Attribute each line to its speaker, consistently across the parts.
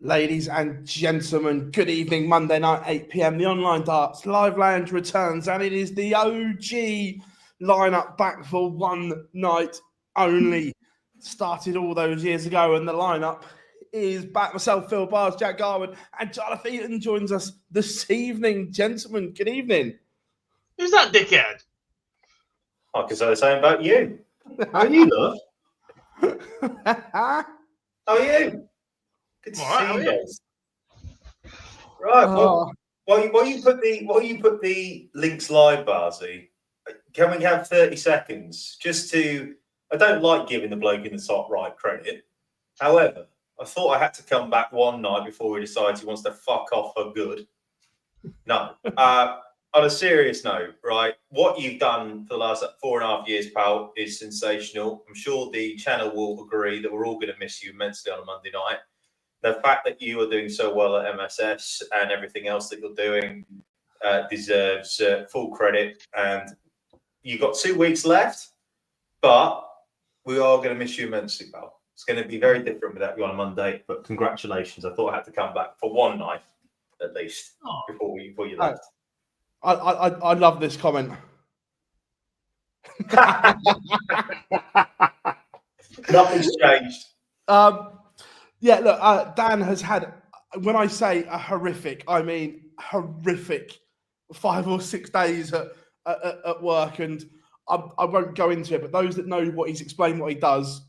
Speaker 1: Ladies and gentlemen, good evening. Monday night, 8 p.m. The Online Darts Live Lounge returns, and it is the OG lineup back for one night only. Started all those years ago, and the lineup is back. Myself, Phil Bars, Jack Garwood, and Jonathan Eaton joins us this evening. Gentlemen, good evening.
Speaker 2: Who's that dickhead?
Speaker 3: I can say the same about you. How are you, love? How are you? Good to see you guys. Right. Well, while you put the links live, Barzy, can we have 30 seconds just to? I don't like giving the bloke in the top right credit. However, I thought I had to come back one night before he decides he wants to fuck off for good. No. On a serious note, right? What you've done for the last 4.5 years, pal, is sensational. I'm sure the channel will agree that we're all going to miss you immensely on a Monday night. The fact that you are doing so well at MSS and everything else that you're doing deserves full credit. And you've got 2 weeks left, but we are going to miss you immensely, pal. It's going to be very different without you on a Monday, but congratulations. I thought I had to come back for one night, at least, before you left.
Speaker 1: I love this comment.
Speaker 3: Nothing's changed.
Speaker 1: Yeah, look, Dan has had, when I say a horrific, I mean horrific 5 or 6 days at work, and I won't go into it, but those that know what he's explained, what he does,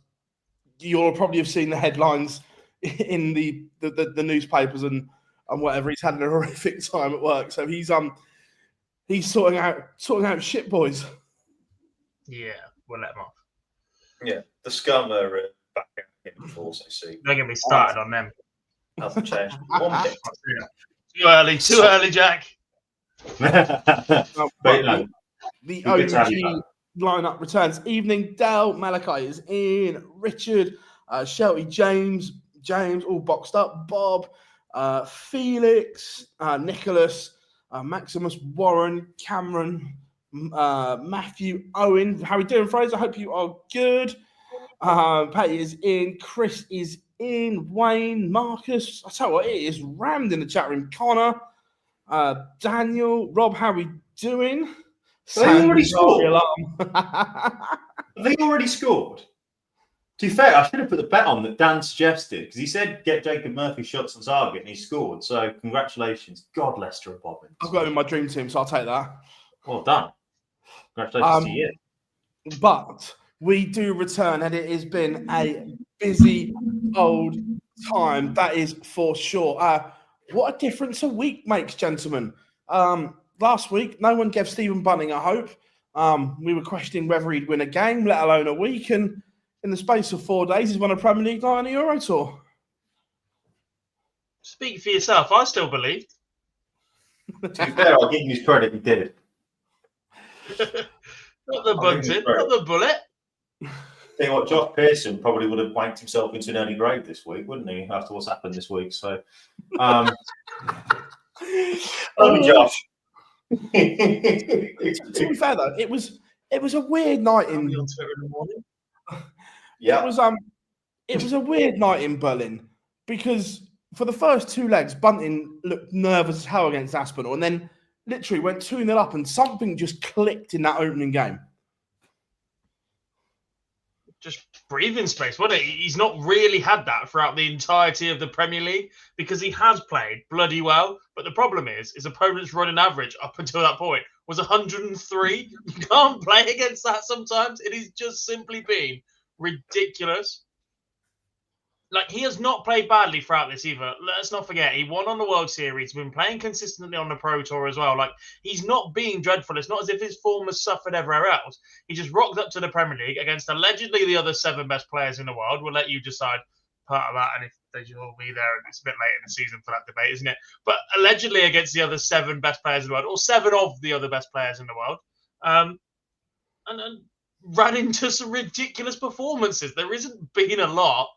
Speaker 1: you'll probably have seen the headlines in the newspapers and whatever. He's had a horrific time at work, so he's sorting out shit, boys.
Speaker 2: Yeah, we'll let him off.
Speaker 3: Yeah, the scum are back out again before, so see.
Speaker 2: Don't get me started on them.
Speaker 3: Hasn't changed. 1 bit.
Speaker 2: Too early, Jack.
Speaker 1: The OG lineup returns. Evening, Dell, Malachi is in, Richard, Shelty, James, all boxed up, Bob, Felix, Nicholas, Maximus, Warren, Cameron, Matthew, Owen. How are we doing, Fraser? I hope you are good. Patty is in, Chris is in, Wayne, Marcus. I tell you what, it is rammed in the chat room. Connor, Daniel, Rob, how are we doing?
Speaker 3: They already scored. They already scored. To be fair, I should have put the bet on that Dan suggested, because he said get Jacob Murphy shots on target, and he scored. So congratulations. God, Lester and Bobbins.
Speaker 1: I've got him in my dream team, so I'll take that.
Speaker 3: Well done. Congratulations to you.
Speaker 1: But we do return, and it has been a busy old time, that is for sure. What a difference a week makes, gentlemen. Last week, no one gave Stephen Bunting a hope. We were questioning whether he'd win a game, let alone a week, and in the space of 4 days, he's won a Premier League night on the Euro Tour.
Speaker 2: Speak for yourself. I still believe.
Speaker 3: To be fair, I'll give you his credit. He did.
Speaker 2: Not the Bunting, not the bullet.
Speaker 3: Tell you what, Josh Pearson probably would have wanked himself into an early grave this week, wouldn't he? After what's happened this week. So, love you, Josh.
Speaker 1: To be fair, though, it was a weird night in.
Speaker 3: Yeah,
Speaker 1: it was a weird night in Berlin because for the first 2 legs, Bunting looked nervous as hell against Aspinall, and then literally went 2-0 up, and something just clicked in that opening game.
Speaker 2: Just breathing space, wasn't it? He's not really had that throughout the entirety of the Premier League because he has played bloody well. But the problem is his opponent's running average up until that point was 103. You can't play against that sometimes. It has just simply been ridiculous. Like, he has not played badly throughout this either. Let's not forget, he won on the World Series, been playing consistently on the Pro Tour as well. Like, he's not being dreadful. It's not as if his form has suffered everywhere else. He just rocked up to the Premier League against allegedly the other 7 best players in the world. We'll let you decide part of that, and if they should all be there. It's a bit late in the season for that debate, isn't it? But allegedly against the other 7 best players in the world, or 7 of the other best players in the world, and ran into some ridiculous performances. There isn't been a lot.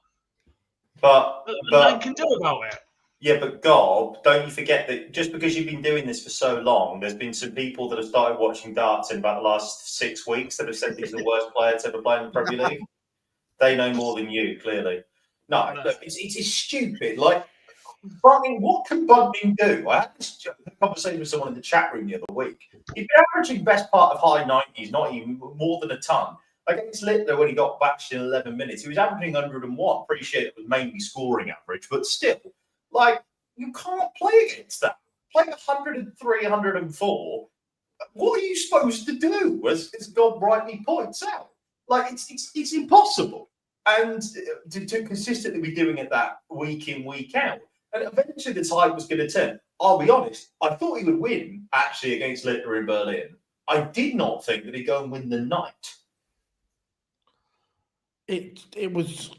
Speaker 2: But man can do about it.
Speaker 3: Yeah, but Gob, don't you forget that just because you've been doing this for so long, there's been some people that have started watching darts in about the last 6 weeks that have said he's the worst player to ever play in the Premier League. They know more than you, clearly. No, look, it's stupid. Like, But I mean, what can Bunting do? I had this conversation with someone in the chat room the other week. He's been averaging best part of high 90s, not even more than a ton. Against Littler, when he got bashed in 11 minutes, he was averaging 101. Pretty sure it was mainly scoring average, but still, like, you can't play against that. Playing 103, 104, what are you supposed to do, as God rightly points out? Like, it's impossible. And to consistently be doing it that week in, week out. And eventually the tide was going to turn. I'll be honest, I thought he would win, actually, against Littler in Berlin. I did not think that he'd go and win the night.
Speaker 1: It was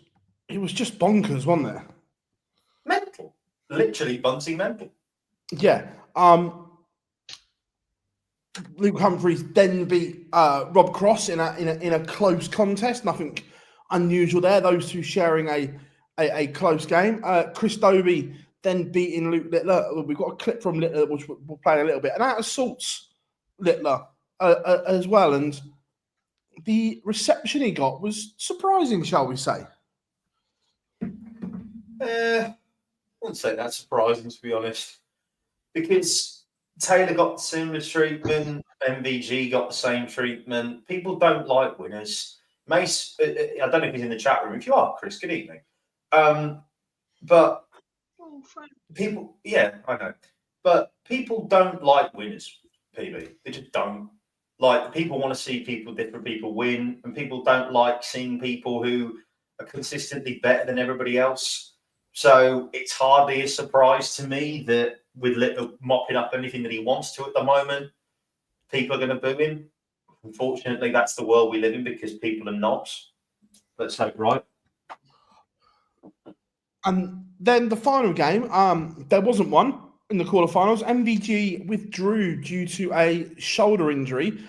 Speaker 1: just bonkers, wasn't it?
Speaker 3: Mental. Literally Bunting mental.
Speaker 1: Yeah. Luke Humphries then beat Rob Cross in a close contest. Nothing unusual there. Those two sharing a close game. Chris Dobie then beating Luke Littler. We've got a clip from Littler which we'll play a little bit, and out of sorts Littler as well. And the reception he got was surprising, shall we say?
Speaker 3: I wouldn't say that's surprising, to be honest, because Taylor got the similar treatment, MVG got the same treatment. People don't like winners. Mace, I don't know if he's in the chat room. If you are, Chris, good evening. But people, yeah, I know. But people don't like winners, PB. They just don't. Like, people want to see different people win, and people don't like seeing people who are consistently better than everybody else. So it's hardly a surprise to me that with Littler mopping up anything that he wants to at the moment, people are going to boo him. Unfortunately, that's the world we live in because people are knobs. Let's hope right. And
Speaker 1: then the final game, there wasn't one in the quarterfinals. MVG withdrew due to a shoulder injury.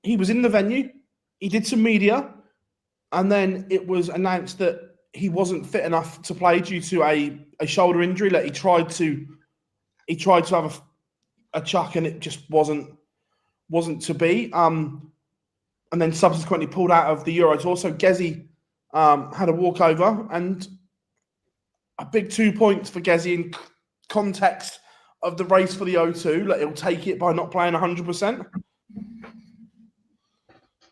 Speaker 1: He was in the venue. He did some media, and then it was announced that he wasn't fit enough to play due to a shoulder injury. Like, he tried to have a chuck, and it just wasn't to be. And then subsequently pulled out of the Euro Tour. So Gezi had a walkover, and a big 2 points for Gezi in context of the race for the O2. Like, he'll take it by not playing 100%.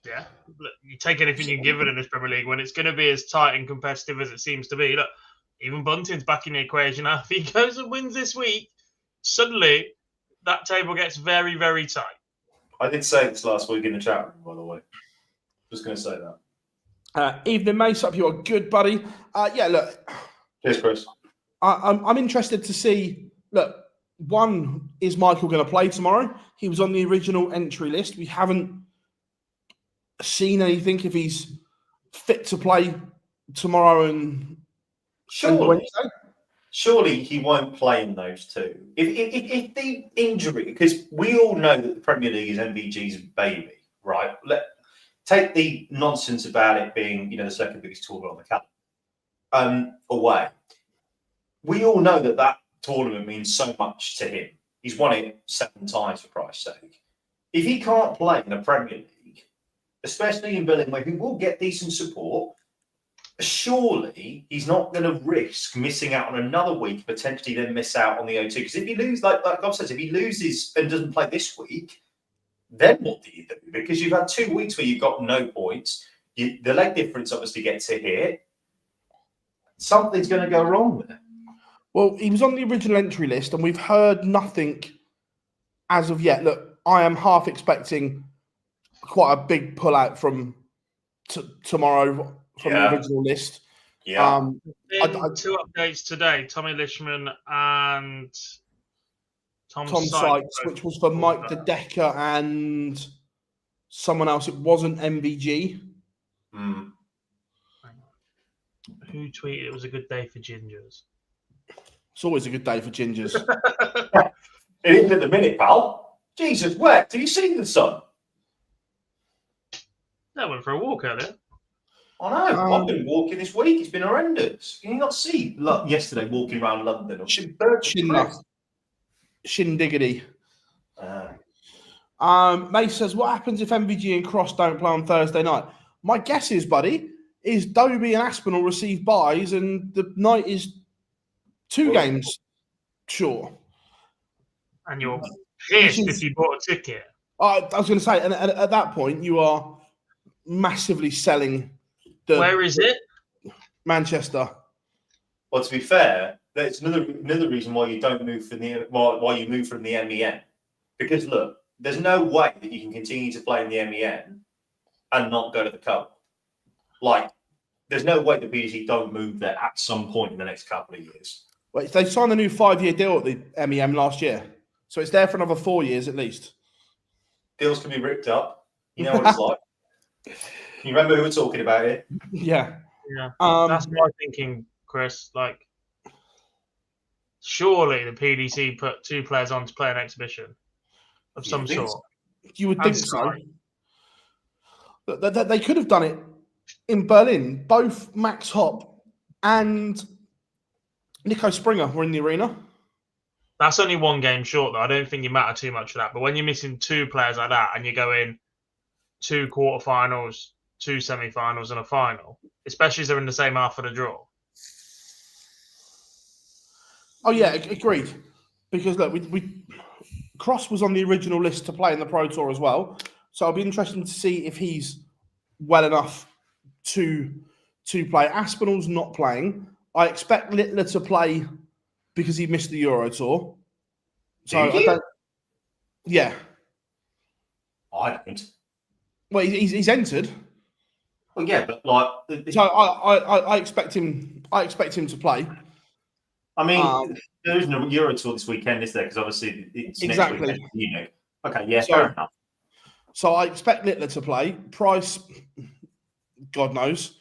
Speaker 2: Yeah, look, you take anything you can give it in this Premier League when it's going to be as tight and competitive as it seems to be. Look, even Bunting's back in the equation now. If he goes and wins this week, suddenly that table gets very, very tight.
Speaker 3: I did say this last week in the chat room, by the way. Just going to say that.
Speaker 1: Evening, Mace. Up, you are good, buddy. Yeah, look.
Speaker 3: Cheers, Chris.
Speaker 1: I'm interested to see. Look, one, is Michael going to play tomorrow? He was on the original entry list. We haven't seen anything if he's fit to play tomorrow and Wednesday.
Speaker 3: Surely he won't play in those two. If the injury, because we all know that the Premier League is MVG's baby, right? Take the nonsense about it being, the second biggest tournament on the calendar away. We all know that tournament means so much to him. He's won it 7 times, for Christ's sake. If he can't play in a Premier League, especially in Berlin, where he will get decent support, surely he's not going to risk missing out on another week, potentially then miss out on the O2. Because if he loses, like God says, if he loses and doesn't play this week, then what do you do? Because you've had 2 weeks where you've got no points. The leg difference obviously gets a hit. Something's going to go wrong there.
Speaker 1: Well, he was on the original entry list, and we've heard nothing as of yet. Look, I am half expecting quite a big pullout from tomorrow from the original list.
Speaker 3: Yeah.
Speaker 2: 2 updates today: Tommy Lishman and Tom
Speaker 1: Sykes, which was for Mike De Decker and someone else. It wasn't MVG.
Speaker 2: Who tweeted it was a good day for gingers?
Speaker 1: It's always a good day for gingers.
Speaker 3: It is at the minute, pal. Jesus, where? Do you see the sun?
Speaker 2: I went for a walk earlier.
Speaker 3: I know. I've been walking this week. It's been horrendous. Can you not see yesterday walking around London?
Speaker 1: Shindiggity. Mace says, what happens if MVG and Cross don't play on Thursday night? My guess is, buddy, is Dobie and Aspen will receive buys, and the night is 2 games, sure.
Speaker 2: And you're pissed if you bought a ticket.
Speaker 1: I was going to say, and at that point, you are massively selling.
Speaker 2: Where is it?
Speaker 1: Manchester.
Speaker 3: Well, to be fair, that's another reason why you don't move from why you move from the MEN. Because look, there's no way that you can continue to play in the MEN and not go to the Cup. Like, there's no way the PDC don't move there at some point in the next couple of years.
Speaker 1: Well, they signed a new 5-year deal at the MEM last year, so it's there for another 4 years at least.
Speaker 3: Deals can be ripped up. You know what it's like. You remember who we're talking about here?
Speaker 1: Yeah.
Speaker 2: That's my thinking, Chris. Like, surely the PDC put 2 players on to play an exhibition of some sort.
Speaker 1: You would think so. They could have done it in Berlin. Both Max Hopp and Nico Springer were in the arena.
Speaker 2: That's only 1 game short, though. I don't think you matter too much for that. But when you're missing 2 players like that and you're going 2 quarterfinals, 2 semi-finals, and a final, especially as they're in the same half of the draw.
Speaker 1: Oh yeah, agreed. Because look, Cross was on the original list to play in the Pro Tour as well, so it'll be interesting to see if he's well enough to play. Aspinall's not playing. I expect Littler to play because he missed the Euro Tour. So I don't. Yeah,
Speaker 3: I don't.
Speaker 1: Well, he's entered.
Speaker 3: Well, yeah, but like,
Speaker 1: so I expect him. I expect him to play.
Speaker 3: I mean, there isn't a Euro Tour this weekend, is there? Because obviously it's
Speaker 1: exactly.
Speaker 3: Next weekend, Okay, yeah, fair enough.
Speaker 1: So I expect Littler to play. Price, God knows.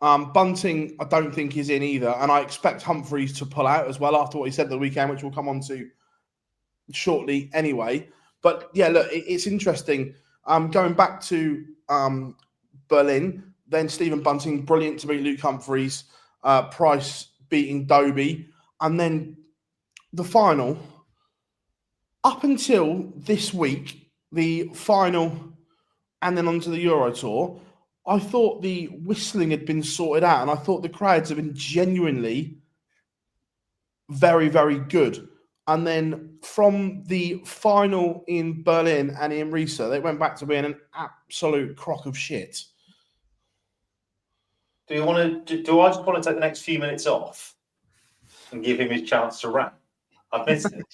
Speaker 1: Bunting, I don't think is in either, and I expect Humphreys to pull out as well after what he said the weekend, which we'll come on to shortly anyway. But yeah, look, it's interesting. Going back to Berlin, then Stephen Bunting, brilliant to beat Luke Humphreys. Price beating Doby. And then the final, up until this week, the final, and then onto the Euro Tour, I thought the whistling had been sorted out, and I thought the crowds have been genuinely very, very good. And then from the final in Berlin and in Riesa, they went back to being an absolute crock of shit.
Speaker 3: Do I just want to take the next few minutes off and give him his chance to rant? I've missed it.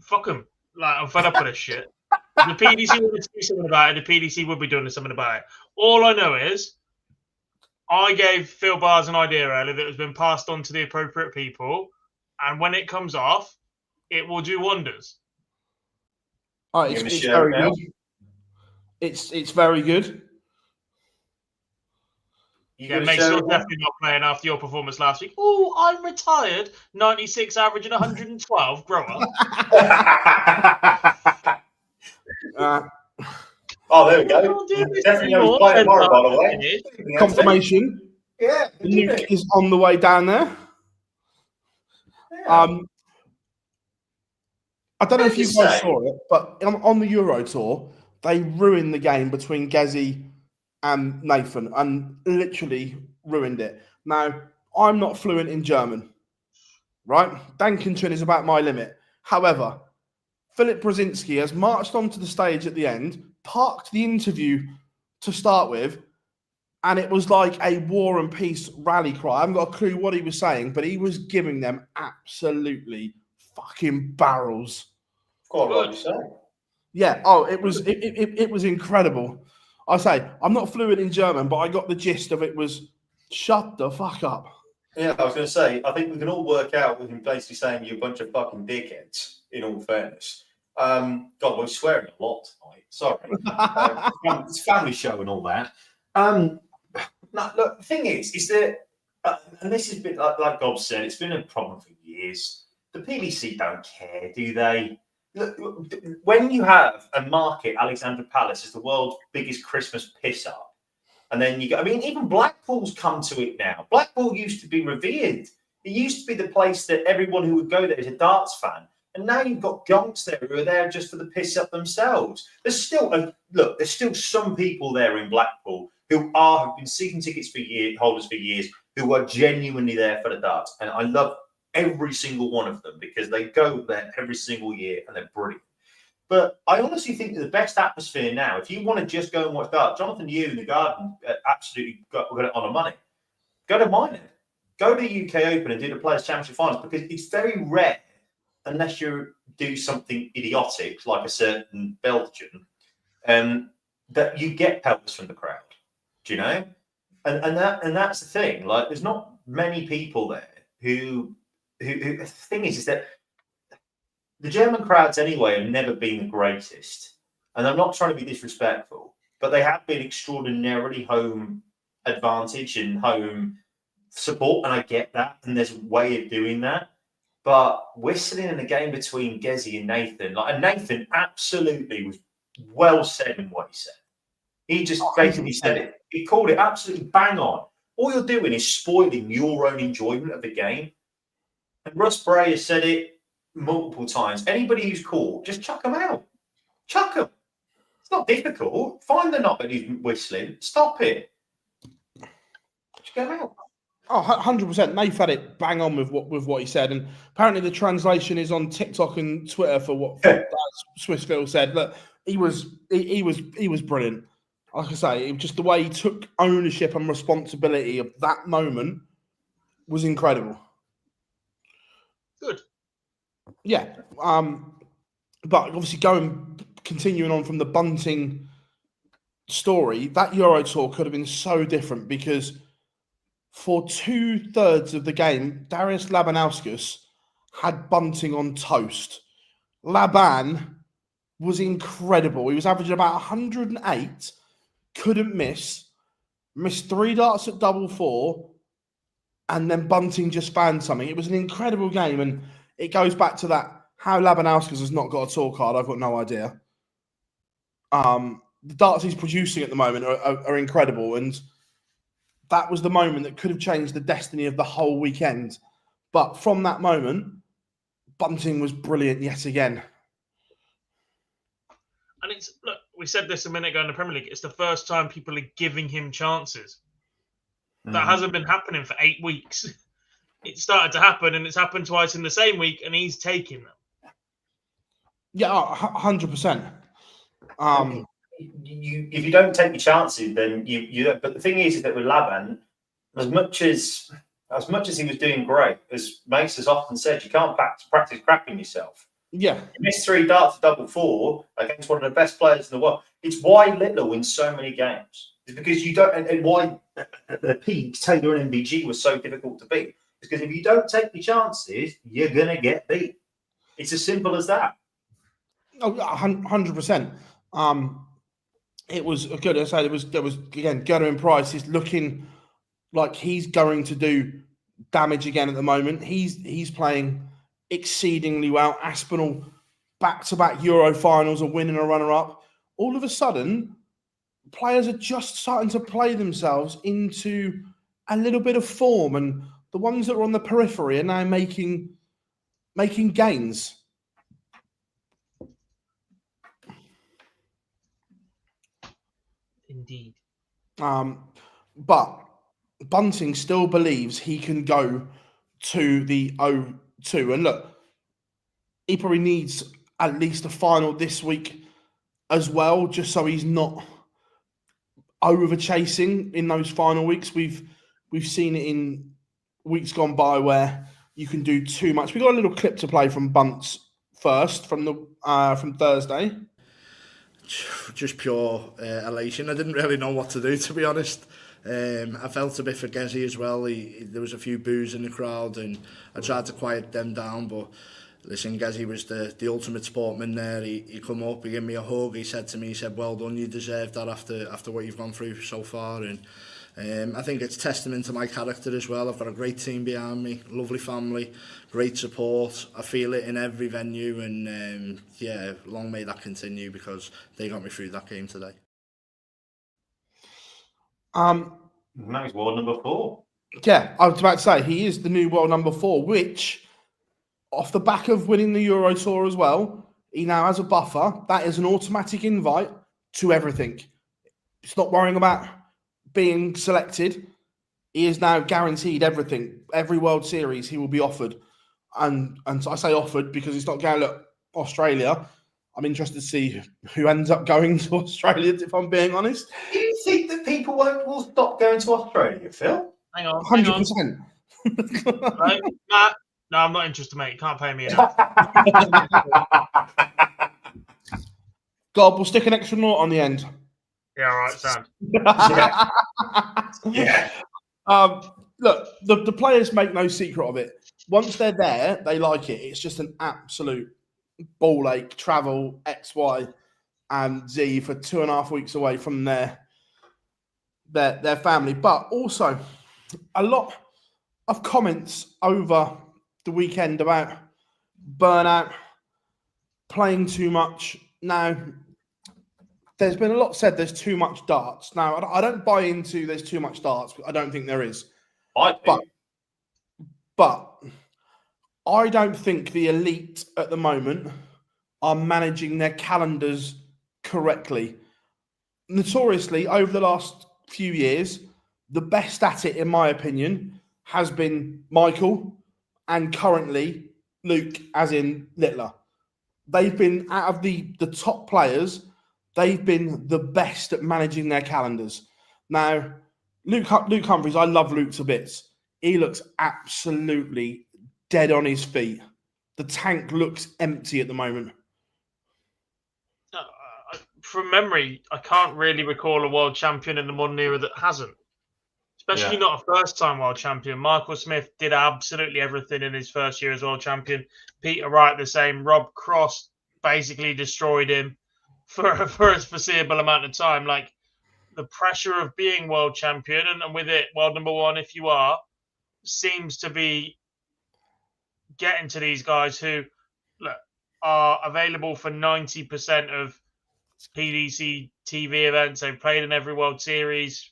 Speaker 2: Fuck him. Like, I'm fed up with this shit. If the PDC wanted to do something about it, the PDC would be doing something about it. All I know is I gave Phil Bars an idea earlier that has been passed on to the appropriate people, and when it comes off, it will do wonders.
Speaker 1: Oh, it's very good. It's very good.
Speaker 2: Yeah, makes sure definitely not playing after your performance last week. Oh, I'm retired. 96 average and 112. Grow up.
Speaker 3: Oh, there we go. Definitely knows playing tomorrow, by the way.
Speaker 1: Confirmation.
Speaker 3: Yeah.
Speaker 1: The nuke is on the way down there.
Speaker 3: Yeah.
Speaker 1: I don't know if you guys saw it, but on the Euro Tour, they ruined the game between Gezi and Nathan, and literally ruined it. Now, I'm not fluent in German, right? Dankenton is about my limit. However, Philip Brzezinski has marched onto the stage at the end, parked the interview to start with, and it was like a war and peace rally cry. I haven't got a clue what he was saying, but he was giving them absolutely fucking barrels.
Speaker 3: Quite what you say.
Speaker 1: Yeah. Oh, it was incredible. I say, I'm not fluent in German, but I got the gist of it was shut the fuck up.
Speaker 3: Yeah, I was going to say, I think we can all work out with him basically saying you're a bunch of fucking dickheads, in all fairness. God, we're swearing a lot tonight. Sorry. It's a family show and all that. No, look, the thing is that, and this has been, like Gob said, it's been a problem for years. The PDC don't care, do they? Look, when you have a market, Alexandra Palace is the world's biggest Christmas piss up, and then you go, I mean, even Blackpool's come to it now. Blackpool used to be revered. It used to be the place that everyone who would go there is a darts fan, and now you've got gonks there who are there just for the piss up themselves. There's still there's still some people there in Blackpool who've been season tickets holders for years, who are genuinely there for the darts. And I love every single one of them because they go there every single year and they're brilliant. But I honestly think that the best atmosphere now, if you want to just go and watch darts, Jonathan Yu in the Garden absolutely got it on the money. Go to Minehead. Go to the UK Open and do the Players' Championship Finals, because it's very rare, unless you do something idiotic like a certain Belgian, that you get pelters from the crowd. Do you know? And that's the thing. Like, there's not many people there who the thing is that the German crowds anyway have never been the greatest. And I'm not trying to be disrespectful, but they have been extraordinarily home advantage and home support, and I get that, and there's a way of doing that. But we're sitting in a game between Gezi and Nathan. And Nathan absolutely was well said in what he said. He just basically said it. He called it absolutely bang on. All you're doing is spoiling your own enjoyment of the game. And Russ Bray has said it multiple times. Anybody who's caught, just chuck them out. Chuck them. It's not difficult. Find the knot that he's whistling. Stop it. Just get them out.
Speaker 1: Oh, 100%. Nath had it bang on with what he said, and apparently the translation is on TikTok and Twitter for what Swissville said. Look, he was brilliant. Like I say, just the way he took ownership and responsibility of that moment was incredible.
Speaker 2: Good.
Speaker 1: Yeah. But obviously continuing on from the Bunting story, that Euro Tour could have been so different, because for 2/3 of the game, Darius Labanauskas had Bunting on toast. Laban was incredible. He was averaging about 108, couldn't missed 3 darts at 4-4, and then Bunting just found something. It was an incredible game, and it goes back to that, how Labanauskas has not got a tour card, I've got no idea. The darts he's producing at the moment are incredible, and that was the moment that could have changed the destiny of the whole weekend. But from that moment, Bunting was brilliant yet again.
Speaker 2: And look, we said this a minute ago in the Premier League, it's the first time people are giving him chances. That hasn't been happening for 8 weeks. It started to happen, and it's happened twice in the same week, and he's taking them.
Speaker 1: Yeah, 100%.
Speaker 3: If you don't take your chances, then you don't. But the thing is that with Laban, as much as he was doing great, as Mace has often said, you can't practice cracking yourself.
Speaker 1: Yeah.
Speaker 3: You missed 3 darts at 4-4 against one of the best players in the world. It's why Littler wins so many games. It's because you don't, and why at the peak Taylor and MBG was so difficult to beat. Because if you don't take your chances, you're gonna get beat. It's as simple as that.
Speaker 1: Oh, 100%. It was good. As I said, there was again, Gerwin Price is looking like he's going to do damage again at the moment. He's playing exceedingly well. Aspinall, back-to-back Euro finals, a win and a runner-up. All of a sudden, players are just starting to play themselves into a little bit of form, and the ones that are on the periphery are now making gains.
Speaker 2: Indeed.
Speaker 1: But Bunting still believes he can go to the O2. And look, he probably needs at least a final this week as well, just so he's not over chasing in those final weeks. We've seen it in weeks gone by where you can do too much. We got a little clip to play from Bunts first from Thursday.
Speaker 4: Just pure elation. I didn't really know what to do, to be honest. I felt a bit for Gezi as well. There was a few boos in the crowd, and I tried to quiet them down. But listen, Gezi was the ultimate sportsman there. He come up, he gave me a hug. He said to me, well done, you deserve that after what you've gone through so far. And I think it's testament to my character as well. I've got a great team behind me, lovely family, great support. I feel it in every venue, and long may that continue, because they got me through that game today.
Speaker 3: Now he's world number 4.
Speaker 1: Yeah, I was about to say he is the new world number 4, which, off the back of winning the Euro Tour as well, he now has a buffer. That is an automatic invite to everything. It's not worrying about being selected, he is now guaranteed everything. Every World Series he will be offered. And I say offered because he's not going to look Australia. I'm interested to see who ends up going to Australia, if I'm being honest.
Speaker 3: Do you think that people will stop going to Australia, Phil?
Speaker 2: Hang on.
Speaker 1: 100%.
Speaker 2: Right? Matt, no, I'm not interested, mate. You can't pay me enough.
Speaker 1: God, we'll stick an extra naught on the end.
Speaker 2: Yeah, all right, sound.
Speaker 3: Yeah.
Speaker 1: Look, the players make no secret of it. Once they're there, they like it. It's just an absolute ball ache, travel, X, Y, and Z for 2.5 weeks away from their family. But also, a lot of comments over the weekend about burnout, playing too much. Now, there's been a lot said there's too much darts. Now, I don't buy into there's too much darts. I don't think there is.
Speaker 3: I do.
Speaker 1: But I don't think the elite at the moment are managing their calendars correctly. Notoriously, over the last few years, the best at it, in my opinion, has been Michael and currently Luke, as in Littler. They've been, out of the top players, they've been the best at managing their calendars. Now, Luke Humphries, I love Luke to bits. He looks absolutely dead on his feet. The tank looks empty at the moment.
Speaker 2: From memory, I can't really recall a world champion in the modern era that hasn't. Especially not a first-time world champion. Michael Smith did absolutely everything in his first year as world champion. Peter Wright the same. Rob Cross basically destroyed him for a foreseeable amount of time. Like, the pressure of being world champion, and with it, world number one, if you are, seems to be getting to these guys who are available for 90% of PDC TV events. They've played in every World Series.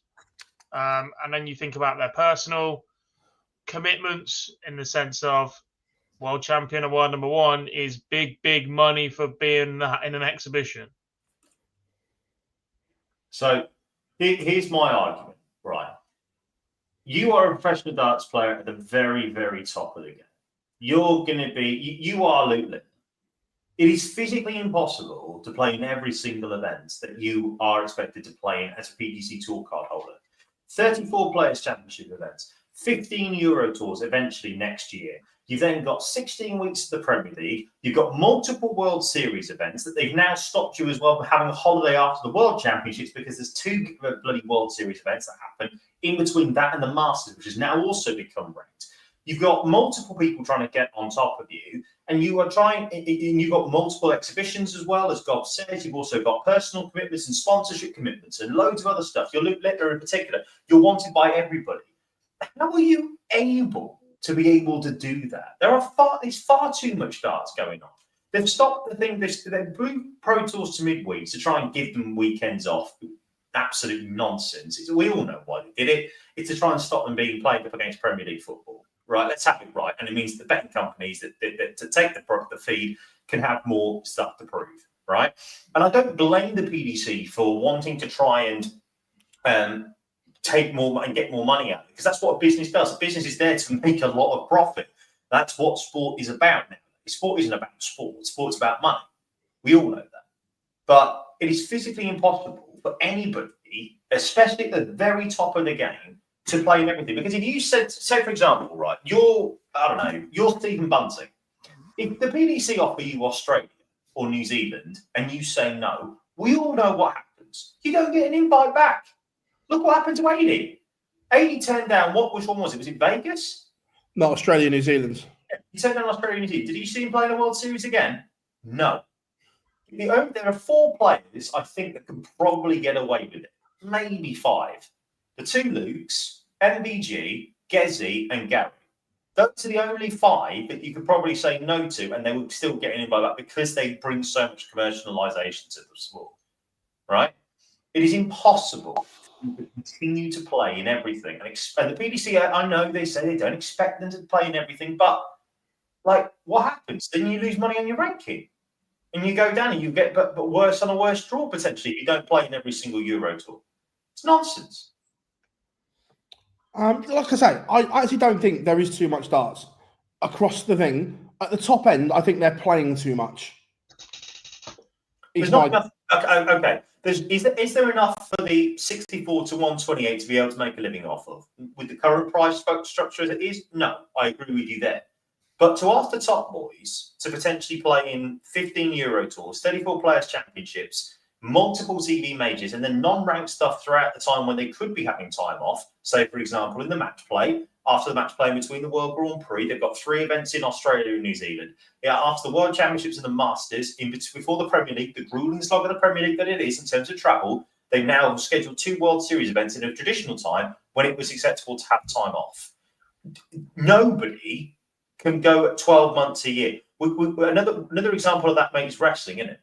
Speaker 2: And then you think about their personal commitments in the sense of world champion or world number one is big, big money for being in an exhibition.
Speaker 3: So here's my argument, right? You are a professional darts player at the very, very top of the game. You're going to be, you are Luke Littler. It is physically impossible to play in every single event that you are expected to play in as a PDC tour card holder. 34 Players Championship events, 15 Euro Tours eventually next year. You've then got 16 weeks of the Premier League. You've got multiple World Series events that they've now stopped you as well from having a holiday after the World Championships because there's 2 bloody World Series events that happen in between that and the Masters, which has now also become ranked. You've got multiple people trying to get on top of you, and you are trying, and you've got multiple exhibitions as well, as Gob says. You've also got personal commitments and sponsorship commitments and loads of other stuff. You're Luke Littler in particular. You're wanted by everybody. How are you able to be able to do that? There's far too much darts going on. They've stopped the thing. They've moved Pro Tours to midweek to try and give them weekends off. Absolute nonsense. We all know why they did it. It's to try and stop them being played up against Premier League football. Right, let's have it right. And it means the betting companies that to take the feed can have more stuff to prove, right? And I don't blame the PDC for wanting to try and take more and get more money out of it, because that's what a business does. A business is there to make a lot of profit. That's what sport is about now. Sport isn't about sport. Sport's about money. We all know that. But it is physically impossible for anybody, especially at the very top of the game, to play in everything. Because if you said, say for example, right, you're Stephen Bunting. If the PDC offer you Australia or New Zealand and you say no, we all know what happens. You don't get an invite back. Look what happened to 80. 80 turned down, which one was it? Was it Vegas?
Speaker 1: Not Australia, New Zealand.
Speaker 3: He turned down Australia, New Zealand. Did you see him play in the World Series again? No. There are 4 players, I think, that can probably get away with it. Maybe 5. The 2 Lukes, MBG, Gezi, and Gary. Those are the only 5 that you could probably say no to, and they would still get an invite back because they bring so much commercialisation to the sport, right? It is impossible to continue to play in everything. And the PDC, I know they say they don't expect them to play in everything, but like, what happens? Then you lose money on your ranking, and you go down, and you get but worse on a worse draw potentially if you don't play in every single Euro Tour. It's nonsense.
Speaker 1: Like I say, I actually don't think there is too much darts across the thing. At the top end, I think they're playing too much.
Speaker 3: There's not enough. Okay. Is there enough for the 64 to 128 to be able to make a living off of? With the current price structure as it is? No, I agree with you there. But to ask the top boys to potentially play in 15 Euro Tours, 34 Players Championships, multiple TV majors, and then non-ranked stuff throughout the time when they could be having time off, say, for example, in the match play, after the match play between the World Grand Prix, they've got 3 events in Australia and New Zealand. Yeah, after the World Championships and the Masters, before the Premier League, the grueling slog of the Premier League that it is in terms of travel, they've now scheduled 2 World Series events in a traditional time when it was acceptable to have time off. Nobody can go at 12 months a year. Another example of that, mate, is wrestling, isn't it?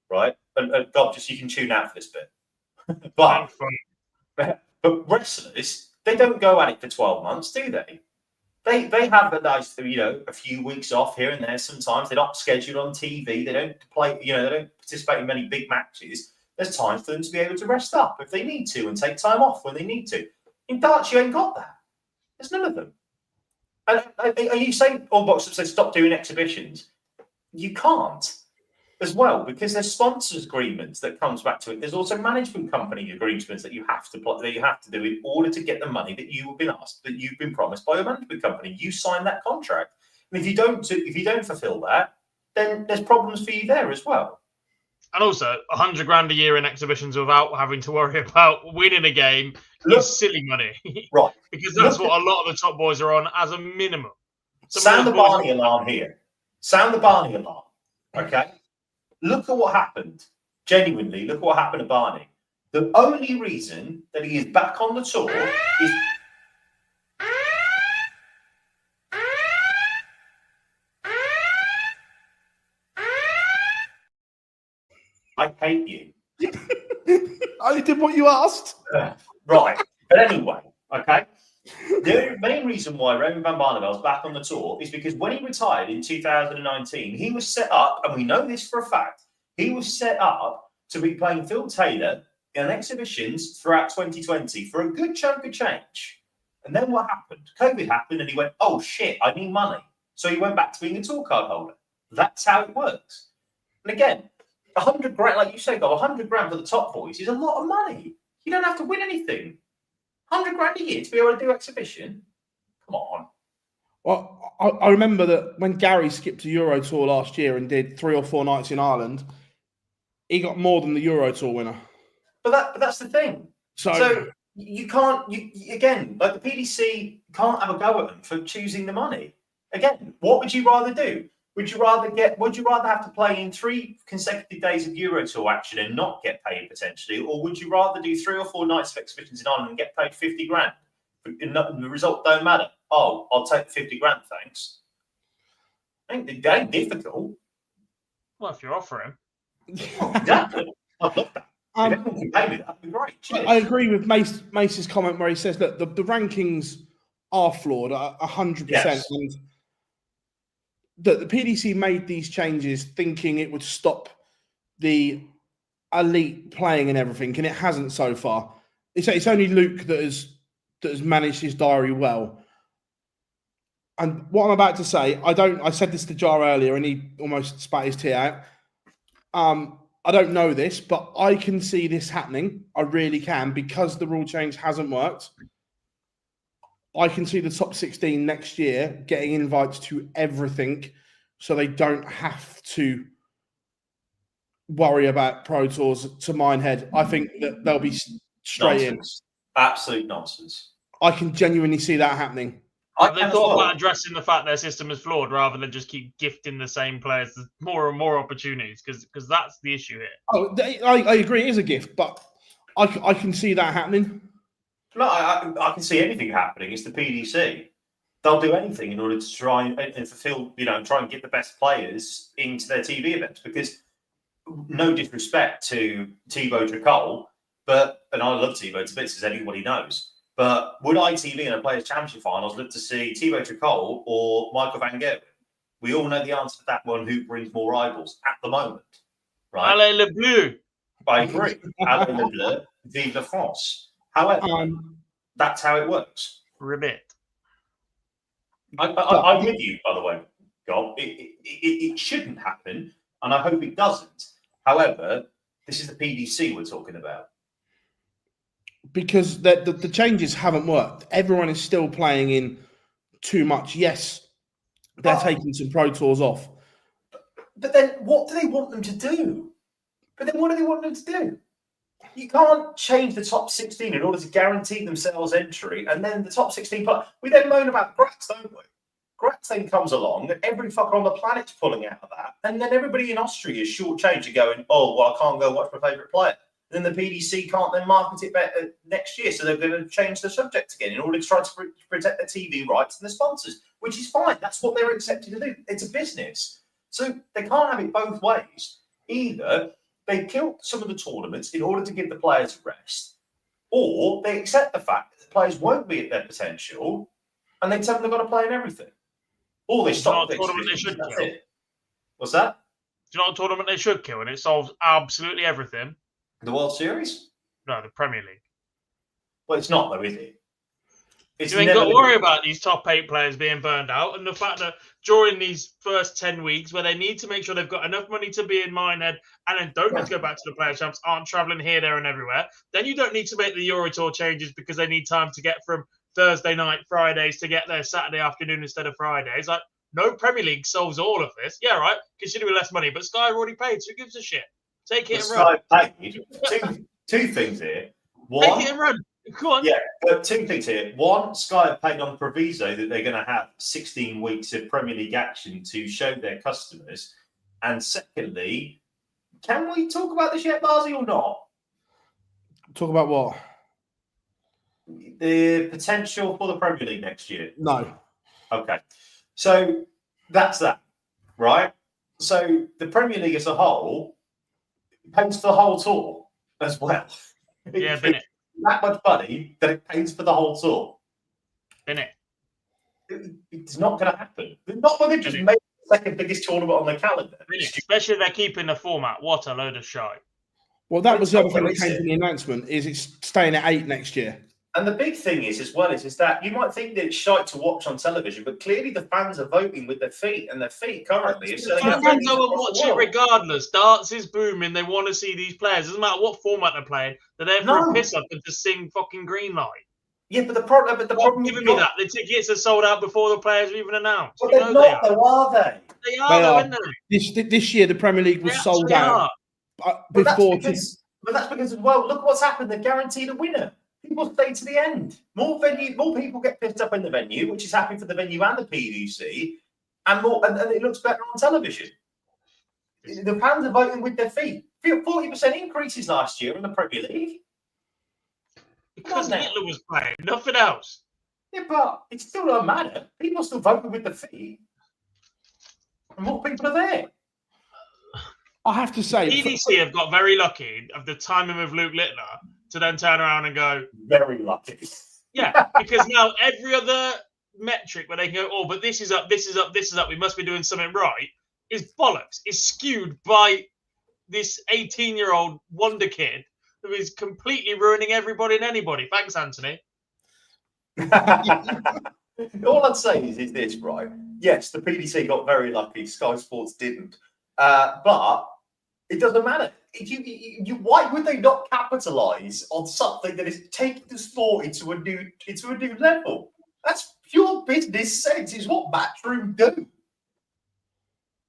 Speaker 3: Right? And God, just you can tune out for this bit. but wrestlers, they don't go at it for 12 months, do they? They have a nice, a few weeks off here and there. Sometimes they're not scheduled on TV. They don't play, they don't participate in many big matches. There's time for them to be able to rest up if they need to and take time off when they need to. In darts, you ain't got that. There's none of them. And are you saying all boxers say stop doing exhibitions? You can't. As well, because there's sponsors agreements that comes back to it. There's also management company agreements that you have to do in order to get the money that you have been asked, that you've been promised by a management company. You sign that contract, and if you don't fulfil that, then there's problems for you there as well.
Speaker 2: And also, $100,000 a year in exhibitions without having to worry about winning a game is silly money,
Speaker 3: right?
Speaker 2: Because that's what a lot of the top boys are on as a minimum.
Speaker 3: Sound the Barney alarm here. Sound the Barney alarm. Okay. Look at what happened. Genuinely, look at what happened to Barney. The only reason that he is back on the tour is... I hate you.
Speaker 1: I did what you asked.
Speaker 3: Right. But anyway, okay. The main reason why Raymond van Barnevel's back on the tour is because when he retired in 2019, he was set up, and we know this for a fact, he was set up to be playing Phil Taylor in exhibitions throughout 2020 for a good chunk of change. And then what happened? COVID happened, and he went, oh shit, I need money. So he went back to being a tour card holder. That's how it works. And again, 100 grand, like you say, go 100 grand for the top boys is a lot of money. You don't have to win anything. 100 grand a year to be able to do exhibition? Come on.
Speaker 1: Well, I remember that when Gary skipped a Euro Tour last year and did 3 or 4 nights in Ireland, he got more than the Euro Tour winner.
Speaker 3: But that's the thing. So you can't, again, like the PDC can't have a go at them for choosing the money. Again, what would you rather do? Would you rather have to play in 3 consecutive days of Euro Tour action and not get paid potentially, or would you rather do 3 or 4 nights of exhibitions in Ireland and get paid 50 grand? And the result don't matter. Oh, I'll take the 50 grand, thanks. It ain't difficult.
Speaker 2: Well, if you're offering.
Speaker 3: Exactly. I'd love that. If anyone can pay me, that'd be great.
Speaker 1: I agree with Mace's comment where he says that the rankings are flawed 100%.
Speaker 3: Yes.
Speaker 1: And that the PDC made these changes thinking it would stop the elite playing and everything, and it hasn't so far. It's only Luke that has managed his diary well. And what I'm about to say, I said this to Jar earlier, and he almost spat his tea out. I don't know this, but I can see this happening. I really can, because the rule change hasn't worked. I can see the top 16 next year getting invites to everything, so they don't have to worry about Pro Tours. To mine head, I think that they'll be straight
Speaker 3: nonsense. Absolute nonsense.
Speaker 1: I can genuinely see that happening.
Speaker 2: Have they thought about addressing the fact their system is flawed rather than just keep gifting the same players more and more opportunities? Because that's the issue here.
Speaker 1: Oh, I agree, it is a gift, but I can see that happening.
Speaker 3: No, I can see anything happening. It's the PDC. They'll do anything in order to try and fulfill, try and get the best players into their TV events. Because, no disrespect to Thibaut Tricol, and I love Thibaut to bits, as anybody knows. But would ITV in a Players' Championship finals look to see Thibaut Tricol or Michael van Gerwen? We all know the answer to that one. Who brings more eyeballs at the moment? Right?
Speaker 2: Allez le bleu.
Speaker 3: I agree. Allez le bleu. Vive la France. However, that's how it works.
Speaker 2: Ribbit.
Speaker 3: I'm with you, by the way, Gob. It shouldn't happen, and I hope it doesn't. However, this is the PDC we're talking about.
Speaker 1: Because the changes haven't worked. Everyone is still playing in too much. Yes, they're taking some Pro Tours off.
Speaker 3: But then what do they want them to do? You can't change the top 16 in order to guarantee themselves entry, and then the top 16. We then moan about Graz, don't we? Graz then comes along, and every fucker on the planet's pulling out of that, and then everybody in Austria is shortchanged and going, "Oh, well, I can't go watch my favourite player." Then the PDC can't then market it better next year, so they're going to change the subject again in order to try to protect their TV rights and the sponsors, which is fine. That's what they're accepted to do. It's a business, so they can't have it both ways. Either they kill some of the tournaments in order to give the players a rest, or they accept the fact that the players won't be at their potential, and they tell them they've got to play in everything. Or they stop the tournament. They should kill. What's that?
Speaker 2: Do you know what tournament they should kill? And it solves absolutely everything.
Speaker 3: The World Series?
Speaker 2: No, the Premier League.
Speaker 3: Well, it's not, though, is it?
Speaker 2: You ain't got to worry about these top 8 players being burned out, and the fact that during these first 10 weeks, where they need to make sure they've got enough money to be in Minehead, and then don't need to go back to the Player Champs, aren't travelling here, there, and everywhere, then you don't need to make the Euro Tour changes because they need time to get from Thursday night, Fridays, to get there Saturday afternoon instead of Fridays. Like, no Premier League solves all of this. Yeah, right, considering less money, but Sky already paid, so who gives a shit? Take it and run.
Speaker 3: Two things here. One,
Speaker 2: take it and run. Go on.
Speaker 3: Yeah, but 2 things here. One, Sky have paid on proviso that they're going to have 16 weeks of Premier League action to show their customers. And secondly, can we talk about this yet, Barzi, or not?
Speaker 1: Talk about what?
Speaker 3: The potential for the Premier League next year.
Speaker 1: No.
Speaker 3: Okay. So that's that, right? So the Premier League as a whole pays for the whole tour as well.
Speaker 2: Yeah, been it.
Speaker 3: That much money that it pays for the whole tour.
Speaker 2: Been it.
Speaker 3: It's not going to happen. They're not going to just make the second biggest tournament on the calendar.
Speaker 2: Especially if they're keeping the format. What a load of shite.
Speaker 1: Well, that was the other thing that came from the announcement, is it's staying at 8 next year.
Speaker 3: And the big thing is, as well, is that you might think that it's shite to watch on television, but clearly the fans are voting with their feet, and their feet currently are selling.
Speaker 2: Fans go and watch it regardless. Darts is booming. They want to see these players. It doesn't matter what format they're playing. They're there for a piss up and to sing fucking Green Light.
Speaker 3: Yeah, but the problem.
Speaker 2: Giving me that the tickets are sold out before the players are even announced.
Speaker 3: But they're not, though, are they?
Speaker 2: They are, though, aren't they?
Speaker 1: This year, the Premier League was sold out before.
Speaker 3: But that's because, well, look what's happened. They're guaranteed a winner. People stay to the end. More people get pissed up in the venue, which is happy for the venue and the PDC, and it looks better on television. The fans are voting with their feet. 40% increases last year in the Premier League.
Speaker 2: Because Hitler was playing, nothing else.
Speaker 3: Yeah, but it still don't matter. People still voting with their feet, and more people are there.
Speaker 1: I have to say,
Speaker 2: PDC have got very lucky of the timing with Luke Littler to then turn around and go,
Speaker 3: very lucky.
Speaker 2: Yeah, because now every other metric where they can go, oh, but this is up, this is up, this is up, we must be doing something right, is bollocks, is skewed by this 18-year-old wonder kid who is completely ruining everybody and anybody. Thanks, Anthony.
Speaker 3: All I'd say is this, right? Yes, the PDC got very lucky. Sky Sports didn't. But it doesn't matter. Why would they not capitalise on something that is taking the sport into a new level? That's pure business sense. Is what Matchroom do.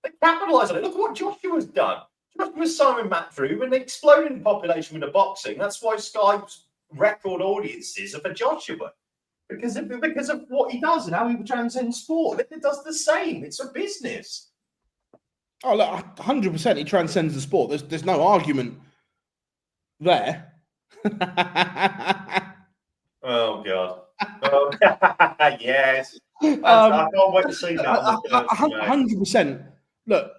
Speaker 3: They capitalise on it. Look at what Joshua's done. Joshua's signed Matchroom, and they exploded in population with the boxing. That's why Sky's record audiences are for Joshua, because of what he does and how he transcends sport. It does the same. It's a business.
Speaker 1: Oh, look, 100% he transcends the sport. There's no argument there.
Speaker 3: Oh, God. Oh, yes. I can't wait to see that.
Speaker 1: 100%. Look,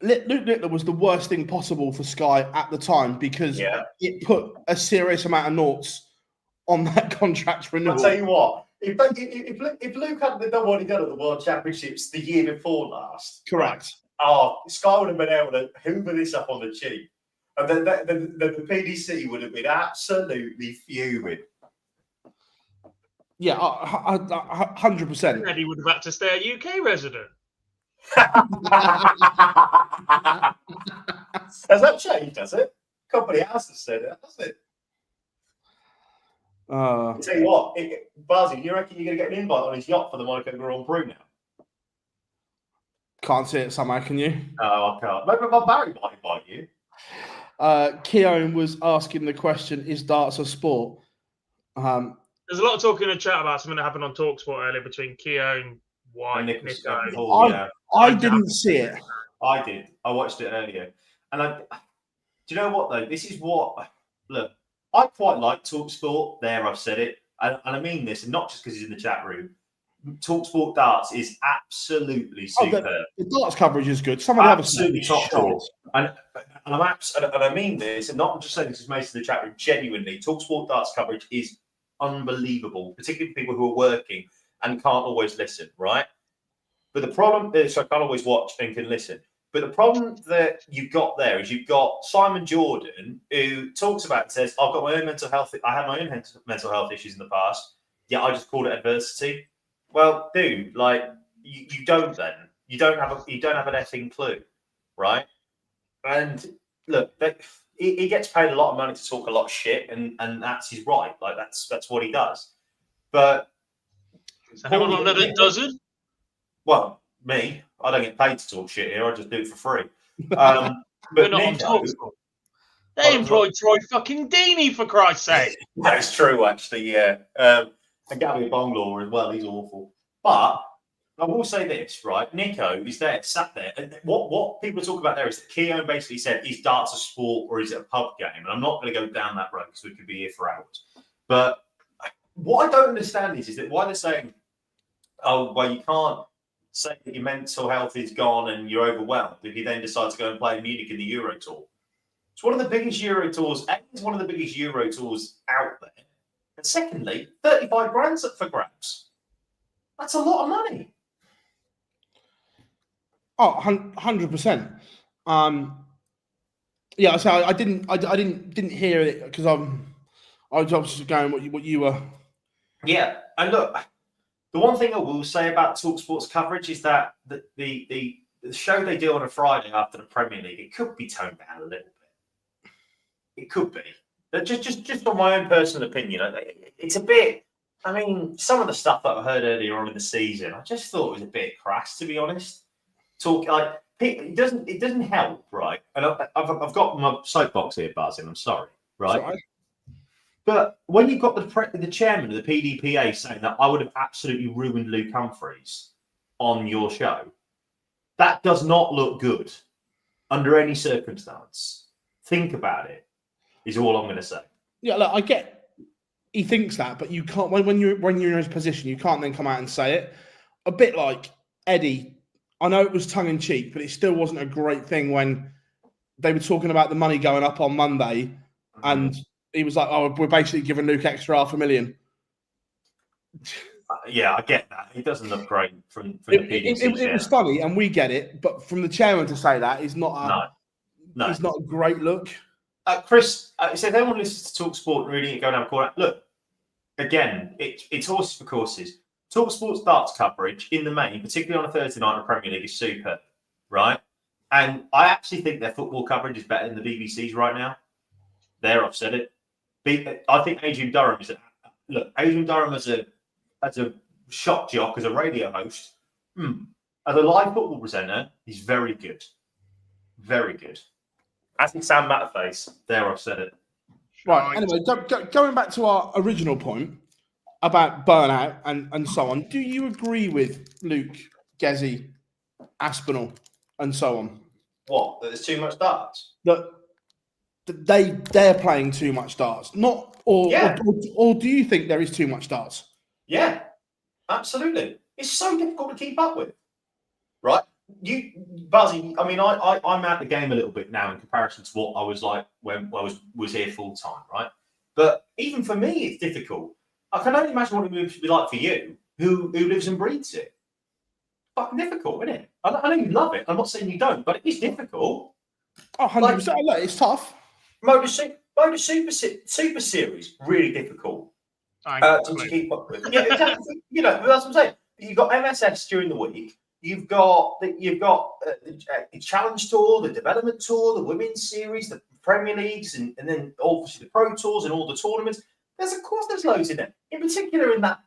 Speaker 1: Luke Littler was the worst thing possible for Sky at the time because it put a serious amount of noughts on that contract renewal.
Speaker 3: I'll tell you what. If Luke hadn't done what he done at the World Championships the year before last,
Speaker 1: correct.
Speaker 3: Sky would have been able to hoover this up on the cheap, and then the PDC would have been absolutely fuming.
Speaker 1: Yeah, 100%.
Speaker 2: Eddie would have had to stay a UK resident.
Speaker 3: Has that changed, has it? Company else has said it, hasn't it? I'll tell you what, Barzy, you reckon you're going to get an invite on his yacht for the Monaco Grand Prix now?
Speaker 1: Can't see it somehow, can you?
Speaker 3: No, I can't. Maybe Barry might invite you.
Speaker 1: Keown was asking the question, is darts a sport?
Speaker 2: There's a lot of talk in the chat about something that happened on TalkSport earlier between Keown, White, Nico.
Speaker 1: I didn't see it.
Speaker 3: I did. I watched it earlier. And do you know what, though? This is what... Look, I quite like TalkSport. There, I've said it. And I mean this, and not just because he's in the chat room. TalkSport darts is absolutely superb.
Speaker 1: The darts coverage is good. Some of the other
Speaker 3: absolutely top draw. And I mean this, and not just saying this is most of the chat room. Genuinely, TalkSport darts coverage is unbelievable, particularly for people who are working and can't always listen, right? But the problem is, so I can't always watch and can listen. But the problem that you've got there is you've got Simon Jordan, who talks about and says, "I've got my own mental health. I had my own mental health issues in the past. Yeah, I just called it adversity." Well, dude, like you don't then. You don't have an effing clue, right? And look, he gets paid a lot of money to talk a lot of shit, and that's his right. Like that's what he does. But
Speaker 2: anyone on that doesn't?
Speaker 3: Well, me, I don't get paid to talk shit here. I just do it for free. But
Speaker 2: not on TalkSport. They employed Troy fucking Deeney, for Christ's sake.
Speaker 3: That's true, actually. Yeah. And Gabby Bonglaw as well. He's awful. But I will say this, right? Nico is there, sat there. And what people talk about there is that Keown basically said, is darts a sport or is it a pub game? And I'm not going to go down that road because we could be here for hours. But what I don't understand is that why they're saying, oh, well, you can't say that your mental health is gone and you're overwhelmed if you then decide to go and play Munich in the Euro Tour. It's one of the biggest Euro Tours. It's one of the biggest Euro Tours out there. And secondly, 35 grand's up for grabs. That's a lot of money.
Speaker 1: Oh, 100%. Yeah, so I didn't hear it because I was obviously going what you were.
Speaker 3: Yeah, and look, the one thing I will say about TalkSport's coverage is that the show they do on a Friday after the Premier League, it could be toned down a little bit. It could be. Just from my own personal opinion, it's a bit. I mean, some of the stuff that I heard earlier on in the season, I just thought it was a bit crass, to be honest. It doesn't help, right? And I've got my soapbox here, Barzin. I'm sorry, right?
Speaker 1: Sorry.
Speaker 3: But when you've got the chairman of the PDPA saying that I would have absolutely ruined Luke Humphreys on your show, that does not look good under any circumstance. Think about it. Is all I'm going to say.
Speaker 1: Yeah, look, I get he thinks that, but you can't when you're in his position, you can't then come out and say it. A bit like Eddie. I know it was tongue in cheek, but it still wasn't a great thing when they were talking about the money going up on Monday, and he was like, "Oh, we're basically giving Luke extra $500,000."
Speaker 3: Yeah, I get that. He doesn't look great from the PDC.
Speaker 1: It was funny, and we get it, but from the chairman to say that is not
Speaker 3: no.
Speaker 1: It's not a great look.
Speaker 3: Chris, so if anyone listens to TalkSport and really go and have a call, look, again, it's horses for courses. TalkSport's darts coverage in the main, particularly on a Thursday night in the Premier League, is super, right? And I actually think their football coverage is better than the BBC's right now. There, I've said it. I think Adrian Durham as a shock jock, as a radio host, as a live football presenter, he's very good. Very good. As in Sam Matterface, there I've said it.
Speaker 1: Right. Anyway, going back to our original point about burnout and so on, do you agree with Luke, Gezi, Aspinall, and so on?
Speaker 3: What? That there's too much darts?
Speaker 1: That they're playing too much darts, or do you think there is too much darts?
Speaker 3: Yeah, absolutely. It's so difficult to keep up with, right? Buzzy, I mean, I'm out the game a little bit now in comparison to what I was like when I was here full time, right? But even for me, it's difficult. I can only imagine what it would be like for you, who lives and breathes it. Fucking difficult, isn't it? I know you love it. I'm not saying you don't, but it is difficult.
Speaker 1: Oh, 100%. Look, it's tough.
Speaker 3: Motor Super Series, really difficult. To keep up with. Yeah, exactly. That's what I'm saying. You've got MSS during the week. You've got the Challenge Tour, the Development Tour, the Women's Series, the Premier Leagues, and then obviously the Pro Tours and all the tournaments. There's loads in there. In particular, in that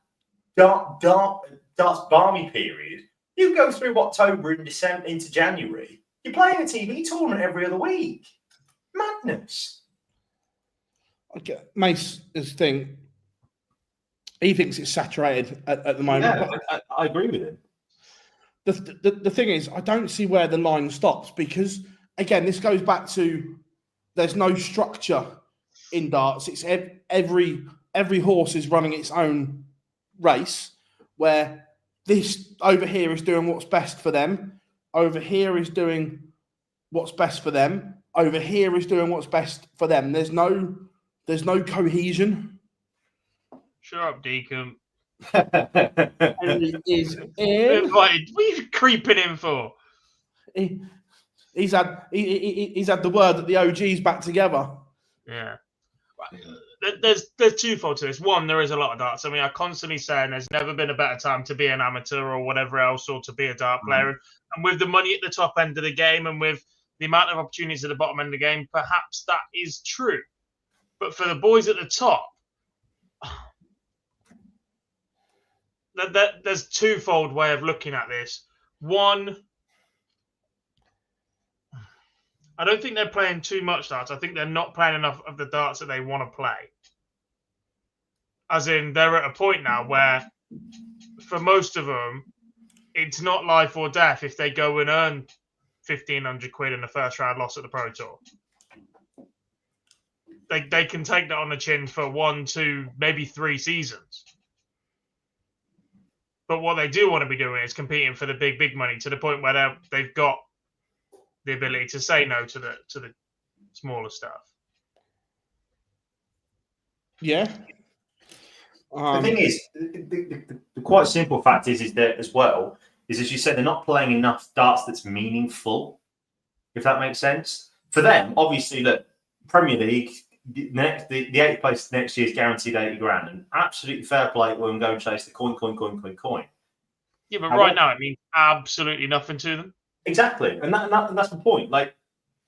Speaker 3: darts balmy period, you go through October and December into January. You're playing a TV tournament every other week. Madness.
Speaker 1: Okay, Mace's thing. He thinks it's saturated at the moment.
Speaker 3: Yeah, but I agree with him.
Speaker 1: The thing is, I don't see where the line stops because, again, this goes back to there's no structure in darts. It's every horse is running its own race, where this over here is doing what's best for them, over here is doing what's best for them, over here is doing what's best for them. There's no cohesion.
Speaker 2: Shut up, Deacon.
Speaker 1: And he is in.
Speaker 2: What are you creeping in for?
Speaker 1: He's had the word that the OG's back together.
Speaker 2: Yeah. There's twofold to this. One, there is a lot of darts. I mean, I constantly saying there's never been a better time to be an amateur or whatever else, or to be a dart player. And with the money at the top end of the game and with the amount of opportunities at the bottom end of the game, perhaps that is true. But for the boys at the top, there's twofold way of looking at this. One, I don't think they're playing too much darts. I think they're not playing enough of the darts that they want to play. As in, they're at a point now where, for most of them, it's not life or death if they go and earn 1,500 quid in the first round loss at the Pro Tour. They can take that on the chin for 1, 2, maybe 3 seasons. But what they do want to be doing is competing for the big money, to the point where they've got the ability to say no to the smaller stuff.
Speaker 1: Yeah.
Speaker 3: The thing is, the quite simple fact is that as well, is as you said, they're not playing enough darts that's meaningful, if that makes sense. For them, obviously, look, Premier League, the 8th place next year is guaranteed 80 grand, and absolutely fair play when go and chase the coin.
Speaker 2: Yeah, but right now it means absolutely nothing to them.
Speaker 3: Exactly, and that's the point. Like,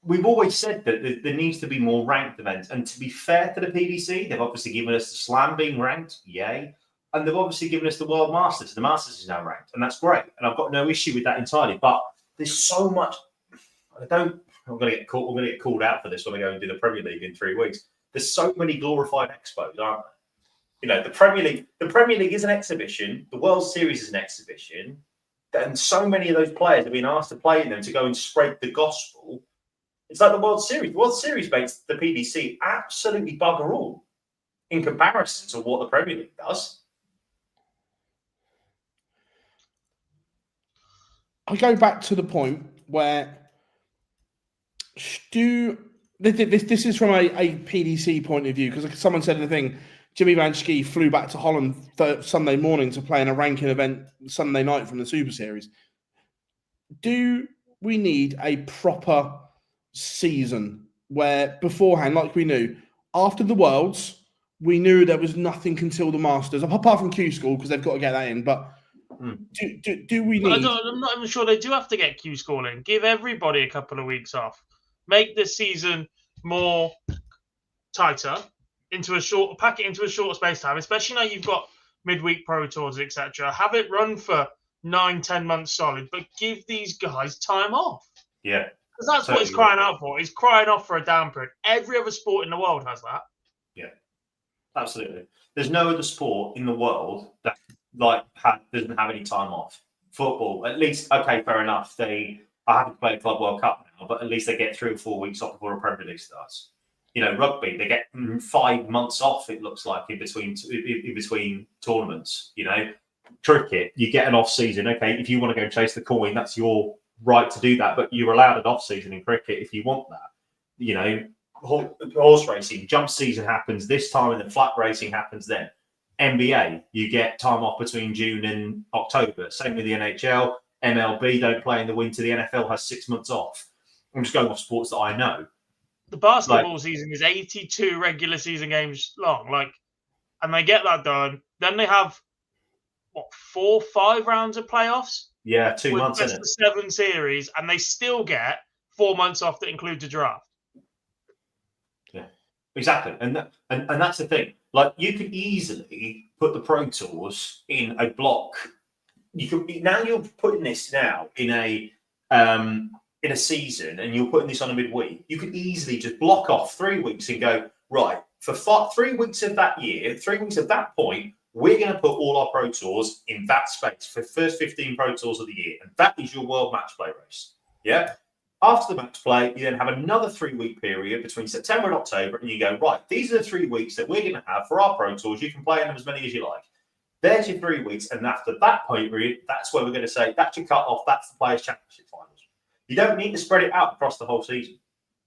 Speaker 3: we've always said that there needs to be more ranked events, and to be fair to the PDC, they've obviously given us the Slam being ranked, yay, and they've obviously given us the World Masters. The Masters is now ranked, and that's great, and I've got no issue with that entirely. But there's so much. I'm going to get called out for this when I go and do the Premier League in 3 weeks. There's so many glorified expos, aren't there? The Premier League is an exhibition. The World Series is an exhibition. And so many of those players have been asked to play in them to go and spread the gospel. It's like the World Series. The World Series makes the PDC absolutely bugger all in comparison to what the Premier League does.
Speaker 1: I go back to the point where this is from a PDC point of view, because someone said in the thing, Jimmy Van Schie flew back to Holland Sunday morning to play in a ranking event Sunday night from the Super Series. Do we need a proper season where beforehand, like we knew, after the Worlds, we knew there was nothing until the Masters, apart from Q School, because they've got to get that in, but do we need...
Speaker 2: I'm not even sure they do have to get Q School in. Give everybody a couple of weeks off. Make the season more tighter, pack it into a shorter space of time, especially now you've got midweek Pro Tours, etc. Have it run for 9-10 months solid, but give these guys time off.
Speaker 3: Yeah.
Speaker 2: Because that's what he's crying out for. He's crying off for a down period. Every other sport in the world has that.
Speaker 3: Yeah, absolutely. There's no other sport in the world that doesn't have any time off. Football, at least, okay, fair enough. I haven't played Club World Cup now, but at least they get 3 or 4 weeks off before a Premier League starts. Rugby, they get 5 months off, it looks like, in between tournaments. Cricket, you get an off season. Okay, if you want to go chase the coin, that's your right to do that, but you're allowed an off season in cricket if you want that. Horse racing, jump season happens this time, and then flat racing happens then. NBA, you get time off between June and October. Same with the NHL. MLB don't play in the winter. The NFL has 6 months off. I'm just going off sports that I know.
Speaker 2: The basketball season is 82 regular season games long. and they get that done. Then they have, 4, 5 rounds of playoffs?
Speaker 3: Yeah, 2 months,
Speaker 2: best
Speaker 3: isn't
Speaker 2: of 7 series, and they still get 4 months off that includes a draft.
Speaker 3: Yeah, exactly. And that's the thing. Like, you could easily put the Pro Tours in a block. You're putting this now in a season, and you're putting this on a midweek. You could easily just block off 3 weeks and go, right, for 3 weeks of that year, 3 weeks of that point, we're going to put all our Pro Tours in that space for the first 15 Pro Tours of the year. And that is your world match play race. Yeah. After the match play, you then have another 3-week period between September and October, and you go, right, these are the 3 weeks that we're going to have for our Pro Tours. You can play in them as many as you like. There's your 3 weeks, and after that point period, that's where we're going to say, that's your cut-off, that's the Players' Championship Finals. You don't need to spread it out across the whole season,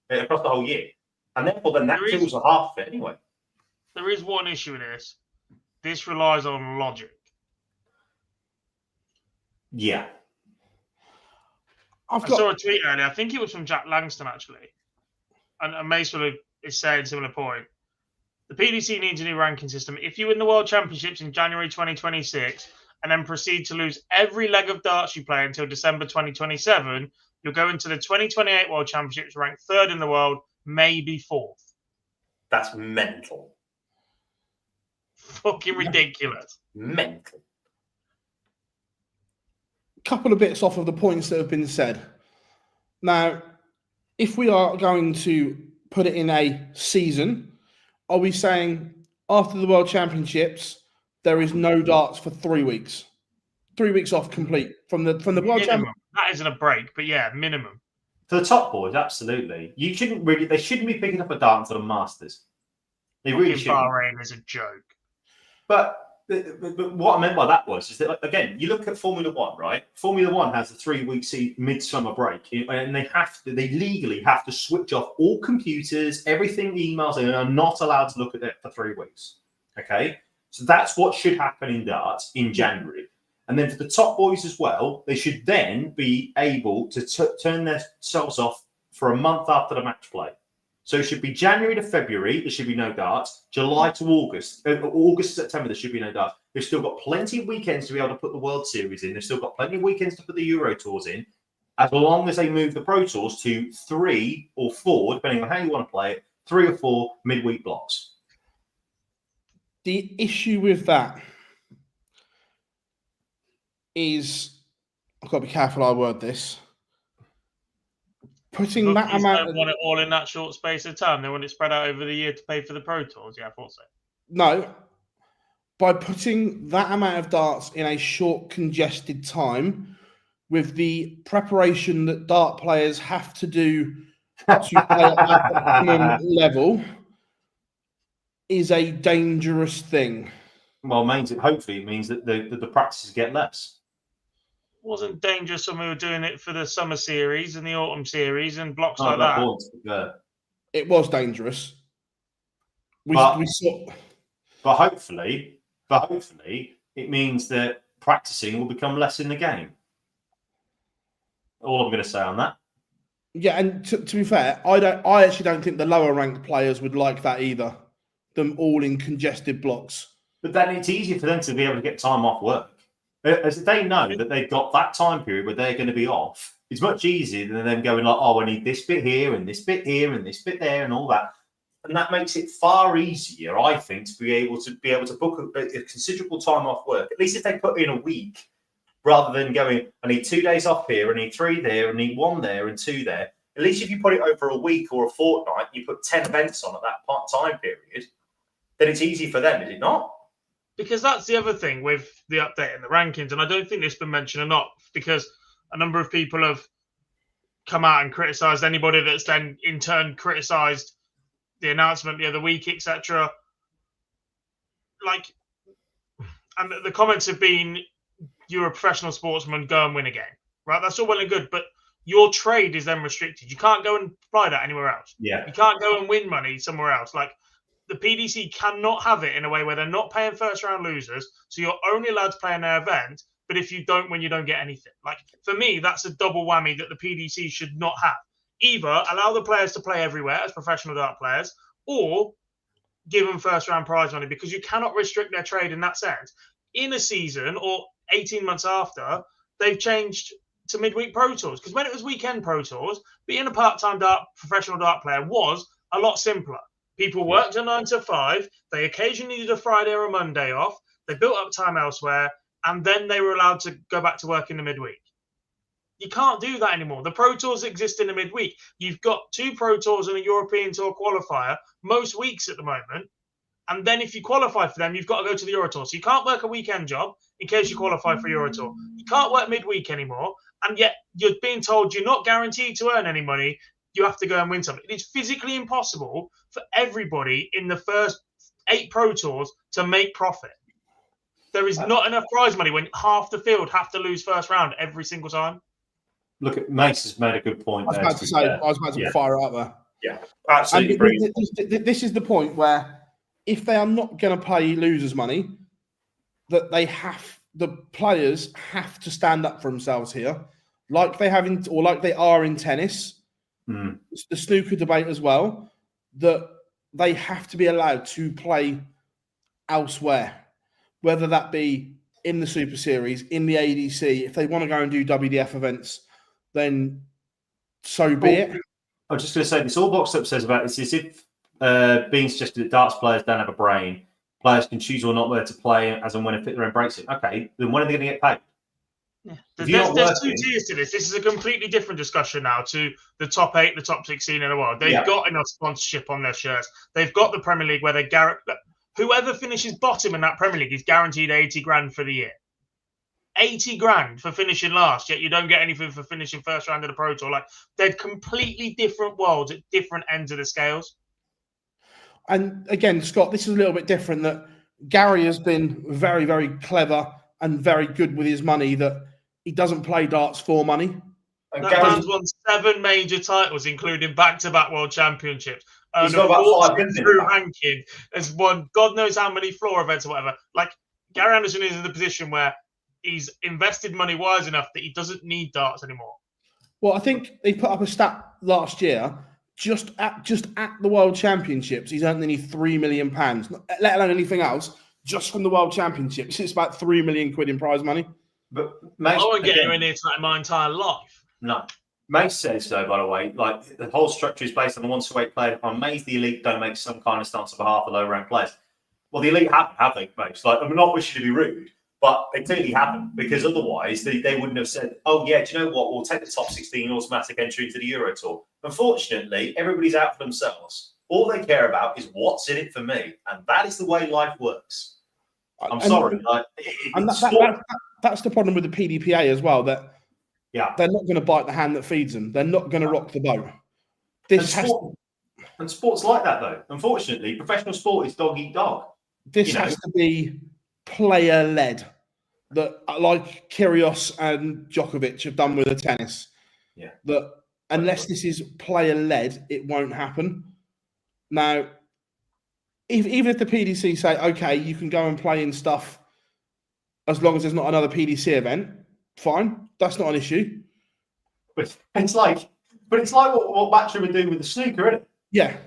Speaker 3: across the whole year. And therefore, then that kills the half of it anyway.
Speaker 2: There is one issue with this. This relies on logic.
Speaker 3: Yeah.
Speaker 2: I saw a tweet earlier. I think it was from Jack Langston, actually. And Mason is saying a similar point. The PDC needs a new ranking system. If you win the World Championships in January 2026 and then proceed to lose every leg of darts you play until December 2027, you'll go into the 2028 World Championships ranked 3rd in the world, maybe 4th.
Speaker 3: That's mental.
Speaker 2: Fucking ridiculous.
Speaker 3: Mental.
Speaker 1: Couple of bits off of the points that have been said. Now, if we are going to put it in a season, are we saying after the World Championships there is no darts for 3 weeks? 3 weeks off complete from the World Championships.
Speaker 2: That isn't a break, but yeah, minimum.
Speaker 3: For the top boys, absolutely. They shouldn't be picking up a dart until the Masters. They really shouldn't.
Speaker 2: Bahrain is a joke.
Speaker 3: But what I meant by that is that, again, you look at Formula One, right? Formula One has a 3-week midsummer break, and they legally have to switch off all computers, everything, emails, and are not allowed to look at it for 3 weeks. Okay, so that's what should happen in darts in January, and then for the top boys as well, they should then be able to turn themselves off for a month after the match play. So it should be January to February, there should be no darts. July to August, August to September, there should be no darts. They've still got plenty of weekends to be able to put the World Series in. They've still got plenty of weekends to put the Euro Tours in, as long as they move the Pro Tours to 3 or 4, depending on how you want to play it, 3 or 4 midweek blocks.
Speaker 1: The issue with that is, I've got to be careful how I word this. Putting that amount,
Speaker 2: don't want it all in that short space of time. They want it spread out over the year to pay for the Pro Tours. Yeah, I thought so.
Speaker 1: No, by putting that amount of darts in a short, congested time, with the preparation that dart players have to do to play at that optimum level, is a dangerous thing.
Speaker 3: Well, hopefully it means that the practices get less.
Speaker 2: Wasn't dangerous when we were doing it for the summer series and the autumn series and blocks like that.
Speaker 1: It was dangerous.
Speaker 3: But hopefully it means that practicing will become less in the game. All I'm going to say on that.
Speaker 1: Yeah, and to be fair, I actually don't think the lower ranked players would like that either. Them all in congested blocks.
Speaker 3: But then it's easier for them to be able to get time off work. As they know that they've got that time period where they're going to be off, it's much easier than them going like, oh, I need this bit here and this bit here and this bit there and all that. And that makes it far easier, I think, to be able to book a considerable time off work. At least if they put in a week, rather than going, I need 2 days off here, I need 3 there, I need 1 there and 2 there. At least if you put it over a week or a fortnight, you put 10 events on at that time period, then it's easy for them, is it not?
Speaker 2: Because that's the other thing with the update and the rankings, and I don't think this has been mentioned enough, because a number of people have come out and criticised anybody that's then in turn criticised the announcement the other week, etc. And the comments have been, you're a professional sportsman, go and win a game, right? That's all well and good, but your trade is then restricted. You can't go and apply that anywhere else.
Speaker 3: Yeah.
Speaker 2: You can't go and win money somewhere else. The PDC cannot have it in a way where they're not paying first-round losers, so you're only allowed to play in their event, but if you don't win, you don't get anything. For me, that's a double whammy that the PDC should not have. Either allow the players to play everywhere as professional dart players, or give them first round prize money because you cannot restrict their trade in that sense. In a season or 18 months after, they've changed to midweek Pro Tours, because when it was weekend Pro Tours, being a part-time professional dart player was a lot simpler. People worked a 9 to 5. They occasionally did a Friday or a Monday off. They built up time elsewhere, and then they were allowed to go back to work in the midweek. You can't do that anymore. The Pro Tours exist in the midweek. You've got 2 Pro Tours and a European Tour qualifier most weeks at the moment. And then if you qualify for them, you've got to go to the Euro Tour. So you can't work a weekend job in case you qualify for Euro Tour. You can't work midweek anymore. And yet you're being told you're not guaranteed to earn any money. You have to go and win something. It is physically impossible for everybody in the first 8 Pro Tours to make profit. There is not enough prize money when half the field have to lose first round every single time.
Speaker 3: Look, Mace has made a good point.
Speaker 1: I was about to fire it up there.
Speaker 3: Yeah, absolutely.
Speaker 1: This is the point where if they are not going to pay losers money, that the players have to stand up for themselves here, like they have like they are in tennis. It's the snooker debate as well, that they have to be allowed to play elsewhere, whether that be in the Super Series, in the ADC. If they want to go and do WDF events, then so be it.
Speaker 3: I was just going to say, this All Boxed Up says about it's as if being suggested that darts players don't have a brain. Players can choose or not where to play as and when a fit their own breaks it. Okay, then when are they going to get paid?
Speaker 2: Yeah. There's 2 tiers to this. This is a completely different discussion now to the top 8, the top 16 in the world. They've got enough sponsorship on their shirts. They've got the Premier League where whoever finishes bottom in that Premier League is guaranteed 80 grand for the year. 80 grand for finishing last, yet you don't get anything for finishing first round of the Pro Tour. Like, they're completely different worlds at different ends of the scales.
Speaker 1: And again, Scott, this is a little bit different, that Gary has been very, very clever and very good with his money, that he doesn't play darts for money.
Speaker 2: That man's won 7 major titles, including back-to-back world championships.
Speaker 3: He's got about 5 million
Speaker 2: through ranking, has won God knows how many floor events or whatever. Like, Gary Anderson is in the position where he's invested money wise enough that he doesn't need darts anymore.
Speaker 1: Well, I think they put up a stat last year. Just at the World Championships, he's earned nearly £3 million, let alone anything else. Just from the World Championships, it's about £3 million in prize money.
Speaker 3: But
Speaker 2: I won't get anywhere near to that in my entire life.
Speaker 3: No. Mace says so, by the way. Like, the whole structure is based on the 1 to 8 player. I'm amazed the elite don't make some kind of stance on behalf of low ranked players. Well, the elite have they, Mace? Like, I'm not wishing to be rude, but they clearly haven't, because otherwise they wouldn't have said, oh, yeah, do you know what? We'll take the top 16 automatic entry into the Euro Tour. Unfortunately, everybody's out for themselves. All they care about is what's in it for me. And that is the way life works. I'm sorry.
Speaker 1: That's the problem with the PDPA as well, that they're not going to bite the hand that feeds them. They're not going to rock the boat.
Speaker 3: And sport's like that, though. Unfortunately, professional sport is dog eat dog.
Speaker 1: This has to be player-led, that like Kyrgios and Djokovic have done with the tennis.
Speaker 3: Yeah.
Speaker 1: That unless this is player-led, it won't happen. Now, even if the PDC say, okay, you can go and play in stuff as long as there's not another PDC event, fine. That's not an issue.
Speaker 3: But it's like what Matchroom would do with the snooker, isn't it?
Speaker 1: Yeah.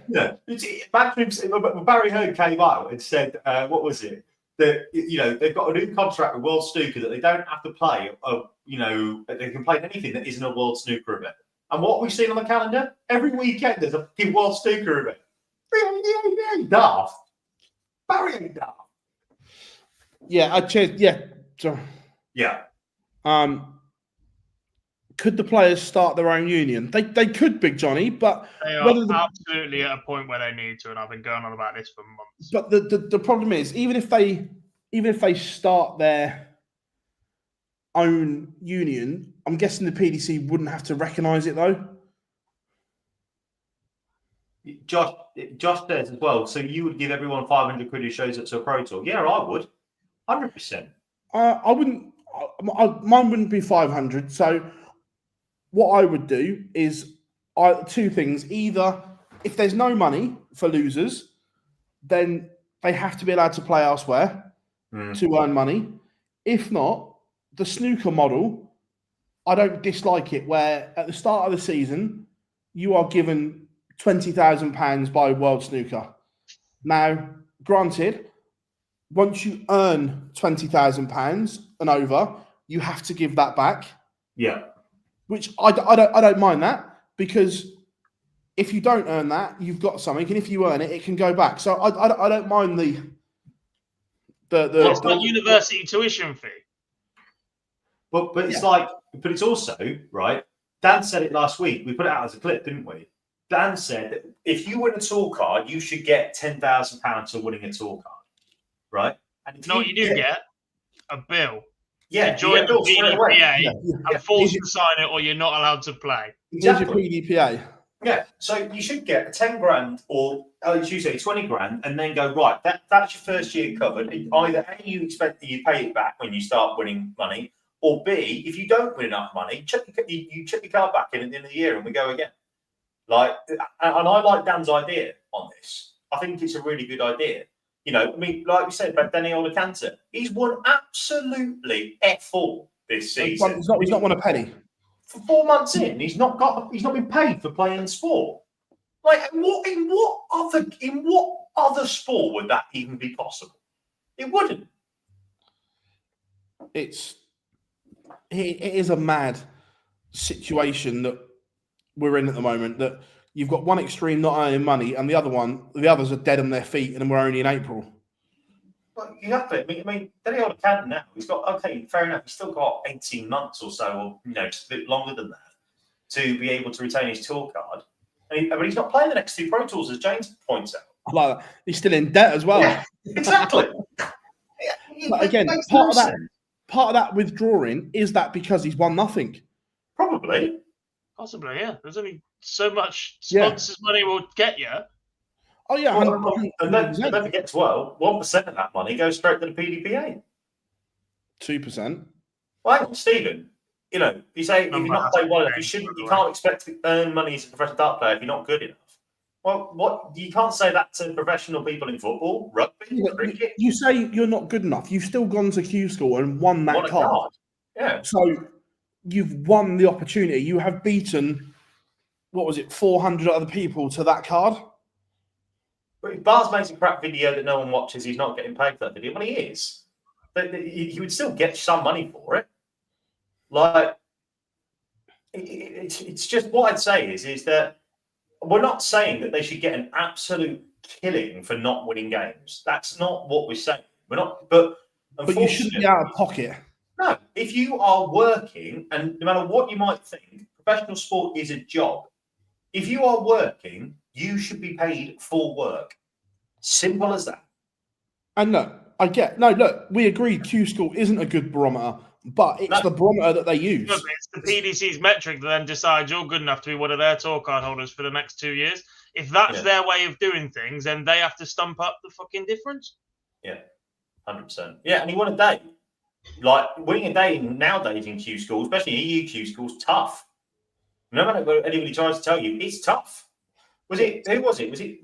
Speaker 3: Barry Heard came out and said, what was it? That, they've got a new contract with World Snooker that they don't have to play, they can play anything that isn't a World Snooker event. And what we've seen on the calendar, every weekend there's a World Snooker event. He ain't daft. Barry ain't daft.
Speaker 1: Yeah, So,
Speaker 3: yeah.
Speaker 1: Could the players start their own union? They could, Big Johnny, but
Speaker 2: they are absolutely at a point where they need to, and I've been going on about this for months.
Speaker 1: But the problem is, even if they start their own union, I'm guessing the PDC wouldn't have to recognise it though.
Speaker 3: Josh says as well. So you would give everyone 500 quid who shows up to a Pro Tour? Yeah, I would, 100%.
Speaker 1: I wouldn't. Mine wouldn't be 500. So what I would do is 2 things. Either if there's no money for losers, then they have to be allowed to play elsewhere to earn money. If not, the snooker model, I don't dislike it, where at the start of the season, you are given £20,000 by World Snooker. Now, granted, once you earn £20,000 and over, you have to give that back.
Speaker 3: Yeah.
Speaker 1: Which I don't mind that, because if you don't earn that, you've got something, and if you earn it, it can go back. So I don't mind the
Speaker 2: it's not university tuition fee.
Speaker 3: But it's like, but it's also, right, Dan said it last week. We put it out as a clip, didn't we? Dan said that if you win a tour card, you should get £10,000 for winning a tour card, right? And if
Speaker 2: you do get a bill.
Speaker 3: Yeah,
Speaker 2: to join the PDPA and forced to sign it, or you're not allowed to play.
Speaker 3: Exactly.
Speaker 1: Here's your PDPA.
Speaker 3: Yeah, so you should get 10 grand or, as you say, 20 grand, and then go, right, that's your first year covered. Either A, you expect that you pay it back when you start winning money, or B, if you don't win enough money, you check your card back in at the end of the year and we go again. Like, and I like Dan's idea on this. I think it's a really good idea. You know, I mean, like we said about Danny Olacanta, he's won absolutely F4 this season.
Speaker 1: He's not won a penny.
Speaker 3: For 4 months in, he's not been paid for playing the sport. Like, in what other sport would that even be possible? It wouldn't.
Speaker 1: It is a mad situation that we're in at the moment, that you've got one extreme not earning money and the others are dead on their feet, and we're only in April.
Speaker 3: Well, you have to. I mean, Danny Olacanta now, he's got, okay, fair enough, he's still got 18 months or so, or, you know, just a bit longer than that, to be able to retain his tour card. But he's not playing the next 2 Pro Tours, as James points out.
Speaker 1: I like that. He's still in debt as well.
Speaker 3: Yeah, exactly.
Speaker 1: But again, part of that withdrawing is that because he's won nothing.
Speaker 3: Probably.
Speaker 2: Possibly, yeah. There's only so much sponsors' money will get you.
Speaker 1: Oh, yeah.
Speaker 3: And don't forget as well, 1% of that money goes straight to the PDPA.
Speaker 1: 2%.
Speaker 3: Well, hang on, Stephen. You know, you say if you're not playing well enough, you can't expect to earn money as a professional dart player if you're not good enough. Well, you can't say that to professional people in football, rugby, cricket.
Speaker 1: You say you're not good enough. You've still gone to Q School and won that card.
Speaker 3: Yeah.
Speaker 1: So you've won the opportunity. You have beaten, 400 other people to that card.
Speaker 3: But if Bars makes a crap video that no one watches, he's not getting paid for that video. Well, he is. But he would still get some money for it. Like, it's just, what I'd say is that we're not saying that they should get an absolute killing for not winning games. That's not what we're saying. We're not, but
Speaker 1: you shouldn't be out of pocket.
Speaker 3: No, if you are working, and no matter what you might think, professional sport is a job. If you are working, you should be paid for work. Simple as that.
Speaker 1: And look, we agree Q School isn't a good barometer, but it's the barometer that they use.
Speaker 2: Look, it's the PDC's metric that then decides you're good enough to be one of their tour card holders for the next 2 years. If that's their way of doing things, then they have to stump up the fucking difference.
Speaker 3: Yeah, 100%. Yeah, and he won a day. Like, winning a day nowadays in Q School, especially in EU Q Schools, tough. No matter what anybody tries to tell you, it's tough. Who was it?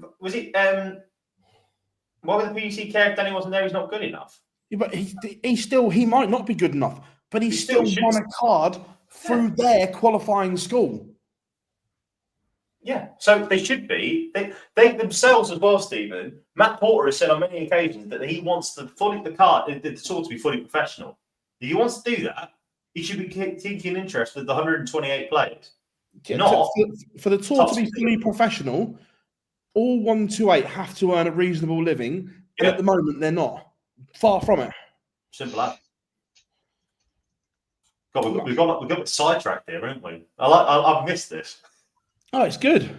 Speaker 3: Why would the PDC care if Danny wasn't there? He's not good enough.
Speaker 1: Yeah, but he might not be good enough, but he still won a card through their qualifying school.
Speaker 3: Yeah, so they should be. They themselves as well, Stephen. Matt Porter has said on many occasions that he wants the tour to be fully professional. If he wants to do that, he should be taking interest with the 128 players.
Speaker 1: For the tour to be fully professional, all 128 have to earn a reasonable living, and at the moment they're not. Far from it.
Speaker 3: Simple as. God, we've got sidetracked here, haven't we? I've missed this.
Speaker 1: Oh, it's good.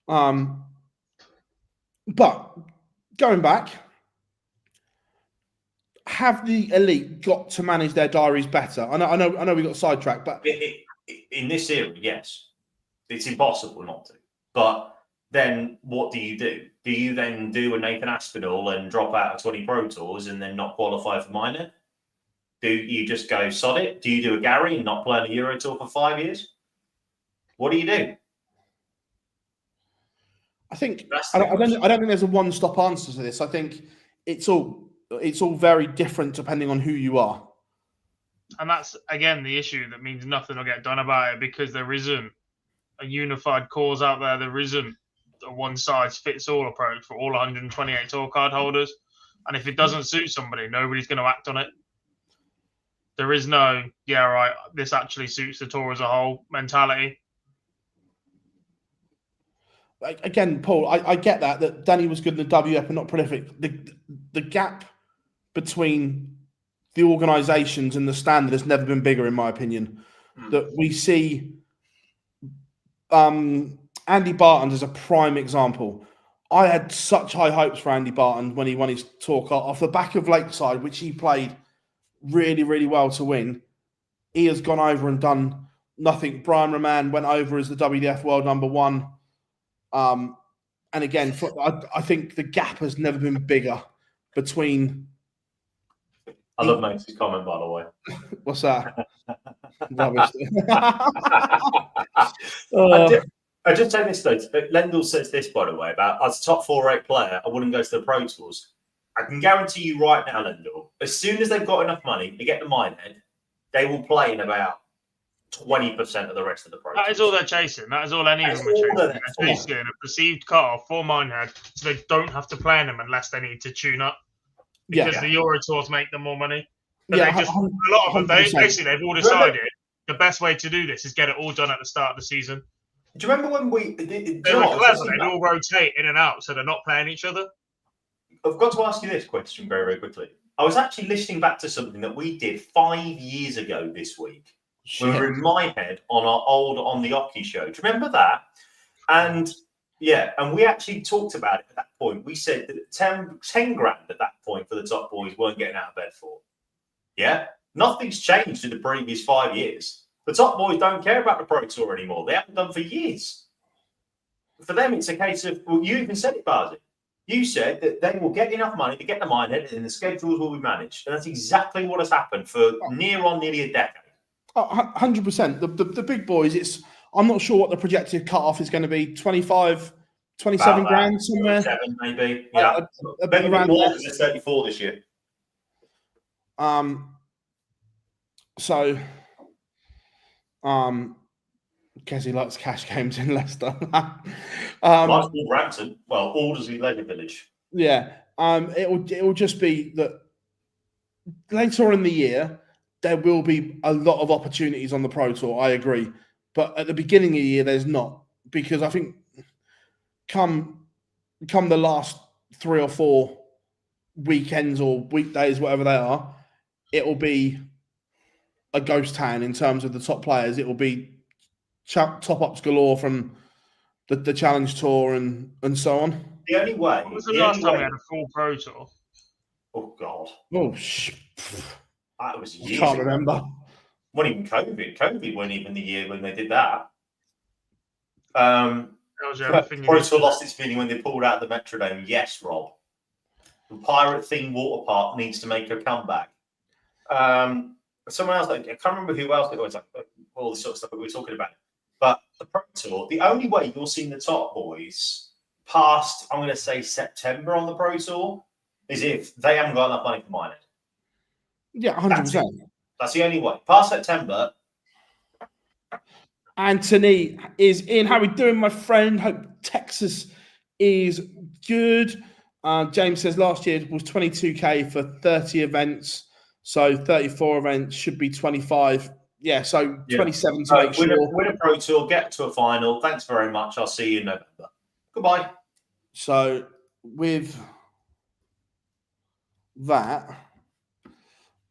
Speaker 1: But going back, have the elite got to manage their diaries better? I know we got sidetracked, but
Speaker 3: in this era, yes, it's impossible not to. But then what do? Do you then do a Nathan Aspinall and drop out of 20 Pro Tours and then not qualify for minor? Do you just go sod it? Do you do a Gary and not play on a Euro Tour for 5 years? What do you do?
Speaker 1: I think I don't think there's a one-stop answer to this. I think it's all very different depending on who you are.
Speaker 2: And that's again the issue that means nothing will get done about it, because there isn't a unified cause out there. There isn't a one-size-fits-all approach for all 128 tour card holders. And if it doesn't suit somebody, nobody's going to act on it. There is no, yeah, right, this actually suits the tour as a whole mentality.
Speaker 1: Again, Paul, I get that Danny was good in the WF and not prolific. The gap between the organisations and the standard has never been bigger, in my opinion. That we see Andy Barton as a prime example. I had such high hopes for Andy Barton when he won his tour card off the back of Lakeside, which he played really, really well to win. He has gone over and done nothing. Brian Roman went over as the WDF world number one. And again, I think the gap has never been bigger between.
Speaker 3: I love Max's comment, by the way.
Speaker 1: What's that? Rubbish.
Speaker 3: I just take this though. Lendl says this, by the way, about as a top 4-8 player, I wouldn't go to the Pro Tours. I can guarantee you right now, Lendl, as soon as they've got enough money to get the Minehead, they will play in about 20% of the rest of the Pro Tours.
Speaker 2: That is all they're chasing. That is all any of them are chasing. They're chasing a perceived cut-off for Minehead, so they don't have to play in them unless they need to tune up. Because the Euro Tours make them more money. But a lot of them, they've all decided the best way to do this is get it all done at the start of the season.
Speaker 3: Do you remember when
Speaker 2: they'd all rotate in and out, so they're not playing each other?
Speaker 3: I've got to ask you this question very, very quickly. I was actually listening back to something that we did 5 years ago this week. Shit. We were in my head on our old On the Ocky show. Do you remember that? And and we actually talked about it at that point. We said that 10 grand at that point for the top boys weren't getting out of bed for. Yeah? Nothing's changed in the previous 5 years. The top boys don't care about the Pro Tour anymore. They haven't done for years. For them, it's a case of, well, you even said it, Barzi. You said that they will get enough money to get the Minehead and the schedules will be managed. And that's exactly what has happened for nearly a decade.
Speaker 1: 100%. The big boys, I'm not sure what the projected cut-off is going to be, 25, 27 grand somewhere.
Speaker 3: 27 maybe, yeah. Maybe around more because it's 34 this year.
Speaker 1: Kessie likes cash games in Leicester.
Speaker 3: Likes Wolverhampton. Well, Aldersley Leisure Village.
Speaker 1: Yeah. It will just be that later on in the year, there will be a lot of opportunities on the Pro Tour. I agree. But at the beginning of the year, there's not. Because I think come the last 3 or 4 weekends or weekdays, whatever they are, it will be a ghost town in terms of the top players. It will be top-ups galore from the Challenge Tour and so on.
Speaker 3: The only way...
Speaker 2: When was the last time we had a full Pro Tour?
Speaker 3: Oh, God.
Speaker 1: Oh,
Speaker 3: that was years
Speaker 1: I can't remember.
Speaker 3: Not even COVID. COVID wasn't even the year when they did that. Pro Tour lost its feeling when they pulled out the Metrodome. Yes, Rob. The Pirate Thing Water Park needs to make a comeback. Someone else, I can't remember who else it was, all the sort of stuff that we were talking about. But the Pro Tour, the only way you're seeing the top boys past, I'm going to say September on the Pro Tour, is if they haven't got enough money for Minehead.
Speaker 1: Yeah, 100%.
Speaker 3: That's the only way. Past September.
Speaker 1: Anthony is in. How are we doing, my friend? Hope Texas is good. James says last year was 22K for 30 events. So 34 events should be 25. Yeah, so 27 to make sure.
Speaker 3: Win a Pro Tour, get to a final. Thanks very much. I'll see you in November. Goodbye.
Speaker 1: So with that,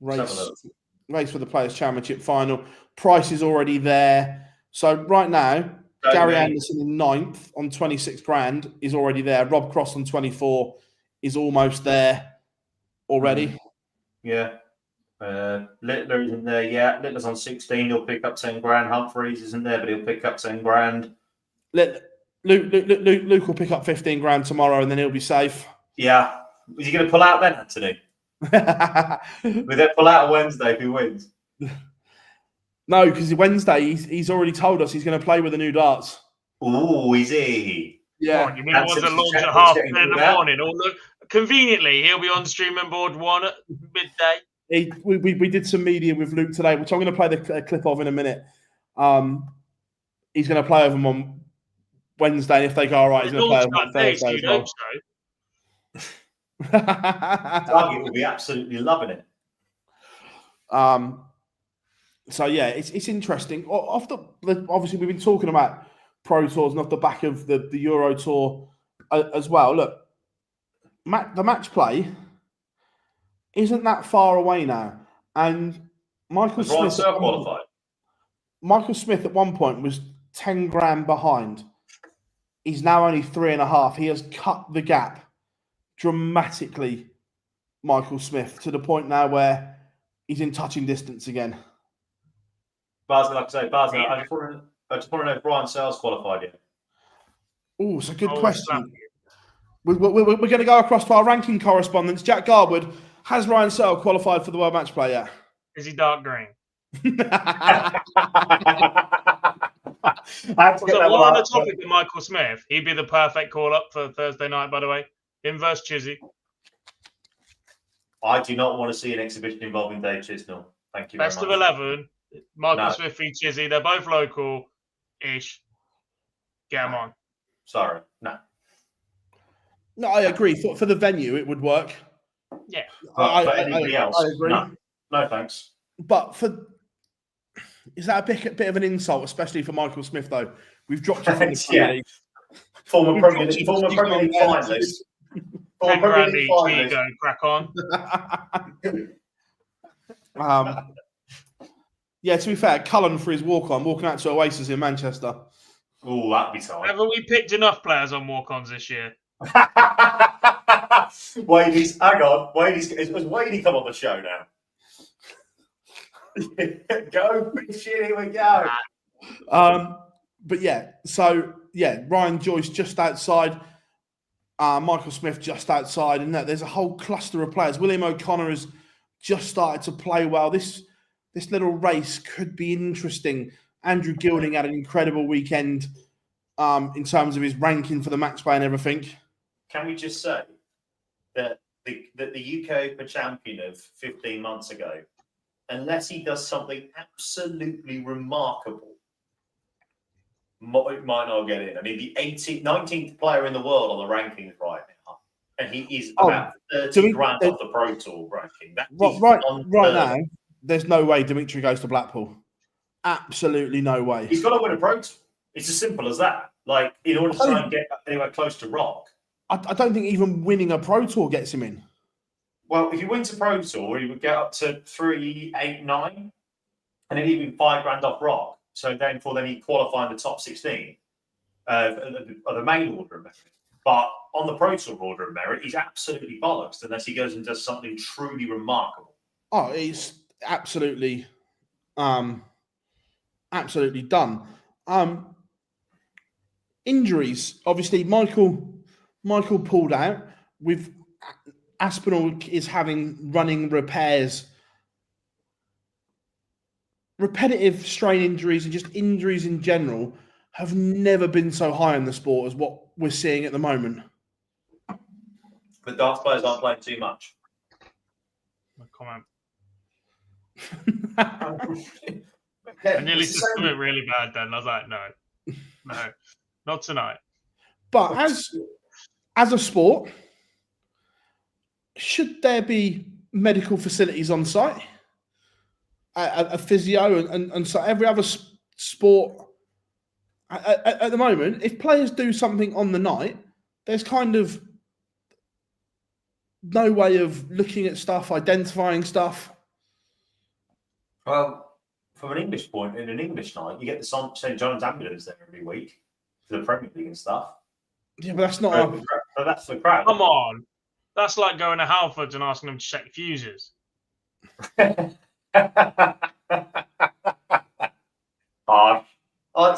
Speaker 1: race for the Players' Championship final. Price is already there. So right now, Gary Anderson in 9th on 26 grand is already there. Rob Cross on 24 is almost there already.
Speaker 3: Yeah. Littler isn't there yet. Littler's on 16. He'll pick up 10 grand. Humphreys isn't there, but he'll pick up 10 grand.
Speaker 1: Luke will pick up 15 grand tomorrow, and then he'll be safe.
Speaker 3: Yeah. Is he going to pull out then, Anthony? Will they pull out on Wednesday if he wins?
Speaker 1: No, because Wednesday he's already told us he's going to play with the new darts.
Speaker 3: Ooh, is he?
Speaker 1: Yeah.
Speaker 2: You mean the ones that launch at 10:30 in the morning? Or look, conveniently, he'll be on streaming board 1 at midday.
Speaker 1: We did some media with Luke today, which I'm going to play the clip of in a minute. He's going to play over them on Wednesday, and if they go all right, he's going to play on Thursday as well.
Speaker 3: Target will be absolutely loving it.
Speaker 1: So yeah, it's interesting. Obviously, we've been talking about Pro Tours and off the back of the Euro Tour as well. Look, the match play isn't that far away now, and Michael Smith
Speaker 3: qualified.
Speaker 1: Michael Smith at one point was 10 grand behind. He's now only 3.5. He has cut the gap dramatically, Michael Smith, to the point now where he's in touching distance again.
Speaker 3: Barsley, like I say, Barsley, I just want to know if Brian Searle's qualified yet.
Speaker 1: Oh, it's a good question. We're going to go across to our ranking correspondents. Jack Garwood, has Ryan Searle qualified for the World Match Play yet?
Speaker 2: Is he dark green?
Speaker 3: On the
Speaker 2: topic of Michael Smith, he'd be the perfect call-up for Thursday night, by the way. Him versus Chizzy.
Speaker 3: I do not want to see an exhibition involving Dave Chisnell. Thank you very much.
Speaker 2: Best of 11. Michael Smith v Chizzy. They're both local-ish. Get them on.
Speaker 3: Sorry. No.
Speaker 1: No, I agree. For the venue, it would work.
Speaker 2: Yeah.
Speaker 3: But for anybody else,
Speaker 1: I agree.
Speaker 3: No, thanks.
Speaker 1: But is that a bit of an insult, especially for Michael Smith, though? We've dropped him from the Premier League.
Speaker 3: Former Premier League finalist.
Speaker 2: Former Premier League finalist. Go, crack on.
Speaker 1: Yeah, to be fair, Cullen for his walking out to Oasis in Manchester.
Speaker 3: Oh, that'd be tight.
Speaker 2: Haven't we picked enough players on walk-ons this year?
Speaker 3: Wadey's, hang on. Has Wadey come on the show now? Go fishing, here we go.
Speaker 1: But yeah, so yeah, Ryan Joyce just outside, Michael Smith just outside, and there's a whole cluster of players. William O'Connor has just started to play well. This little race could be interesting. Andrew Gilding had an incredible weekend in terms of his ranking for the match play and everything.
Speaker 3: Can we just say that the UK Open champion of 15 months ago, unless he does something absolutely remarkable, might not get in. I mean, the 19th player in the world on the rankings right now, and he is about 30 grand off the Pro Tour ranking.
Speaker 1: Right now, there's no way Dimitri goes to Blackpool. Absolutely no way.
Speaker 3: He's got to win a Pro Tour. It's as simple as that. Like, in order to try and get anywhere close to Rock.
Speaker 1: I don't think even winning a Pro Tour gets him in.
Speaker 3: Well, if he wins a Pro Tour, he would get up to 3, 8, 9, and then even 5 grand off Rock. So then he'd qualify in the top 16 of the main order of merit. But on the Pro Tour order of merit, he's absolutely bollocks unless he goes and does something truly remarkable.
Speaker 1: Oh, he's absolutely done. Injuries, obviously, Michael pulled out. With Aspinall is having running repairs. Repetitive strain injuries and just injuries in general have never been so high in the sport as what we're seeing at the moment.
Speaker 3: But darts players aren't playing too much.
Speaker 2: No comment. I nearly said something really bad then. I was like, no, not tonight.
Speaker 1: But as a sport, should there be medical facilities on site? A physio and so every other sport at the moment, if players do something on the night, there's kind of no way of looking at stuff, identifying stuff.
Speaker 3: Well, from an English point, in an English night, you get the St. John's ambulance there every week for the Premier League and stuff.
Speaker 1: Yeah, but that's not.
Speaker 3: That's the crowd.
Speaker 2: Come on, that's like going to Halfords and asking them to check fuses. I'd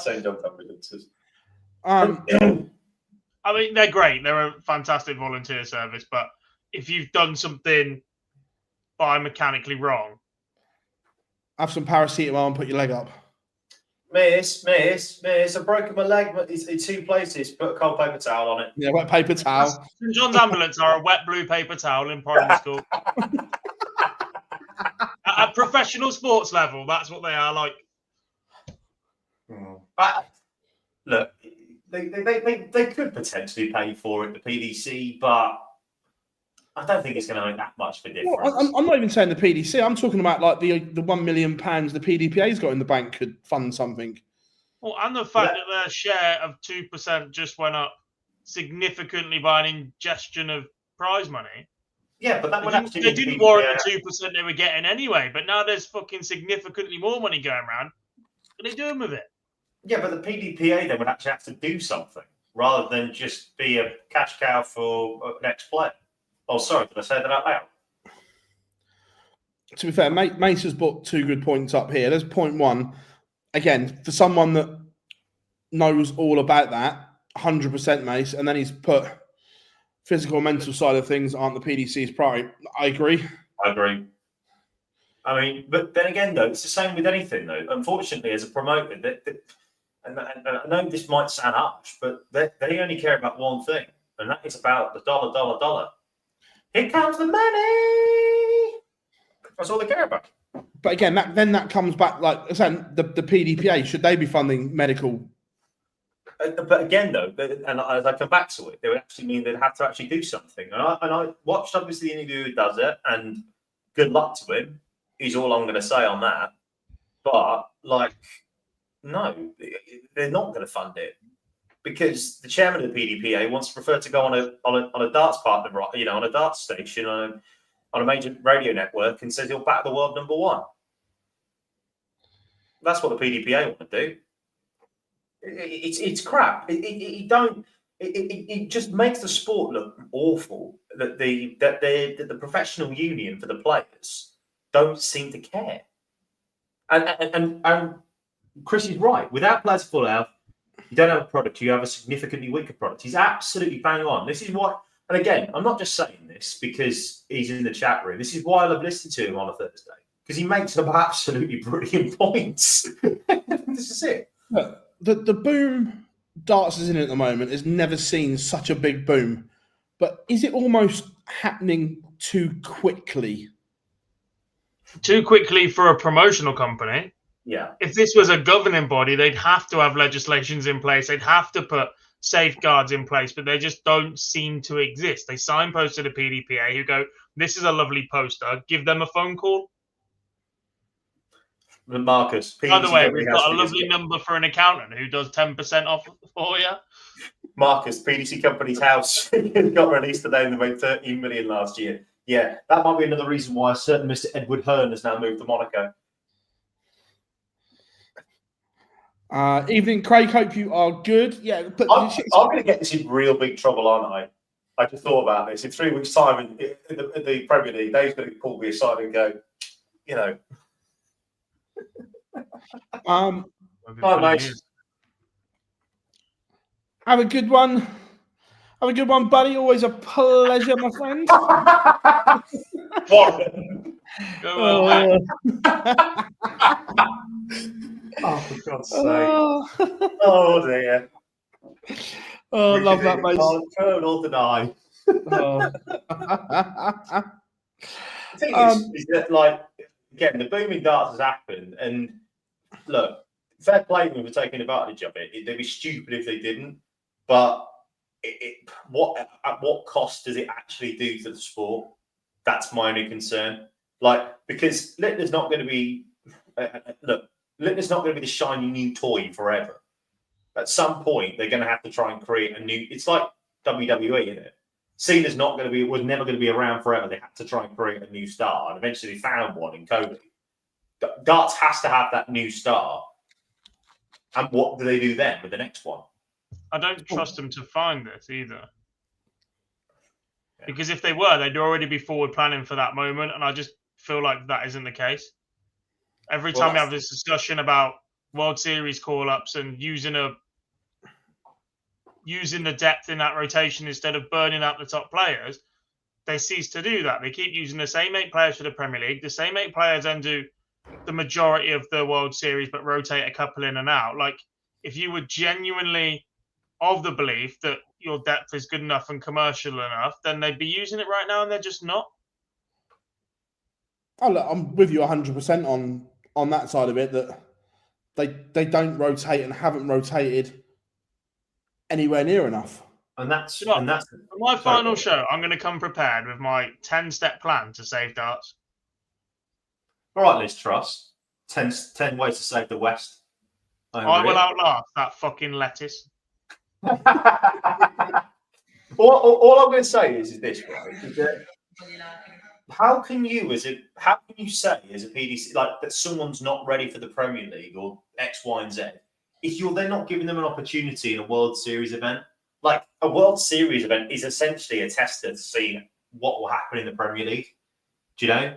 Speaker 2: say John's ambulances. I mean, they're great. They're a fantastic volunteer service. But if you've done something biomechanically wrong,
Speaker 1: have some paracetamol and put your leg up.
Speaker 3: Miss, I've broken my leg. It's in 2 places. Put a cold paper towel on it.
Speaker 1: Yeah, wet paper towel.
Speaker 2: St. John's ambulance are a wet blue paper towel in primary school. At professional sports level, that's what they are like.
Speaker 3: But look, They could potentially pay for it, the PDC, but I don't think it's going to make that much of a difference.
Speaker 1: Well, I'm not even saying the PDC. I'm talking about like the £1 million the PDPA's got in the bank could fund something.
Speaker 2: Well, and the fact that their share of 2% just went up significantly by an ingestion of prize money.
Speaker 3: Yeah, but that
Speaker 2: they didn't warrant the 2% they were getting anyway. But now there's fucking significantly more money going around. What are they doing with it?
Speaker 3: Yeah, but the PDPA then would actually have to do something rather than just be a cash cow for next player. Oh, sorry, did I say that out loud?
Speaker 1: To be fair, Mace has brought 2 good points up here. There's point 1. Again, for someone that knows all about that, 100% Mace, and then he's put physical and mental side of things aren't the PDC's priority. I agree.
Speaker 3: I mean, but then again, though, it's the same with anything, though. Unfortunately, as a promoter, and I know this might sound harsh, but they only care about one thing, and that is about the dollar. Here comes the money. That's all they care about.
Speaker 1: But again, that comes back, like I said, the PDPA, should they be funding medical?
Speaker 3: But again, though, and as I come back to it, they would actually mean they'd have to actually do something. And I watched, obviously, the interview who does it, and good luck to him, is all I'm going to say on that. But, like, no, they're not going to fund it. Because the chairman of the PDPA wants to prefer to go on a darts partner, on a darts station, on a major radio network, and says he'll back the world number 1. That's what the PDPA want to do. It's crap. It just makes the sport look awful. That the professional union for the players don't seem to care. And Chris is right. Without players full out, you don't have a product. You have a significantly weaker product. He's absolutely bang on. This is what. And again, I'm not just saying this because he's in the chat room. This is why I love listening to him on a Thursday, because he makes some absolutely brilliant points. This is it.
Speaker 1: Look, the boom darts is in at the moment has never seen such a big boom. But is it almost happening too quickly?
Speaker 2: Too quickly for a promotional company?
Speaker 3: Yeah.
Speaker 2: If this was a governing body, they'd have to have legislations in place. They'd have to put safeguards in place, but they just don't seem to exist. They signpost to the PDPA who go, this is a lovely poster. Give them a phone call.
Speaker 3: Marcus.
Speaker 2: By the way, we've got a lovely number for an accountant who does 10% off for you.
Speaker 3: Marcus, PDC Company's house got released today and they made 13 million last year. Yeah, that might be another reason why a certain Mr. Edward Hearn has now moved to Monaco.
Speaker 1: Evening, Craig. Hope you are good. Yeah, but
Speaker 3: I'm going to get this in real big trouble, aren't I? I just thought about this. In 3 weeks' time in the Premier League, Dave's going to pull me aside and go,
Speaker 1: Hi, mate. Have a good one. Have a good one, buddy. Always a pleasure, my friend.
Speaker 2: Go well,
Speaker 3: Oh, for God's sake. Oh, dear.
Speaker 1: Oh, love that, mate.
Speaker 3: Turn or deny.
Speaker 1: Oh.
Speaker 3: The thing is that, like, again, the booming darts has happened, and look, fair play to them for taking advantage of it. They'd be stupid if they didn't, but at what cost does it actually do to the sport? That's my only concern. Like, because Littler's not going to be Littler's not going to be the shiny new toy forever. At some point, they're going to have to try and create a new. It's like WWE, isn't it? Cena's not going to be, was never going to be around forever. They had to try and create a new star, and eventually they found one in Cody. Darts has to have that new star. And what do they do then with the next one?
Speaker 2: I don't trust them to find this either. Because if they were, they'd already be forward planning for that moment, and I just feel like that isn't the case. Every time we have this discussion about World Series call-ups and using the depth in that rotation instead of burning out the top players, they cease to do that. They keep using the same 8 players for the Premier League. The same 8 players then do the majority of the World Series, but rotate a couple in and out. Like, if you were genuinely of the belief that your depth is good enough and commercial enough, then they'd be using it right now, and they're just not.
Speaker 1: Oh, look, I'm with you 100% on that side of it, that they don't rotate and haven't rotated anywhere near enough.
Speaker 3: And that's
Speaker 2: For my final show, I'm going to come prepared with my 10-step plan to save darts.
Speaker 3: All right, Liz Truss. 10 ways to save the West.
Speaker 2: I will outlast that fucking lettuce.
Speaker 3: all I'm going to say is this, right? Is that how can you say as a PDC that someone's not ready for the Premier League or X, Y, and Z if you're then not giving them an opportunity in a World Series event? Like a World Series event is essentially a tester to see what will happen in the Premier League. Do you know?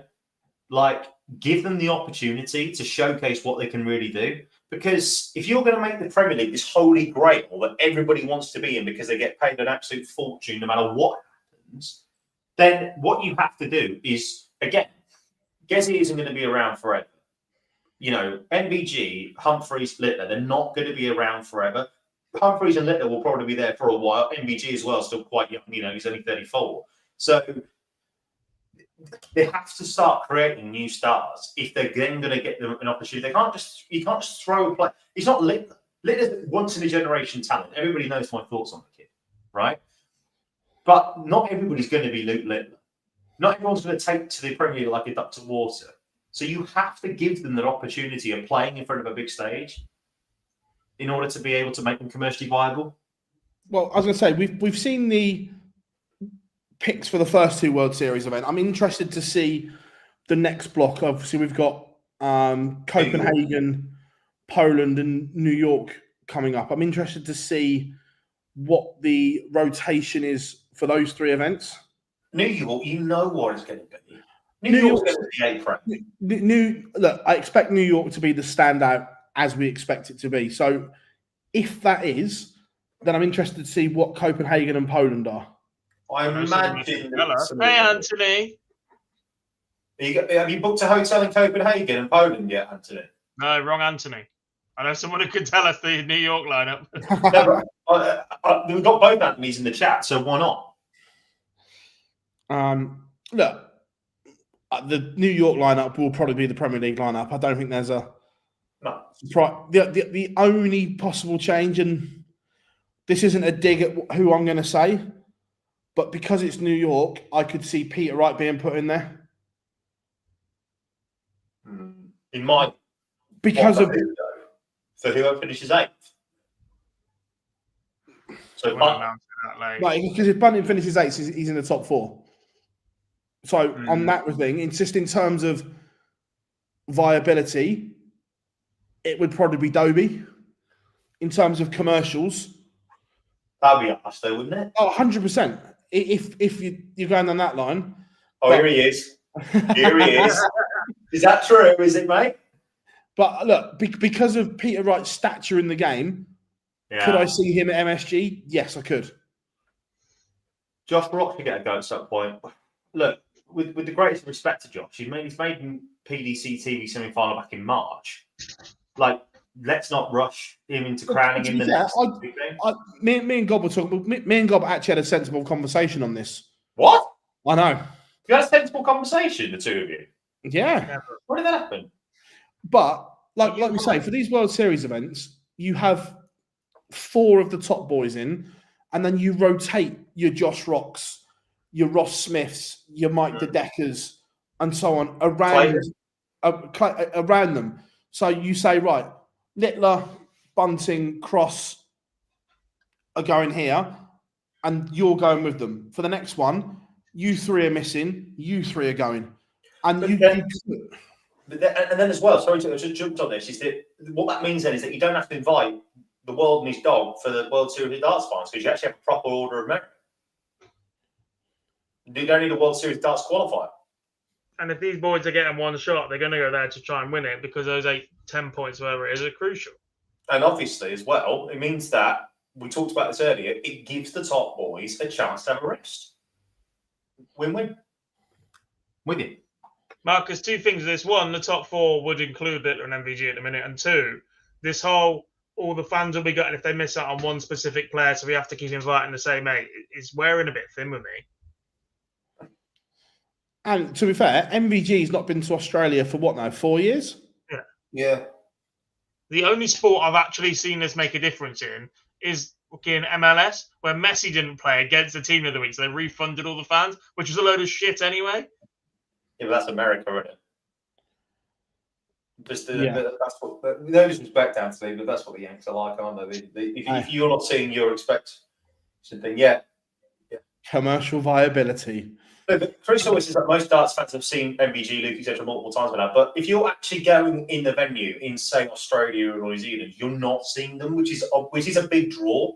Speaker 3: Like, give them the opportunity to showcase what they can really do. Because if you're going to make the Premier League this holy grail that everybody wants to be in because they get paid an absolute fortune no matter what happens, then what you have to do is, again, Gezi isn't going to be around forever. You know, NBG, Humphreys, Littler, they're not going to be around forever. Humphreys and Littler will probably be there for a while. NBG as well, still quite young. You know, he's only 34. So they have to start creating new stars if they're then going to get them an opportunity. You can't just throw a play. He's not Littler. Littler's once in a generation talent. Everybody knows my thoughts on the kid, right? But not everybody's going to be Luke Littler. Not everyone's going to take to the Premier League like a duck to water. So you have to give them that opportunity of playing in front of a big stage in order to be able to make them commercially viable.
Speaker 1: Well, I was going to say, we've seen the picks for the first two World Series events. I'm interested to see the next block. Obviously, we've got Copenhagen, Poland, and New York coming up. I'm interested to see what the rotation is for those three events.
Speaker 3: New York, you know what it's going to be. New York's going to be
Speaker 1: Look, I expect New York to be the standout as we expect it to be. So if that is, then I'm interested to see what Copenhagen and Poland are.
Speaker 3: I imagine.
Speaker 2: Hey, Anthony.
Speaker 3: Have you booked a hotel in Copenhagen and Poland yet, Anthony?
Speaker 2: No, wrong Anthony. I know someone who could tell us the New York lineup.
Speaker 3: We've got both Anthony's in the chat, so why not?
Speaker 1: Look, the New York lineup will probably be the Premier League lineup. I don't think there's a
Speaker 3: no.
Speaker 1: The only possible change, and this isn't a dig at who I'm going to say, but because it's New York, I could see Peter Wright being put in there.
Speaker 3: In my
Speaker 1: because of
Speaker 3: so who finishes 8th? So
Speaker 1: because if Bunting finishes 8th, he's in the top 4. So on that thing, it's just in terms of viability, it would probably be Dobie. In terms of commercials,
Speaker 3: that'd be us, though, wouldn't it?
Speaker 1: Oh, 100%. If you're going on that line.
Speaker 3: Oh, here he is. Here he is. Is that true? Is it, mate?
Speaker 1: But look, because of Peter Wright's stature in the game, could I see him at MSG? Yes, I could.
Speaker 3: Josh Rock could get a go at some point. Look, with the greatest respect to Josh, he's made PDC TV semi-final back in March. Like, let's not rush him into crowning him the next big thing.
Speaker 1: Me and Gob were talking. Me and Gob actually had a sensible conversation on this.
Speaker 3: What?
Speaker 1: I know.
Speaker 3: You had a sensible conversation, the two of you?
Speaker 1: Yeah.
Speaker 3: When did that happen?
Speaker 1: But, like we say, for these World Series events, you have 4 of the top boys in, and then you rotate your Josh Rocks, your Ross Smiths, your Mike DeDeckers, and so on around them. So you say, right, Littler, Bunting, Cross are going here, and you're going with them. For the next one, you 3 are missing, you 3 are going. And then
Speaker 3: as well, sorry to just jump on this, is that what that means then is that you don't have to invite the world and his dog for the World Series of Darts finals because you actually have a proper order of merit. You don't need a World Series Darts qualifier.
Speaker 2: And if these boys are getting one shot, they're going to go there to try and win it because those 8-10 points, whatever it is, are crucial.
Speaker 3: And obviously, as well, it means that, we talked about this earlier, it gives the top boys a chance to have a rest. Win-win. With you.
Speaker 2: Marcus, 2 things of this. 1, the top 4 would include Littler and MVG at the minute. And 2, this whole, all the fans will be gutted if they miss out on one specific player, so we have to keep inviting the same 8. It's wearing a bit thin with me.
Speaker 1: And to be fair, MVG's not been to Australia for what now, 4 years?
Speaker 3: Yeah.
Speaker 2: The only sport I've actually seen this make a difference in is in MLS where Messi didn't play against the team of the week, so they refunded all the fans, which was a load of shit anyway.
Speaker 3: Yeah, but that's America, isn't it? Just
Speaker 1: Yeah.
Speaker 3: that's what. No disrespect, Anthony, but that's what the Yanks are like, aren't they? If you're not seeing your expectation, yeah.
Speaker 1: Commercial viability.
Speaker 3: No, but Chris always says that most darts fans have seen MVG, Luke, etc. multiple times by now. But if you're actually going in the venue in, say, Australia or New Zealand, you're not seeing them, which is a big draw.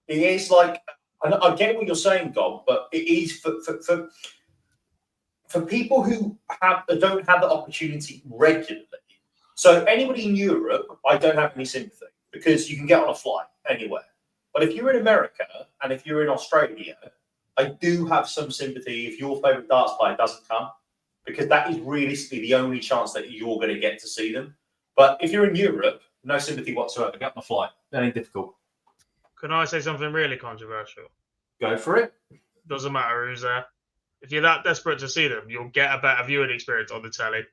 Speaker 3: It is like, I get what you're saying, Gob, but it is for people who don't have the opportunity regularly. So anybody in Europe, I don't have any sympathy because you can get on a flight anywhere. But if you're in America and if you're in Australia, I do have some sympathy if your favourite darts player doesn't come, because that is realistically the only chance that you're going to get to see them. But if you're in Europe, no sympathy whatsoever. Get on the flight. That ain't difficult.
Speaker 2: Can I say something really controversial?
Speaker 3: Go for it.
Speaker 2: Doesn't matter who's there. If you're that desperate to see them, you'll get a better viewing experience on the telly.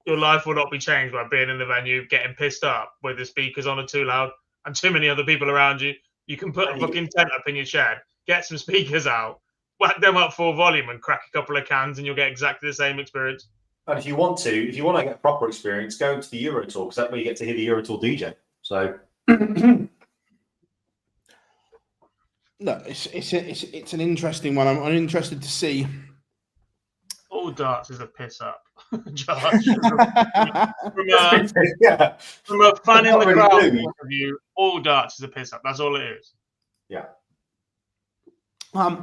Speaker 2: Your life will not be changed by being in the venue, getting pissed up with the speakers on are too loud and too many other people around you. You can put a fucking tent up in your shed, get some speakers out, whack them up full volume and crack a couple of cans and you'll get exactly the same experience.
Speaker 3: And if you want to get a proper experience, go to the Euro Tour, because that's where you get to hear the Euro Tour DJ. So
Speaker 1: No, it's an interesting one. I'm interested to see.
Speaker 2: All darts is a piss up, Josh. From a fan in the crowd point of view, all darts is a piss up. That's all it is.
Speaker 3: Yeah.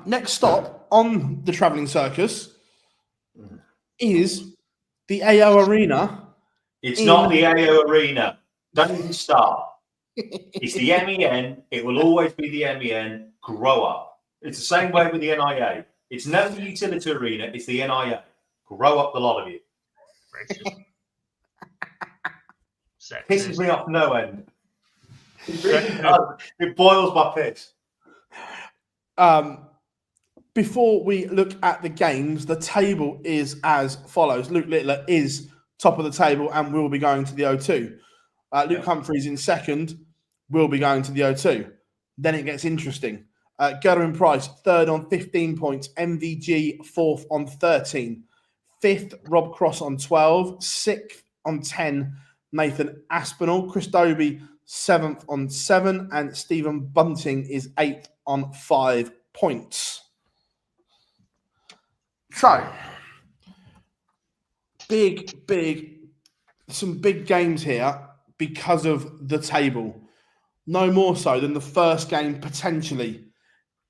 Speaker 1: Next stop on the travelling circus is the AO Arena.
Speaker 3: It's not the AO Arena. Don't even start. It's the MEN. It will always be the MEN. Grow up. It's the same way with the NIA. It's not the utility arena. It's the NIA. Grow up, the lot of you. Pisses me off no end. It really does. It boils my piss.
Speaker 1: Before we look at the games, the table is as follows. Luke Littler is top of the table and will be going to the O2. Luke Humphreys in second, will be going to the O2. Then it gets interesting. Gerwin Price, third on 15 points. MVG, fourth on 13. Fifth, Rob Cross on 12. Sixth on 10, Nathan Aspinall. Chris Dobie, seventh on 7. And Stephen Bunting is eighth on 5 points. So, some big games here because of the table. No more so than the first game potentially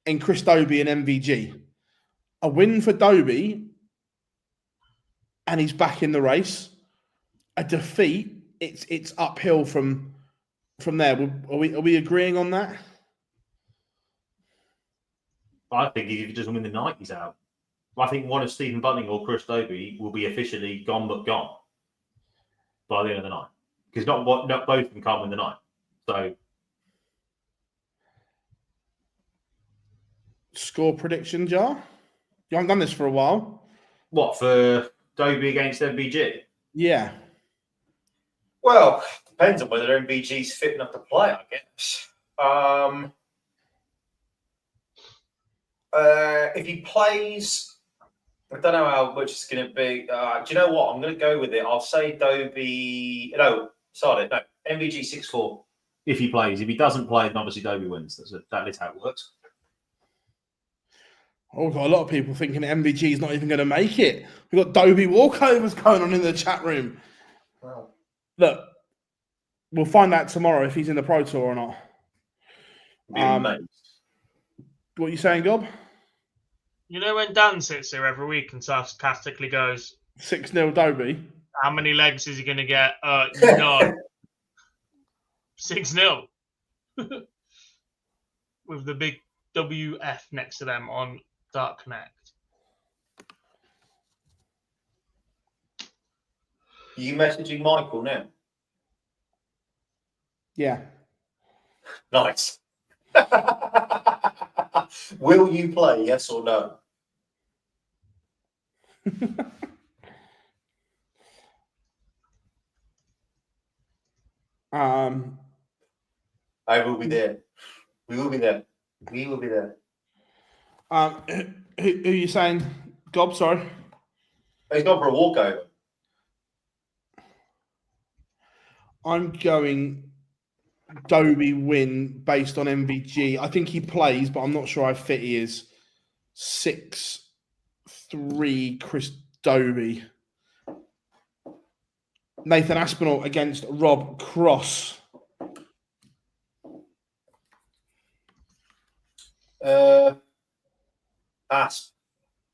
Speaker 1: in Chris Dobie and MVG. A win for Dobie, and he's back in the race. A defeat, it's uphill from there. Are we agreeing on that?
Speaker 3: I think if he doesn't win the night, he's out. I think one of Stephen Bunting or Chris Dobie will be officially gone but gone by the end of the night, because not both of them can't win the night. So,
Speaker 1: score prediction, Jar? You haven't done this for a while.
Speaker 3: What, for Dobie against MVG?
Speaker 1: Yeah.
Speaker 3: Well, depends on whether MVG's fit enough to play, I guess. If he plays, I don't know how much it's going to be. Do you know what? I'm going to go with it. I'll say Dobie. No, MVG 6-4. If he plays. If he doesn't play, then obviously Dobie wins. That is how it works.
Speaker 1: I've got a lot of people thinking MVG is not even going to make it. We've got Dobie walkovers going on in the chat room.
Speaker 3: Wow.
Speaker 1: Look, we'll find out tomorrow if he's in the Pro Tour or not. What are you saying, Gob?
Speaker 2: You know when Dan sits here every week and sarcastically goes,
Speaker 1: 6-0 Dobie?
Speaker 2: How many legs is he going to get? No. 6-0. With the big WF next to them on Dark Connect.
Speaker 3: Are you messaging Michael now?
Speaker 1: Yeah.
Speaker 3: Nice. Will you play, yes or no? I will be there. We will be there. We will be there.
Speaker 1: Who are you saying? Gob, sorry.
Speaker 3: He's gone for a walkover.
Speaker 1: I'm going Dobie win based on MVG. I think he plays, but I'm not sure how fit he is. 6-3 Chris Dobie. Nathan Aspinall against Rob Cross.
Speaker 3: Pass.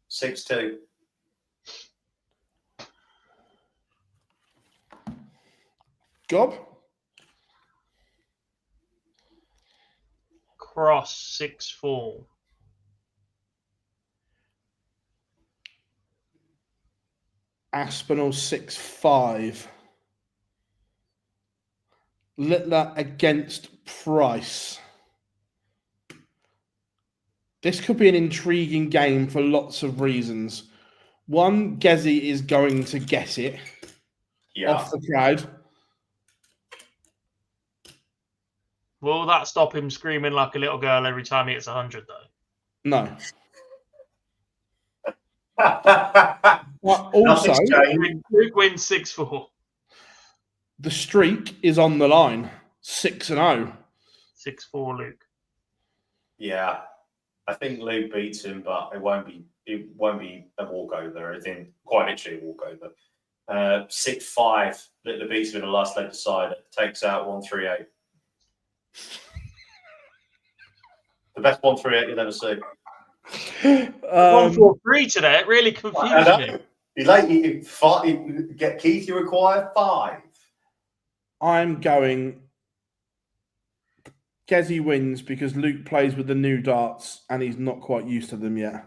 Speaker 3: 6-2.
Speaker 1: Gob?
Speaker 2: Cross 6-4.
Speaker 1: Aspinall 6-5. Littler against Price. This could be an intriguing game for lots of reasons. One, Gezi is going to get it off the crowd.
Speaker 2: Will that stop him screaming like a little girl every time he hits 100, though?
Speaker 1: No. But also,
Speaker 2: Luke wins 6-4.
Speaker 1: The streak is on the line. 6-0.
Speaker 2: 6-4, Luke.
Speaker 3: Yeah, I think Luke beats him, but it won't be a walkover. I think quite literally a walkover. 6-5. Littler beats him in the last leg decider. Takes out 138. The best 138 you'll ever see.
Speaker 2: 1-4-3 today. It really confused me.
Speaker 3: You get Keith. You require 5.
Speaker 1: I'm going. Gezi wins because Luke plays with the new darts and he's not quite used to them yet.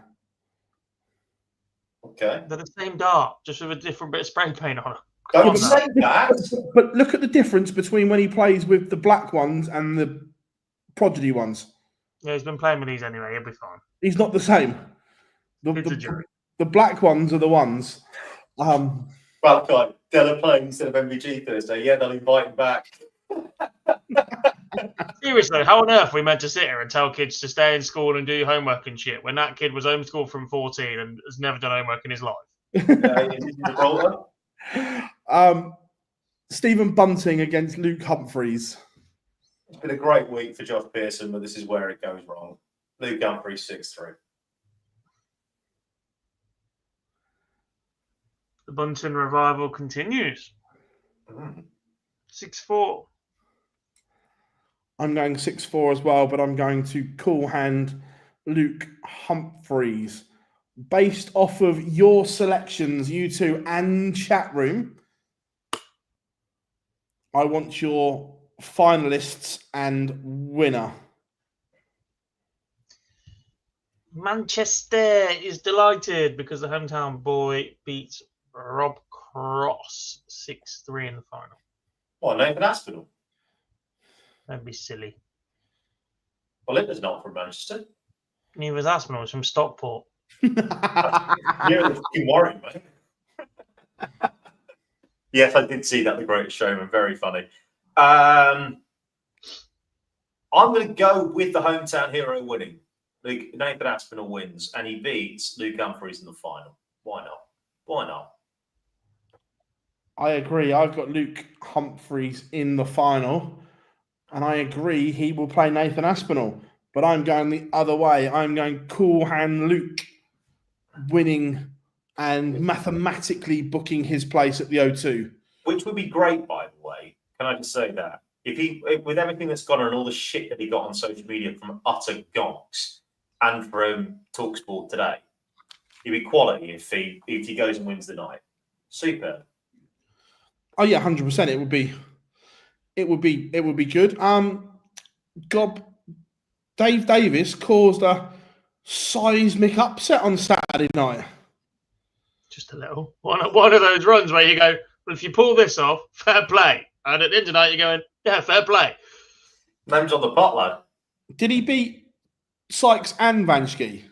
Speaker 3: Okay.
Speaker 2: They're the same dart, just with a different bit of spray paint on it.
Speaker 3: Don't say that.
Speaker 1: But look at the difference between when he plays with the black ones and the Prodigy ones.
Speaker 2: Yeah, he's been playing with these anyway. He'll be fine.
Speaker 1: He's not the same. The black ones are the ones.
Speaker 3: Well, God, Della playing instead of MVG Thursday. Yeah, they'll invite him back.
Speaker 2: Seriously, how on earth are we meant to sit here and tell kids to stay in school and do your homework and shit when that kid was homeschooled from 14 and has never done homework in his life?
Speaker 1: Stephen Bunting against Luke Humphreys.
Speaker 3: It's been a great week for Josh Pearson, but this is where it goes wrong. Luke Humphreys 6-3.
Speaker 2: The Bunting revival continues. 6-4.
Speaker 1: I'm going 6-4 as well, but I'm going to cool hand Luke Humphreys. Based off of your selections, you two, and chat room, I want your finalists and winner.
Speaker 2: Manchester is delighted because the hometown boy beats Rob Cross 6-3 in the final.
Speaker 3: What, Nathan Aspinall?
Speaker 2: Don't be silly.
Speaker 3: Well, Littler's not from Manchester.
Speaker 2: Neither is Aspinall. It's from Stockport.
Speaker 3: You're the fucking worry, mate. Yes, I did see that. The Greatest Showman. Very funny. I'm going to go with the hometown hero winning. Nathan Aspinall wins, and he beats Luke Humphreys in the final. Why not? Why not?
Speaker 1: I agree. I've got Luke Humphreys in the final, and I agree he will play Nathan Aspinall. But I'm going the other way. I'm going cool hand Luke winning and mathematically booking his place at the O2.
Speaker 3: Which would be great, by the way. Can I just say that? If he, with everything that's gone on and all the shit that he got on social media from utter gonks and from TalkSport today, he'd be quality if he goes and wins the night. Super.
Speaker 1: Oh yeah, 100%. It would be good. Dave Davis caused a seismic upset on Saturday night.
Speaker 2: Just a little. One of those runs where you go, well, if you pull this off, fair play. And at the end of the night, you're going, yeah, fair play.
Speaker 3: Name's on the pot, lad.
Speaker 1: Did he beat Sykes and Vanschke?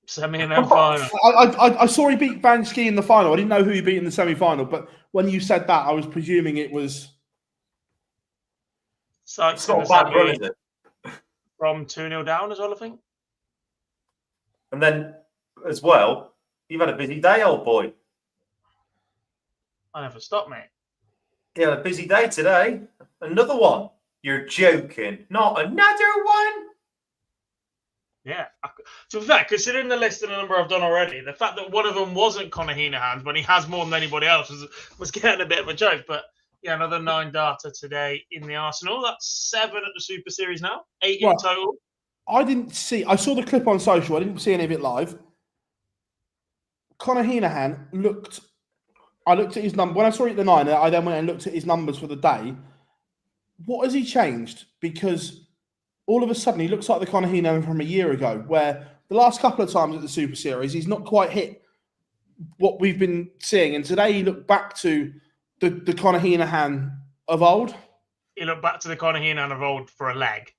Speaker 2: Semi and then final.
Speaker 1: I saw he beat Vanschke in the final. I didn't know who he beat in the semi-final, but when you said that, I was presuming it was
Speaker 2: Sykes
Speaker 3: got a bad run, is it?
Speaker 2: From 2-0 down as well, I think.
Speaker 3: And then, as well, you've had a busy day, old boy.
Speaker 2: I never stopped, mate.
Speaker 3: Yeah, a busy day today. Another one. You're joking. Not another one.
Speaker 2: Yeah. To be fair, considering the list and the number I've done already, the fact that one of them wasn't Conor Heenahan when he has more than anybody else was getting a bit of a joke. But yeah, another 9 data today in the Arsenal. That's 7 at the Super Series now. 8 in total.
Speaker 1: I saw the clip on social. I didn't see any of it live. Conor Heenahan I looked at his number. When I saw it at the 9, I then went and looked at his numbers for the day. What has he changed? Because all of a sudden, he looks like the Conor Heenahan from a year ago, where the last couple of times at the Super Series, he's not quite hit what we've been seeing. And today, he looked back to the Conor Heenahan of old.
Speaker 2: He looked back to the Conor Heenahan of old for a leg.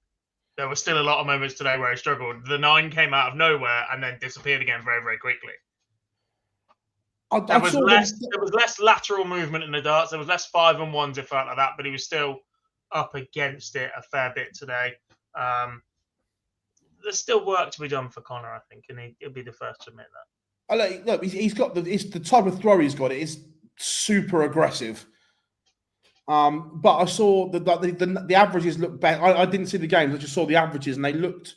Speaker 2: There were still a lot of moments today where he struggled. The 9 came out of nowhere and then disappeared again very, very quickly. There was less lateral movement in the darts. There was less 5 and 1s, it felt like that, but he was still up against it a fair bit today. There's still work to be done for Conor, I think, and he'll be the first to admit that.
Speaker 1: Look, he's got the type of throw he's got. It is super aggressive. But I saw the averages look better. I didn't see the games. I just saw the averages, and they looked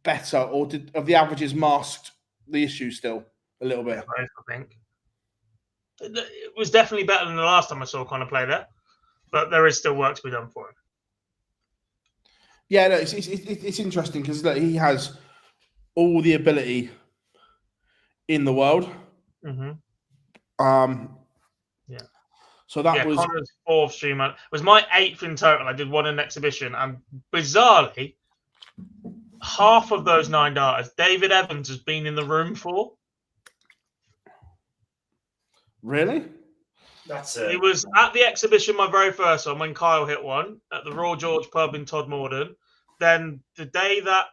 Speaker 1: better. Or have the averages masked the issue still a little bit?
Speaker 2: I think it was definitely better than the last time I saw Conor play there, but there is still work to be done for him.
Speaker 1: Yeah, no, it's interesting because he has all the ability in the world.
Speaker 2: Mm-hmm.
Speaker 1: Yeah. So that was
Speaker 2: Conor's 4th stream. It was my 8th in total. I did 1 in an exhibition, and bizarrely, half of those 9 darters, David Evans has been in the room for.
Speaker 1: Really?
Speaker 2: It was at the exhibition, my very first one, when Kyle hit one at the Royal George pub in Todmorden. Then the day that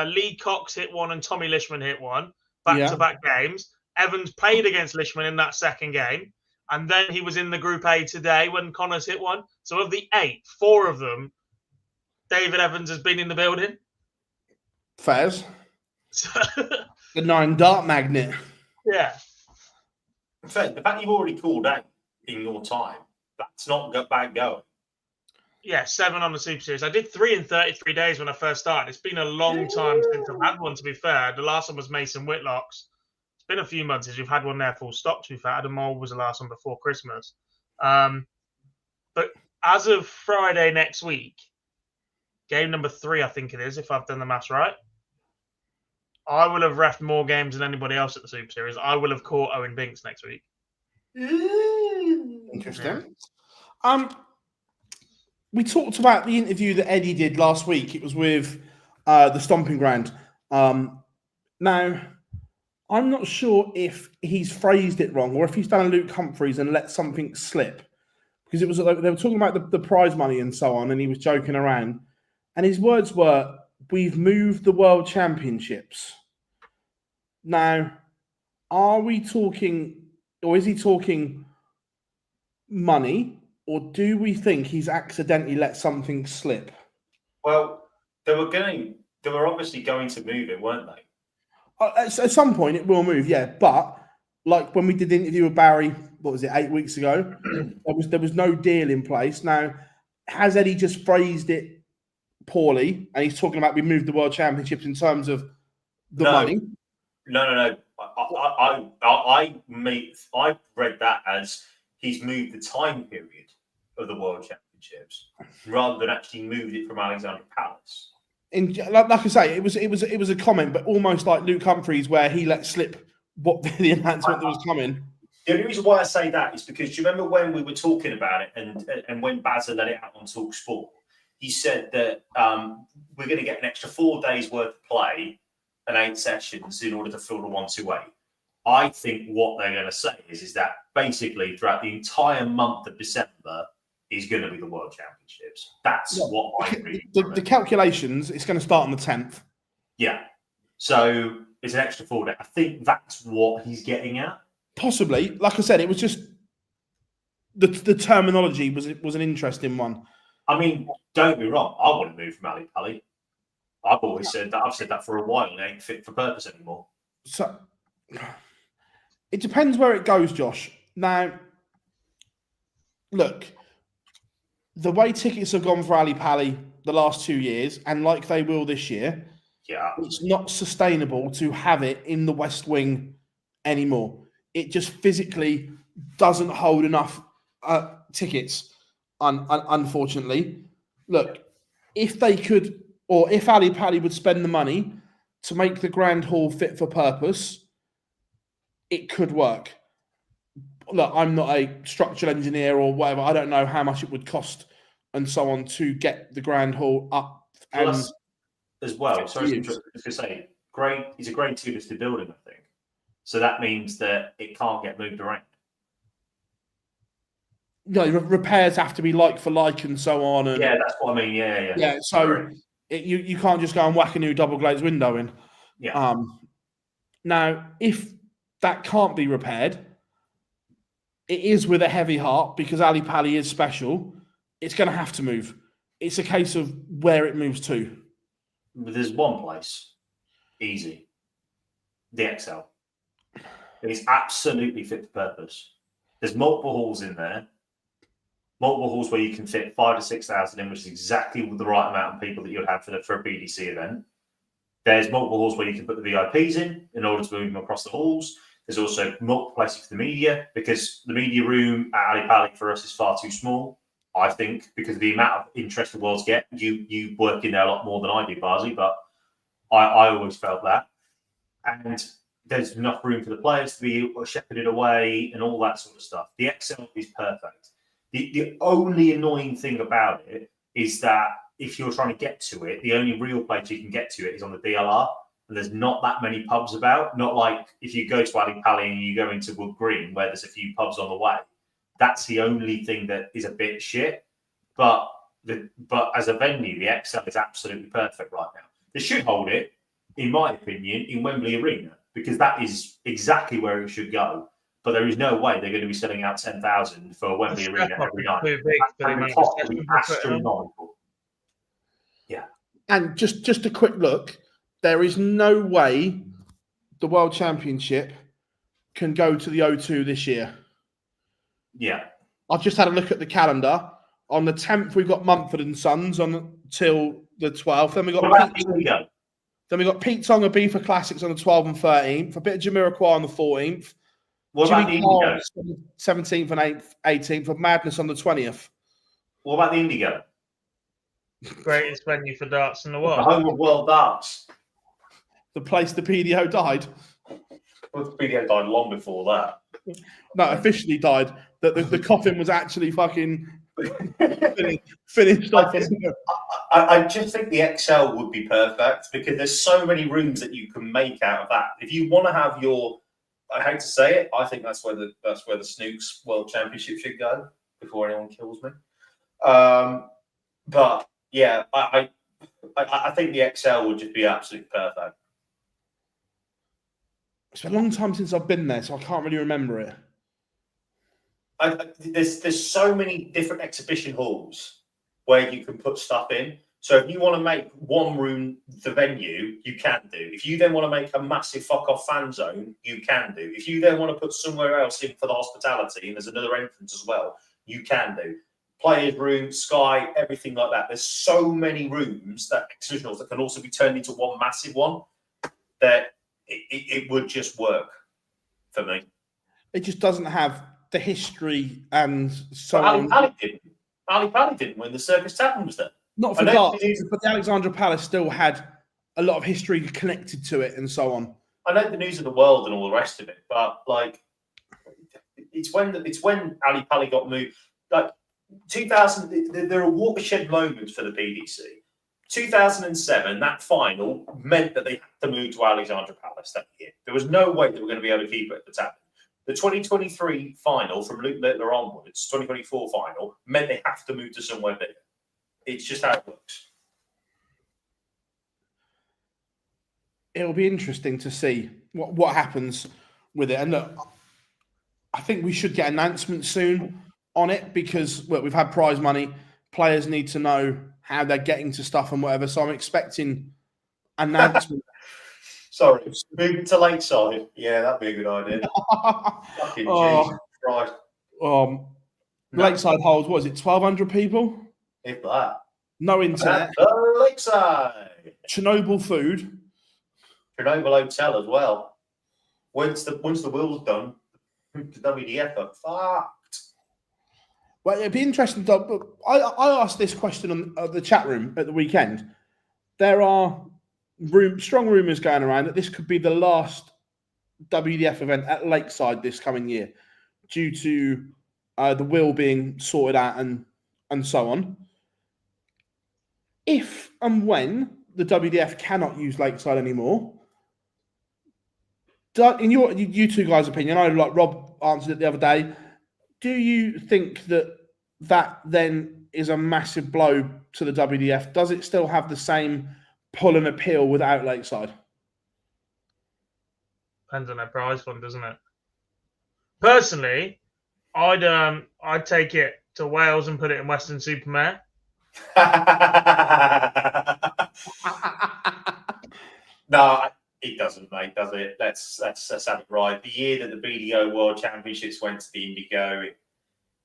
Speaker 2: Lee Cox hit one and Tommy Lishman hit one, back-to-back games. Evans played against Lishman in that second game. And then he was in the Group A today when Conor's hit one. So of the 8, 4 of them, David Evans has been in the building.
Speaker 1: Fairs. The 9 dart magnet.
Speaker 2: Yeah.
Speaker 3: In fact, the fact you've already called out in your time, that's not bad going.
Speaker 2: Yeah, 7 on the Super Series. I did 3 in 33 days when I first started. It's been a long time since I've had one, to be fair. The last one was Mason Whitlock's. It's been a few months since you've had one there full stop, to be fair. Adam Mole was the last one before Christmas. But as of Friday next week, game number 3, I think it is, if I've done the maths right, I will have refed more games than anybody else at the Super Series. I will have caught Owen Binks next week.
Speaker 1: Interesting. We talked about the interview that Eddie did last week. It was with the Stomping Ground. Now, I'm not sure if he's phrased it wrong or if he's done a Luke Humphreys and let something slip. Because it was they were talking about the prize money and so on, and he was joking around. And his words were, "We've moved the World Championships." Now, are we talking, or is he talking money, or do we think he's accidentally let something slip?
Speaker 3: Well, they were obviously going to move it, weren't they?
Speaker 1: At some point, it will move, yeah. But like when we did the interview with Barry, what was it, 8 weeks ago? there was no deal in place. Now, has Eddie just phrased it poorly, and he's talking about we moved the World Championships in terms of the money?
Speaker 3: No. I read that as he's moved the time period of the World Championships rather than actually moved it from Alexandra Palace.
Speaker 1: Like I say, it was a comment, but almost like Luke Humphreys, where he let slip what the announcement that was coming.
Speaker 3: The only reason why I say that is because do you remember when we were talking about it and when Bazza let it out on TalkSport, he said that we're going to get an extra 4 days worth of play and 8 sessions in order to fill the 128. I think what they're going to say is that basically throughout the entire month of December is going to be the World Championships. That's what I read.
Speaker 1: The calculations, it's going to start on the 10th.
Speaker 3: Yeah. So it's an extra 4 days. I think that's what he's getting at.
Speaker 1: Possibly. Like I said, it was just the terminology was an interesting one.
Speaker 3: I mean, don't be wrong. I want to move from Ali Pali. I've always said that. I've said that for a while. It ain't fit for purpose anymore.
Speaker 1: So it depends where it goes, Josh. Now, look, the way tickets have gone for Ali Pali the last 2 years, and like they will this year, it's not sustainable to have it in the West Wing anymore. It just physically doesn't hold enough tickets, unfortunately. Look, if they could, or if Ali Pali would spend the money to make the Grand Hall fit for purpose, it could work. Look, I'm not a structural engineer or whatever. I don't know how much it would cost and so on to get the Grand Hall up.
Speaker 3: Plus, as well, sorry to say, it's a grade 2 listed building, I think. So that means that it can't get moved around.
Speaker 1: No, repairs have to be like for like and so on. And,
Speaker 3: yeah, that's what I mean. Yeah.
Speaker 1: Yeah, so you can't just go and whack a new double glazed window in.
Speaker 3: Yeah.
Speaker 1: Now, if that can't be repaired, it is with a heavy heart because Ali Pali is special. It's going to have to move. It's a case of where it moves to.
Speaker 3: But there's one place, easy, the XL. It's absolutely fit for purpose. There's multiple halls in there. Multiple halls where you can fit 5,000 to 6,000 in, which is exactly the right amount of people that you'd have for a BDC event. There's multiple halls where you can put the VIPs in order to move them across the halls. There's also multiple places for the media, because the media room at Ali Pali for us is far too small, I think, because of the amount of interest the worlds get. You work in there a lot more than I do, Barzi, but I always felt that. And there's enough room for the players to be shepherded away and all that sort of stuff. The XL is perfect. The only annoying thing about it is that if you're trying to get to it, the only real place you can get to it is on the DLR. And there's not that many pubs about. Not like if you go to Ali Pali and you go into Wood Green, where there's a few pubs on the way. That's the only thing that is a bit shit. But as a venue, the XL is absolutely perfect right now. They should hold it, in my opinion, in Wembley Arena, because that is exactly where it should go. But there is no way they're going to be selling out 10,000 for Wembley Arena every night. Astronomical. Yeah.
Speaker 1: And just a quick look, there is no way the World Championship can go to the O2 this year.
Speaker 3: Yeah.
Speaker 1: I've just had a look at the calendar. On the 10th, we've got Mumford and Sons until the 12th. Then we got Pete Tonga B for Classics on the 12th and 13th. A bit of Jamiroquai on the 14th.
Speaker 3: What about the Indigo?
Speaker 1: 17th and 18th of Madness on the 20th.
Speaker 3: What about the Indigo?
Speaker 2: Greatest venue for darts in the world.
Speaker 3: The home of world darts.
Speaker 1: The place the PDO died.
Speaker 3: Well, the PDO died long before that.
Speaker 1: No, officially died. The coffin was actually fucking finished off.
Speaker 3: I just think the XL would be perfect because there's so many rooms that you can make out of that. If you want to have your, I hate to say it, I think that's where the Snooks World Championship should go before anyone kills me. But yeah, I think the XL would just be absolutely perfect.
Speaker 1: It's been a long time since I've been there, so I can't really remember it.
Speaker 3: There's so many different exhibition halls where you can put stuff in. So if you want to make one room the venue, you can do. If you then want to make a massive fuck-off fan zone, you can do. If you then want to put somewhere else in for the hospitality, and there's another entrance as well, you can do. Players' room, Sky, everything like that. There's so many rooms, that exhibition halls, that can also be turned into one massive one, that it would just work for me. It
Speaker 1: just doesn't have the history and so
Speaker 3: on. Ali Pali didn't when the Circus Tavern was there.
Speaker 1: Not for darts, but the Alexandra Palace still had a lot of history connected to it and so on.
Speaker 3: I know the News of the World and all the rest of it, but like it's when Ali Pali got moved. Like 2000, there are watershed moments for the PDC. 2007, that final meant that they had to move to Alexandra Palace that year. There was no way they were going to be able to keep it at the Tavern. The 2023 final from Luke Littler onwards, 2024 final, meant they have to move to somewhere bigger. It's just how it works.
Speaker 1: It'll be interesting to see what happens with it. And look, I think we should get announcements soon on it because we've had prize money. players need to know how they're getting to stuff and whatever. So I'm expecting announcements.
Speaker 3: Sorry, move to Lakeside. Yeah, that'd be a good idea. Fucking Jesus Christ.
Speaker 1: Lakeside holds, what is it, 1,200 people?
Speaker 3: If that.
Speaker 1: No internet.
Speaker 3: Lakeside.
Speaker 1: Chernobyl food.
Speaker 3: Chernobyl hotel as well. Once the wheel's done, the WDF are fucked.
Speaker 1: Well, it'd be interesting. I asked this question on the chat room at the weekend. There are strong rumours going around that this could be the last WDF event at Lakeside this coming year, due to the wheel being sorted out and so on. If and when the WDF cannot use Lakeside anymore, in you two guys' opinion, I know like Rob answered it the other day, do you think that then is a massive blow to the WDF? Does it still have the same pull and appeal without Lakeside?
Speaker 2: Depends on their prize fund, doesn't it? Personally, I'd take it to Wales and put it in Western-super-Mare.
Speaker 3: No, it doesn't, mate, does it? Let's have it right. The year that the BDO World Championships went to the Indigo,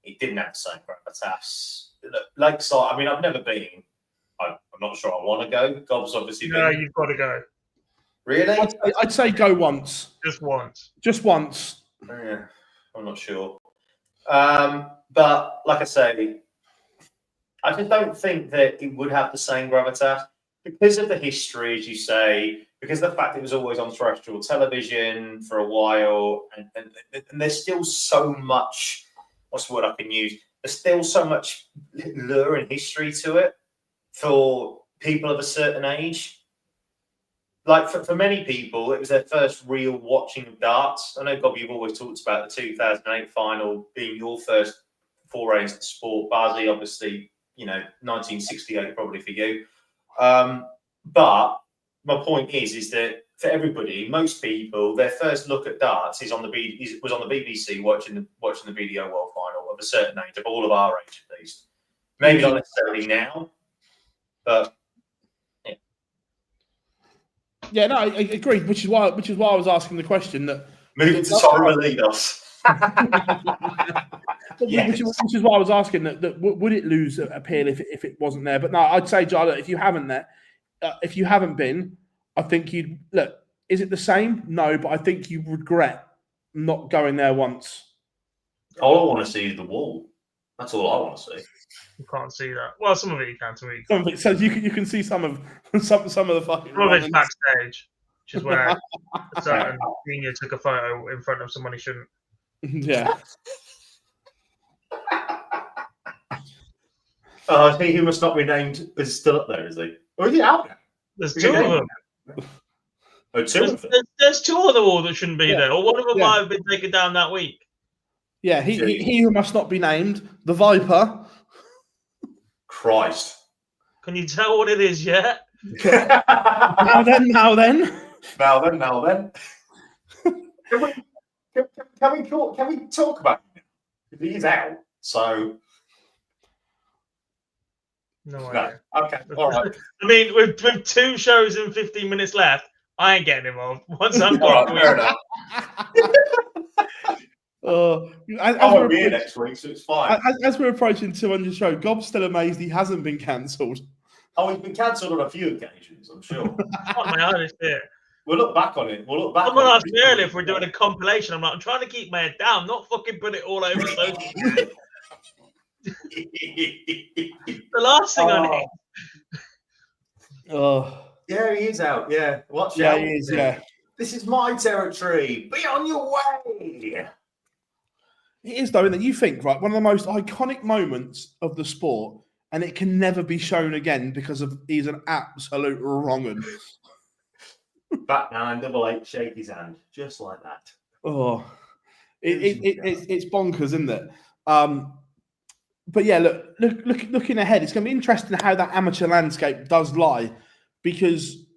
Speaker 3: it didn't have the same gravitas. Lakeside, I mean, I've never been. I'm not sure I want to go. Gob's obviously
Speaker 2: No, you've got to go.
Speaker 3: Really?
Speaker 1: I'd say go once.
Speaker 2: Just once.
Speaker 1: Just once.
Speaker 3: Yeah, I'm not sure. But like I say, I just don't think that it would have the same gravitas because of the history, as you say, because of the fact it was always on terrestrial television for a while, and there's still so much, what's the word I can use? There's still so much lure and history to it for people of a certain age. Like for many people, it was their first real watching of darts. I know, Gob, you've always talked about the 2008 final being your first foray into the sport. Barsley, obviously, 1968 probably for you. But my point is that for everybody, most people, their first look at darts was on the BBC watching the BDO World Final of a certain age, of all of our age at least. Maybe not necessarily now, but.
Speaker 1: Yeah, no, I agree. Which is why I was asking the question that.
Speaker 3: Moving to Torremolinos.
Speaker 1: Yes. Which is why I was asking that would it lose appeal if it wasn't there? But no, I'd say, Jada, if you haven't been, I think you'd look. Is it the same? No, but I think you regret not going there once.
Speaker 3: All I want to see is the wall. That's all I want to see.
Speaker 2: You can't see that. Well, some of it you can. Some of it
Speaker 1: you can't. So you can see some of the fucking.
Speaker 2: Some of it's backstage, which is where a certain senior took a photo in front of someone he shouldn't.
Speaker 1: Yeah.
Speaker 3: He who must not be named is still up there, is he? Or is he out?
Speaker 2: There's two of them.
Speaker 3: Oh, two of them.
Speaker 2: There's two on the wall that shouldn't be there, or one of them might have been taken down that week.
Speaker 1: Yeah, he who must not be named, the Viper.
Speaker 3: Christ.
Speaker 2: Can you tell what it is yet?
Speaker 1: Now then.
Speaker 3: Can we talk about him? He's out, so.
Speaker 2: No idea.
Speaker 3: No. Okay, all right.
Speaker 2: I mean, with 2 shows and 15 minutes left, I ain't getting involved. Once I'm gone,
Speaker 3: fair enough.
Speaker 1: I'll
Speaker 3: be here next week, so it's fine.
Speaker 1: As we're approaching 200 show, Gob's still amazed he hasn't been cancelled.
Speaker 3: Oh, he's been cancelled on a few occasions, I'm sure.
Speaker 2: Oh, my honest here.
Speaker 3: We'll look back on it.
Speaker 2: Someone asked me earlier if we're doing a compilation. I'm like, I'm trying to keep my head down, not fucking put it all over social media. The last thing I need.
Speaker 1: Oh.
Speaker 3: Yeah, he is out. Yeah. Watch
Speaker 1: out.
Speaker 3: Yeah,
Speaker 1: he is, yeah.
Speaker 3: This is my territory. Be on your way.
Speaker 1: It is, though, that you think, right, one of the most iconic moments of the sport, and it can never be shown again because he's an absolute wrong-un.
Speaker 3: Back 988, shake his hand, just like that.
Speaker 1: Oh, it's bonkers, isn't it? But yeah, looking ahead, it's going to be interesting how that amateur landscape does lie, because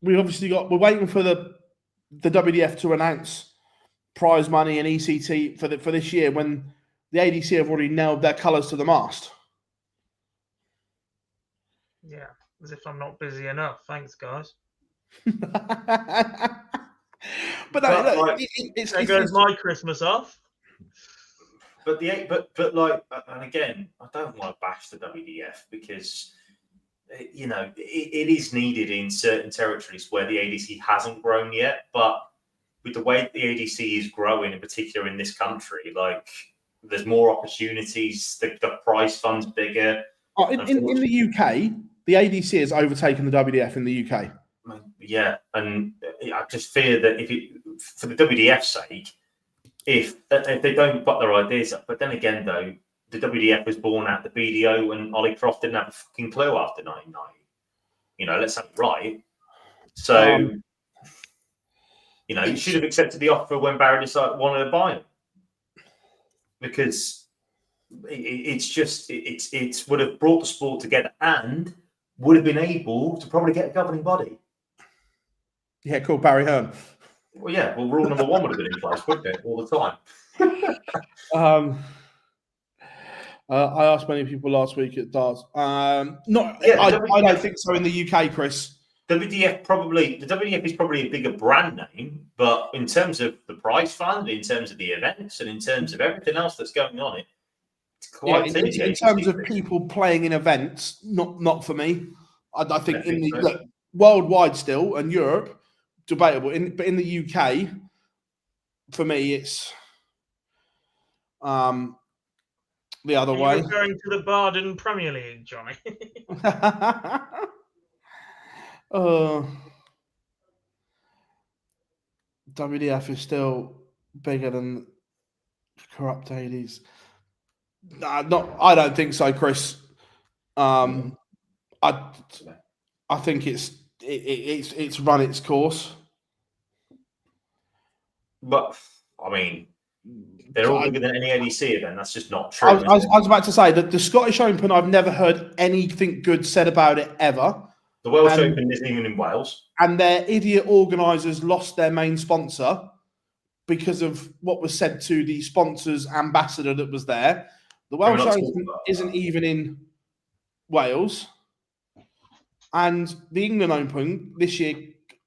Speaker 1: we're waiting for the WDF to announce prize money and ECT for this year, when the ADC have already nailed their colours to the mast.
Speaker 2: Yeah, as if I'm not busy enough. Thanks, guys.
Speaker 1: But no,
Speaker 3: like,
Speaker 2: there goes my Christmas off.
Speaker 3: But like, and again, I don't want to bash the WDF because it is needed in certain territories where the ADC hasn't grown yet. But with the way that the ADC is growing, in particular in this country, like there's more opportunities. The prize fund's bigger.
Speaker 1: In the UK, the ADC has overtaken the WDF in the UK.
Speaker 3: Yeah, and I just fear that for the WDF's sake, if they don't put their ideas up. But then again, though, the WDF was born out the BDO, and Ollie Croft didn't have a fucking clue after 1990. Let's have it right. So, he should have accepted the offer when Barry wanted to buy him, because it would have brought the sport together and would have been able to probably get a governing body.
Speaker 1: Yeah, called Barry Hearn.
Speaker 3: Well, yeah. Well, rule number 1 would have been in place, wouldn't it, all the time?
Speaker 1: I asked many people last week at DARTS. I don't think so in the UK, Chris.
Speaker 3: The WDF is probably a bigger brand name, but in terms of the prize fund, in terms of the events, and in terms of everything else that's going on, it's quite
Speaker 1: in terms of people playing in events, not for me. I think worldwide still, and Europe, debatable. But in the UK, for me, it's the other way.
Speaker 2: You're going to the Barden Premier League, Johnny.
Speaker 1: WDF is still bigger than corrupt Hades. I don't think so, Chris. I think it's run its course.
Speaker 3: But I mean, they're all bigger than any ADC event. That's just not true.
Speaker 1: I was about to say that the Scottish Open, I've never heard anything good said about it ever.
Speaker 3: The Welsh Open isn't even in Wales.
Speaker 1: And their idiot organisers lost their main sponsor because of what was said to the sponsor's ambassador that was there. The Welsh Open isn't even in Wales. And the England Open this year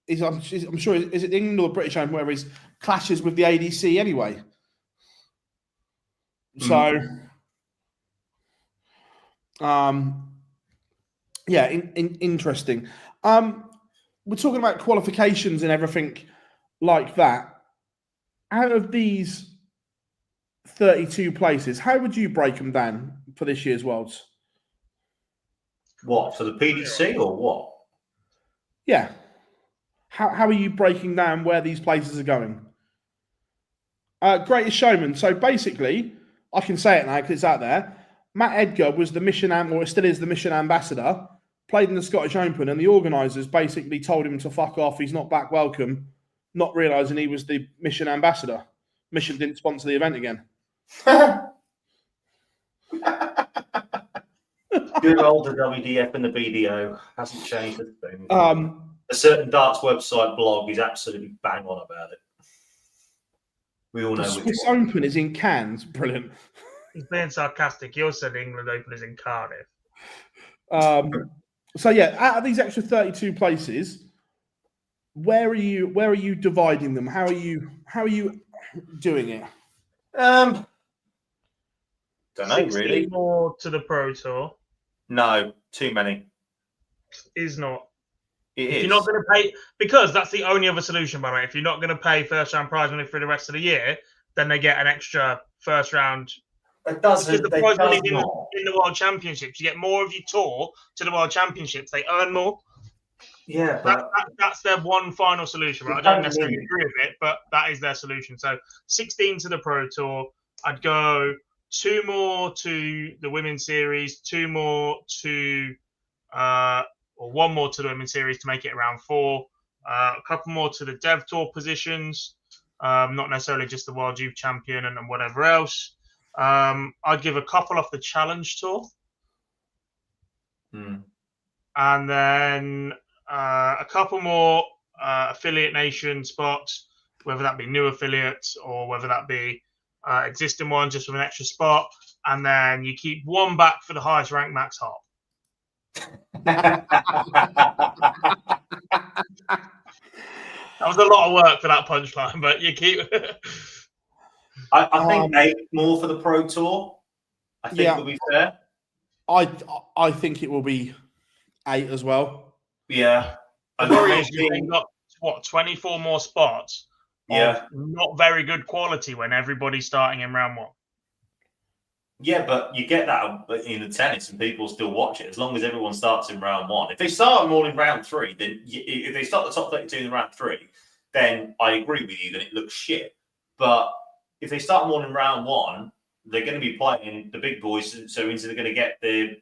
Speaker 1: is, I'm sure, is it England or the British Open, where it clashes with the ADC anyway. So, interesting. We're talking about qualifications and everything like that. Out of these 32 places, how would you break them down for this year's Worlds?
Speaker 3: What, for the PDC or what?
Speaker 1: Yeah. How are you breaking down where these places are going? Greatest Showman. So basically, I can say it now because it's out there. Matt Edgar was the mission, or still is the mission ambassador, played in the Scottish Open, and the organisers basically told him to fuck off. He's not back welcome, not realising he was the mission ambassador. Mission didn't sponsor the event again.
Speaker 3: Good old WDF and the BDO hasn't changed a thing. A certain darts website blog is absolutely bang on about it. We all know.
Speaker 1: The Swiss Open is in Cannes. Brilliant.
Speaker 2: He's being sarcastic. You said the England Open is in Cardiff.
Speaker 1: So yeah, out of these extra 32 places, where are you dividing them? How are you doing it?
Speaker 3: Don't know,
Speaker 2: 16
Speaker 3: really.
Speaker 2: more to the Pro Tour.
Speaker 3: No, too many.
Speaker 2: Is not.
Speaker 3: If
Speaker 2: you're not going to pay, because that's the only other solution, by the way. If you're not going to pay first round prize money for the rest of the year, then they get an extra first round.
Speaker 3: It doesn't.
Speaker 2: Because the prize money in the World Championships, you get more of your tour to the World Championships. They earn more.
Speaker 3: Yeah, but
Speaker 2: that's their one final solution. Right? I don't necessarily agree with it, but that is their solution. So 16 to the Pro Tour. I'd go 2 more to the Women's Series, 2 more to, or 1 more to the Women's Series to make it around 4. A couple more to the Dev Tour positions, not necessarily just the World Youth Champion and whatever else. I'd give a couple off the Challenge Tour. And then a couple more affiliate nation spots, whether that be new affiliates or whether that be existing ones just with an extra spot. And then you keep 1 back for the highest ranked Max Hart. That was a lot of work for that punchline, but you keep.
Speaker 3: I think 8 more for the Pro Tour. I think will be fair.
Speaker 1: I think it will be 8 as well.
Speaker 3: Yeah.
Speaker 2: The worry is you've got 24 more spots.
Speaker 3: Yeah.
Speaker 2: Not very good quality when everybody's starting in round 1.
Speaker 3: Yeah, but you get that in the tennis, and people still watch it as long as everyone starts in round 1. If they start them all in round 3, then if they start the top 32 in round 3, then I agree with you that it looks shit. But if they start them all in round 1, they're going to be playing the big boys, so it means they're going to get the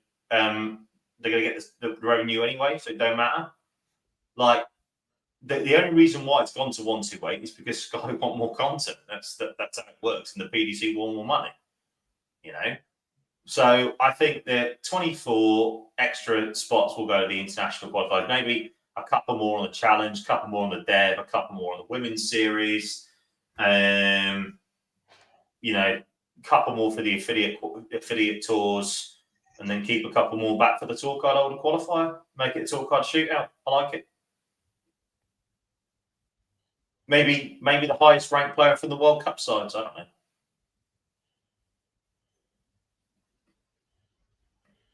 Speaker 3: revenue anyway, so it don't matter. Like the only reason why it's gone to 128 is because Sky want more content. That's how it works, and the PDC want more money. You know, so I think that 24 extra spots will go to the international qualifiers. Maybe a couple more on the challenge, a couple more on the dev, a couple more on the women's series. You know, a couple more for the affiliate tours, and then keep a couple more back for the tour card holder qualifier. Make it a tour card shootout. I like it. Maybe the highest ranked player from the World Cup sides. I don't know.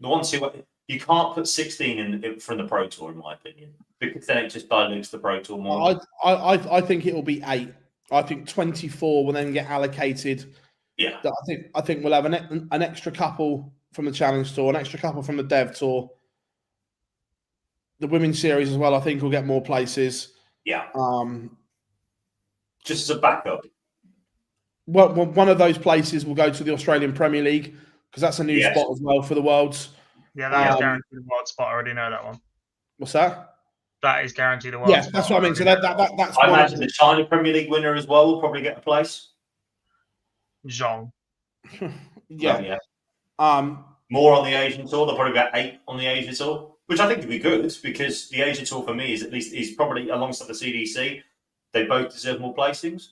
Speaker 3: The ones who you can't put 16 in from the Pro Tour, in my opinion, because then it just dilutes the Pro Tour more.
Speaker 1: I think it will be 8. I think 24 will then get allocated.
Speaker 3: Yeah.
Speaker 1: I think we'll have an extra couple from the Challenge Tour, an extra couple from the Dev Tour. The Women's Series as well, I think, will get more places.
Speaker 3: Yeah. Just as a backup.
Speaker 1: Well, one of those places will go to the Australian Premier League, because that's a new spot as well for the Worlds.
Speaker 2: Yeah, that is guaranteed a World spot. I already know that one.
Speaker 1: What's that?
Speaker 2: That is guaranteed a World spot.
Speaker 1: Yeah, that's what I mean. So that's
Speaker 3: I imagine the China Premier League winner as well will probably get a place.
Speaker 2: Zhong.
Speaker 1: Yeah.
Speaker 3: More on the Asian Tour. They'll probably get 8 on the Asia Tour, which I think would be good, because the Asia Tour for me is probably, alongside the CDC, they both deserve more placings.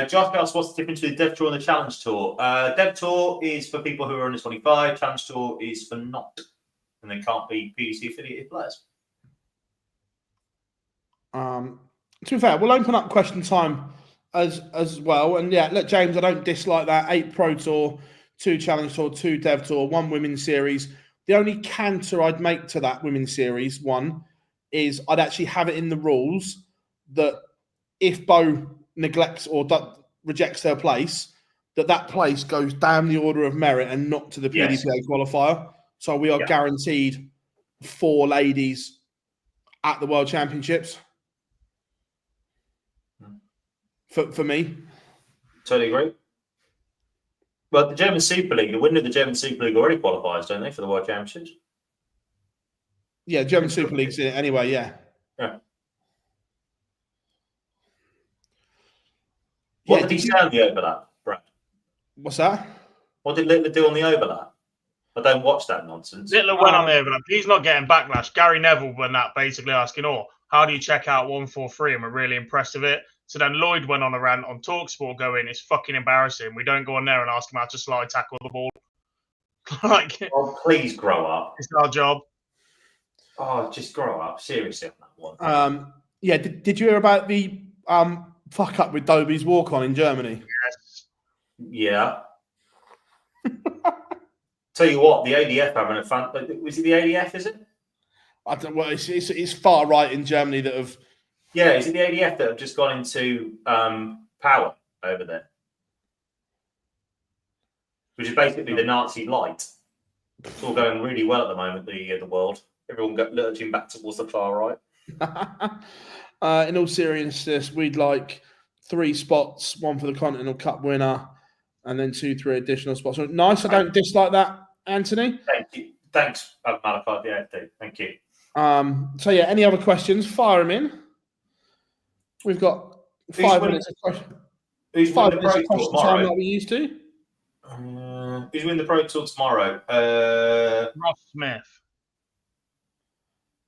Speaker 3: Josh asks, what's the difference between the Dev Tour and the Challenge Tour? Dev Tour is for people who are under 25. Challenge Tour is for not, and they can't be PDC affiliated players.
Speaker 1: To be fair, we'll open up question time as well. And yeah, look, James, I don't dislike that. 8 Pro Tour, 2 Challenge Tour, 2 Dev Tour, 1 Women's Series. The only counter I'd make to that Women's Series one is I'd actually have it in the rules that if Bo neglects or rejects their place, that place goes down the order of merit and not to the PDPA qualifier. So we are guaranteed 4 ladies at the World Championships. For me.
Speaker 3: Totally agree. Well, the German Super League, the winner of the German Super League already qualifies, don't they, for the World Championships?
Speaker 1: Yeah, German Super League's in it anyway, yeah.
Speaker 3: What did he say on the overlap, Brad?
Speaker 1: What's that?
Speaker 3: What did Littler do on the overlap? I don't watch that nonsense.
Speaker 2: Littler went on the overlap. He's not getting backlash. Gary Neville went that basically asking, how do you check out 143? And we're really impressed with it. So then Lloyd went on a rant on TalkSport going, it's fucking embarrassing. We don't go on there and ask him how to slide tackle the ball.
Speaker 3: Oh, please grow up.
Speaker 2: It's our job.
Speaker 3: Oh, just grow up. Seriously on that one.
Speaker 1: Yeah, did you hear about the fuck up with Dobie's walk on in Germany?
Speaker 2: Yes.
Speaker 3: Yeah. Tell you what, the ADF having a fun. Was it the ADF? Is it?
Speaker 1: I don't. Well, it's far right in Germany that have.
Speaker 3: Yeah, is it the ADF that have just gone into power over there, which is basically the Nazi light? It's all going really well at the moment. The world, everyone lurching back towards the far right.
Speaker 1: In all seriousness, we'd like 3 spots, 1 for the Continental Cup winner, and then 2-3 additional spots. So nice. I don't dislike that, Anthony.
Speaker 3: Thank you. Thanks, Malachi. Yeah, thank you.
Speaker 1: So yeah, any other questions? Fire them in. We've got 5 minutes of question.
Speaker 3: Who's
Speaker 1: 5
Speaker 3: winning the
Speaker 1: minutes of
Speaker 3: Pro Tour
Speaker 1: question time
Speaker 3: tomorrow?
Speaker 1: like we used to.
Speaker 3: Who's winning the Pro Tour tomorrow?
Speaker 2: Ross Smith.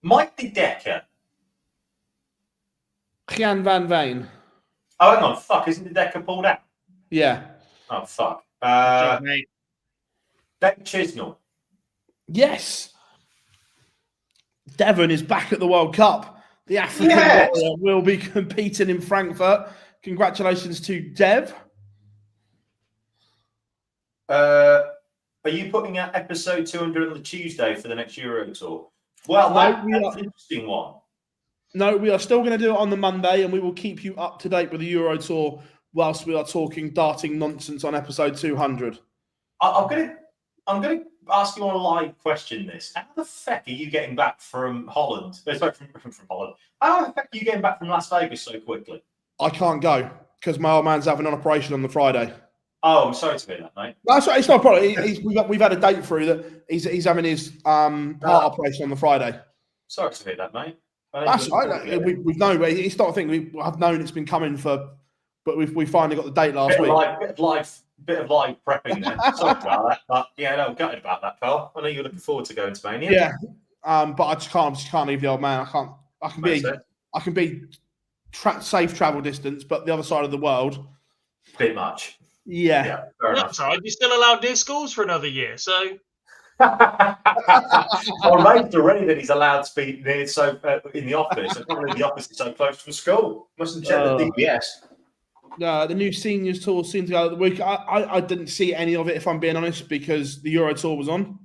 Speaker 3: Mike De Decker.
Speaker 1: Gian Van Veen.
Speaker 3: Oh, hang on. Fuck, isn't De Decker pulled out?
Speaker 1: Yeah.
Speaker 3: Oh, fuck.
Speaker 2: Good job, mate.
Speaker 3: Ben Chisnell.
Speaker 1: Yes. Devon is back at the World Cup. The African Warrior will be competing in Frankfurt. Congratulations to Dev.
Speaker 3: Are you putting out episode 200 on the Tuesday for the next Euro Tour? Well, that's an interesting one.
Speaker 1: No, we are still going to do it on the Monday, and we will keep you up to date with the Euro Tour whilst we are talking darting nonsense on episode 200.
Speaker 3: I'm going to ask you on a live question. This: how the feck are you getting back from Holland? Sorry, from Holland. How the feck are you getting back from Las Vegas so quickly?
Speaker 1: I can't go because my old man's having an operation on the Friday.
Speaker 3: Oh, I'm sorry to hear that, mate.
Speaker 1: That's right. It's not a problem. We've had a date through that. He's having his heart operation on the Friday.
Speaker 3: Sorry to hear that, mate.
Speaker 1: That's right. We've known. It's not a thing. I've known it's been coming for, but we finally got the date last week.
Speaker 3: Bit of live prepping there. Sorry about that. But yeah, no, I'm gutted about that, pal. I know you're looking forward to going to Mania.
Speaker 1: Yeah. But I just can't leave the old man. I can be safe travel distance, but the other side of the world.
Speaker 3: Bit much.
Speaker 1: Yeah.
Speaker 3: Fair enough.
Speaker 2: Sorry, you're still allowed near schools for another year, so.
Speaker 3: I arranged already that he's allowed to be near in the office. Apparently, the office is so close to school. Mustn't check the DBS.
Speaker 1: The new seniors tour seemed to go the week. I didn't see any of it, if I'm being honest, because the Euro Tour was on.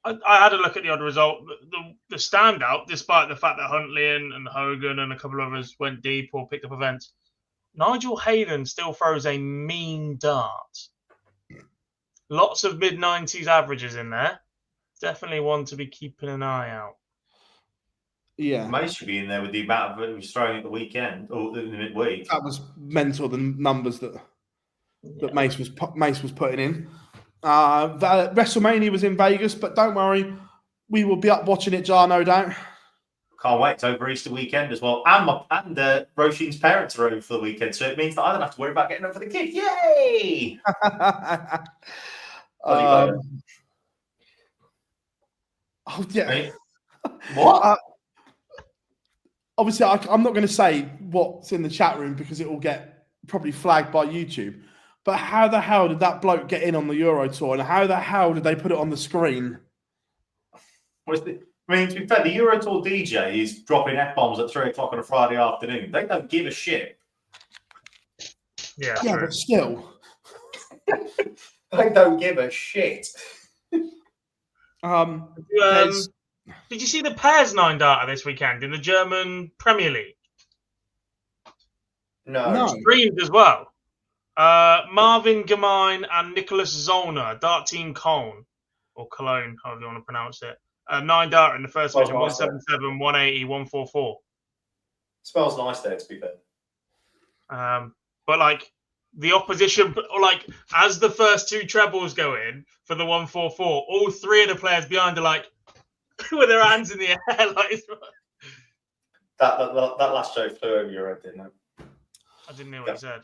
Speaker 2: I had a look at the odd result. The standout, despite the fact that Huntley and Hogan and a couple of others went deep or picked up events, Nigel Hayden still throws a mean dart. Lots of mid-90s averages in there. Definitely one to be keeping an eye out.
Speaker 1: Yeah.
Speaker 3: Mace should be in there with the amount of it he was throwing at the weekend or the midweek.
Speaker 1: That was mental, the numbers that Mace was putting in. WrestleMania was in Vegas, but don't worry, we will be up watching it, Jar, no doubt.
Speaker 3: Can't wait. It's over Easter weekend as well. And Roisin's parents are over for the weekend, so it means that I don't have to worry about getting up for the kid. Yay!
Speaker 1: Oh, yeah.
Speaker 3: Right? What?
Speaker 1: Obviously, I'm not going to say what's in the chat room because it will get probably flagged by YouTube. But how the hell did that bloke get in on the Euro Tour? And how the hell did they put it on the screen?
Speaker 3: I mean, to be fair, the Euro Tour DJ is dropping F-bombs at 3 o'clock on a Friday afternoon. They don't give a shit.
Speaker 2: Yeah,
Speaker 1: but still.
Speaker 3: They don't give a shit.
Speaker 2: Did you see the pairs 9 data this weekend in the German Premier League?
Speaker 3: No.
Speaker 2: Streamed as well. Marvin Gemein and Nicholas Zollner, Dart Team Cologne, or Cologne, however you want to pronounce it. 9 data in the first division, 177, 180, 144.
Speaker 3: Smells nice there, to be fair.
Speaker 2: But like the opposition, like as the first 2 trebles go in for the 144, all 3 of the players behind are like with their hands in the air. Like
Speaker 3: that last joke flew over your head, didn't it?
Speaker 2: I didn't hear what you said.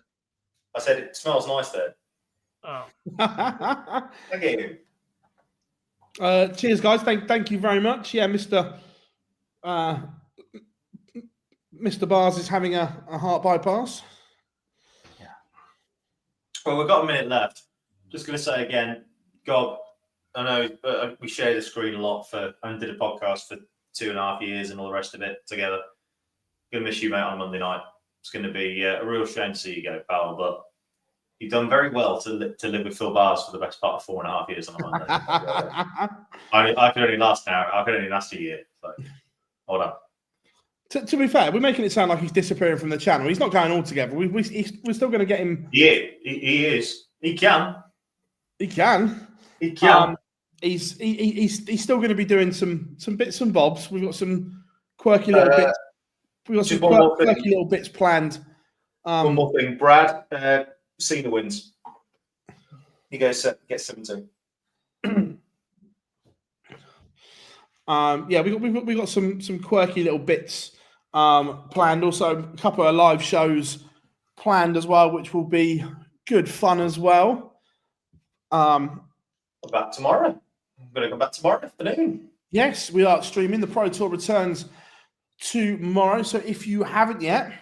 Speaker 3: I said it smells nice there.
Speaker 2: Oh.
Speaker 3: Thank you.
Speaker 1: Cheers, guys. Thank you very much. Yeah, Mr. Bars is having a heart bypass.
Speaker 3: Yeah. Well, we've got a minute left. Just going to say again, Gob, I know we share the screen a lot I did a podcast for 2.5 years and all the rest of it together. Going to miss you, mate, on Monday night. It's going to be a real shame to see you go, pal, but you've done very well to live with Phil Bars for the best part of 4.5 years on a Monday. I could only last an hour. I could only last a year. So, hold on.
Speaker 1: To be fair, we're making it sound like he's disappearing from the channel. He's not going altogether. We're still going to get him.
Speaker 3: Yeah, he is. He can.
Speaker 1: He can.
Speaker 3: He can.
Speaker 1: He's still going to be doing some bits and bobs. We've got some quirky little bits. We've got some quirky little bits planned.
Speaker 3: One more thing, Brad. Cena wins. He goes get 17.
Speaker 1: Yeah, we got some quirky little bits planned. Also, a couple of live shows planned as well, which will be good fun as well.
Speaker 3: About tomorrow. I'm going to come back tomorrow afternoon.
Speaker 1: Yes, we are streaming. The Pro Tour returns tomorrow. So if you haven't yet,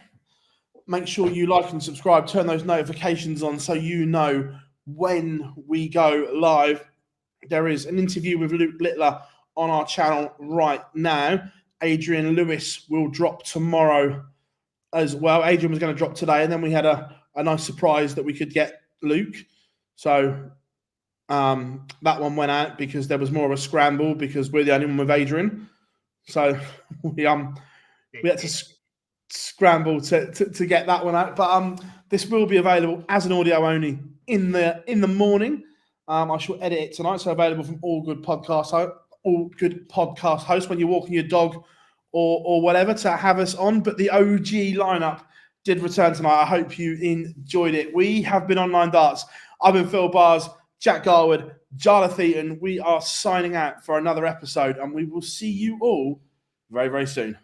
Speaker 1: make sure you like and subscribe, turn those notifications on so you know when we go live. there is an interview with Luke Littler on our channel right now. Adrian Lewis will drop tomorrow as well. Adrian was going to drop today, and then we had a nice surprise that we could get Luke. So that one went out because there was more of a scramble because we're the only one with Adrian. So we had to scramble to get that one out. But this will be available as an audio only in the morning. I shall edit it tonight, so available from all good podcast hosts when you're walking your dog or whatever to have us on. But the OG lineup did return tonight. I hope you enjoyed it. We have been Online Darts. I've been Phil Bars, Jack Garwood, Jarlath Eaton. We are signing out for another episode, and we will see you all very, very soon.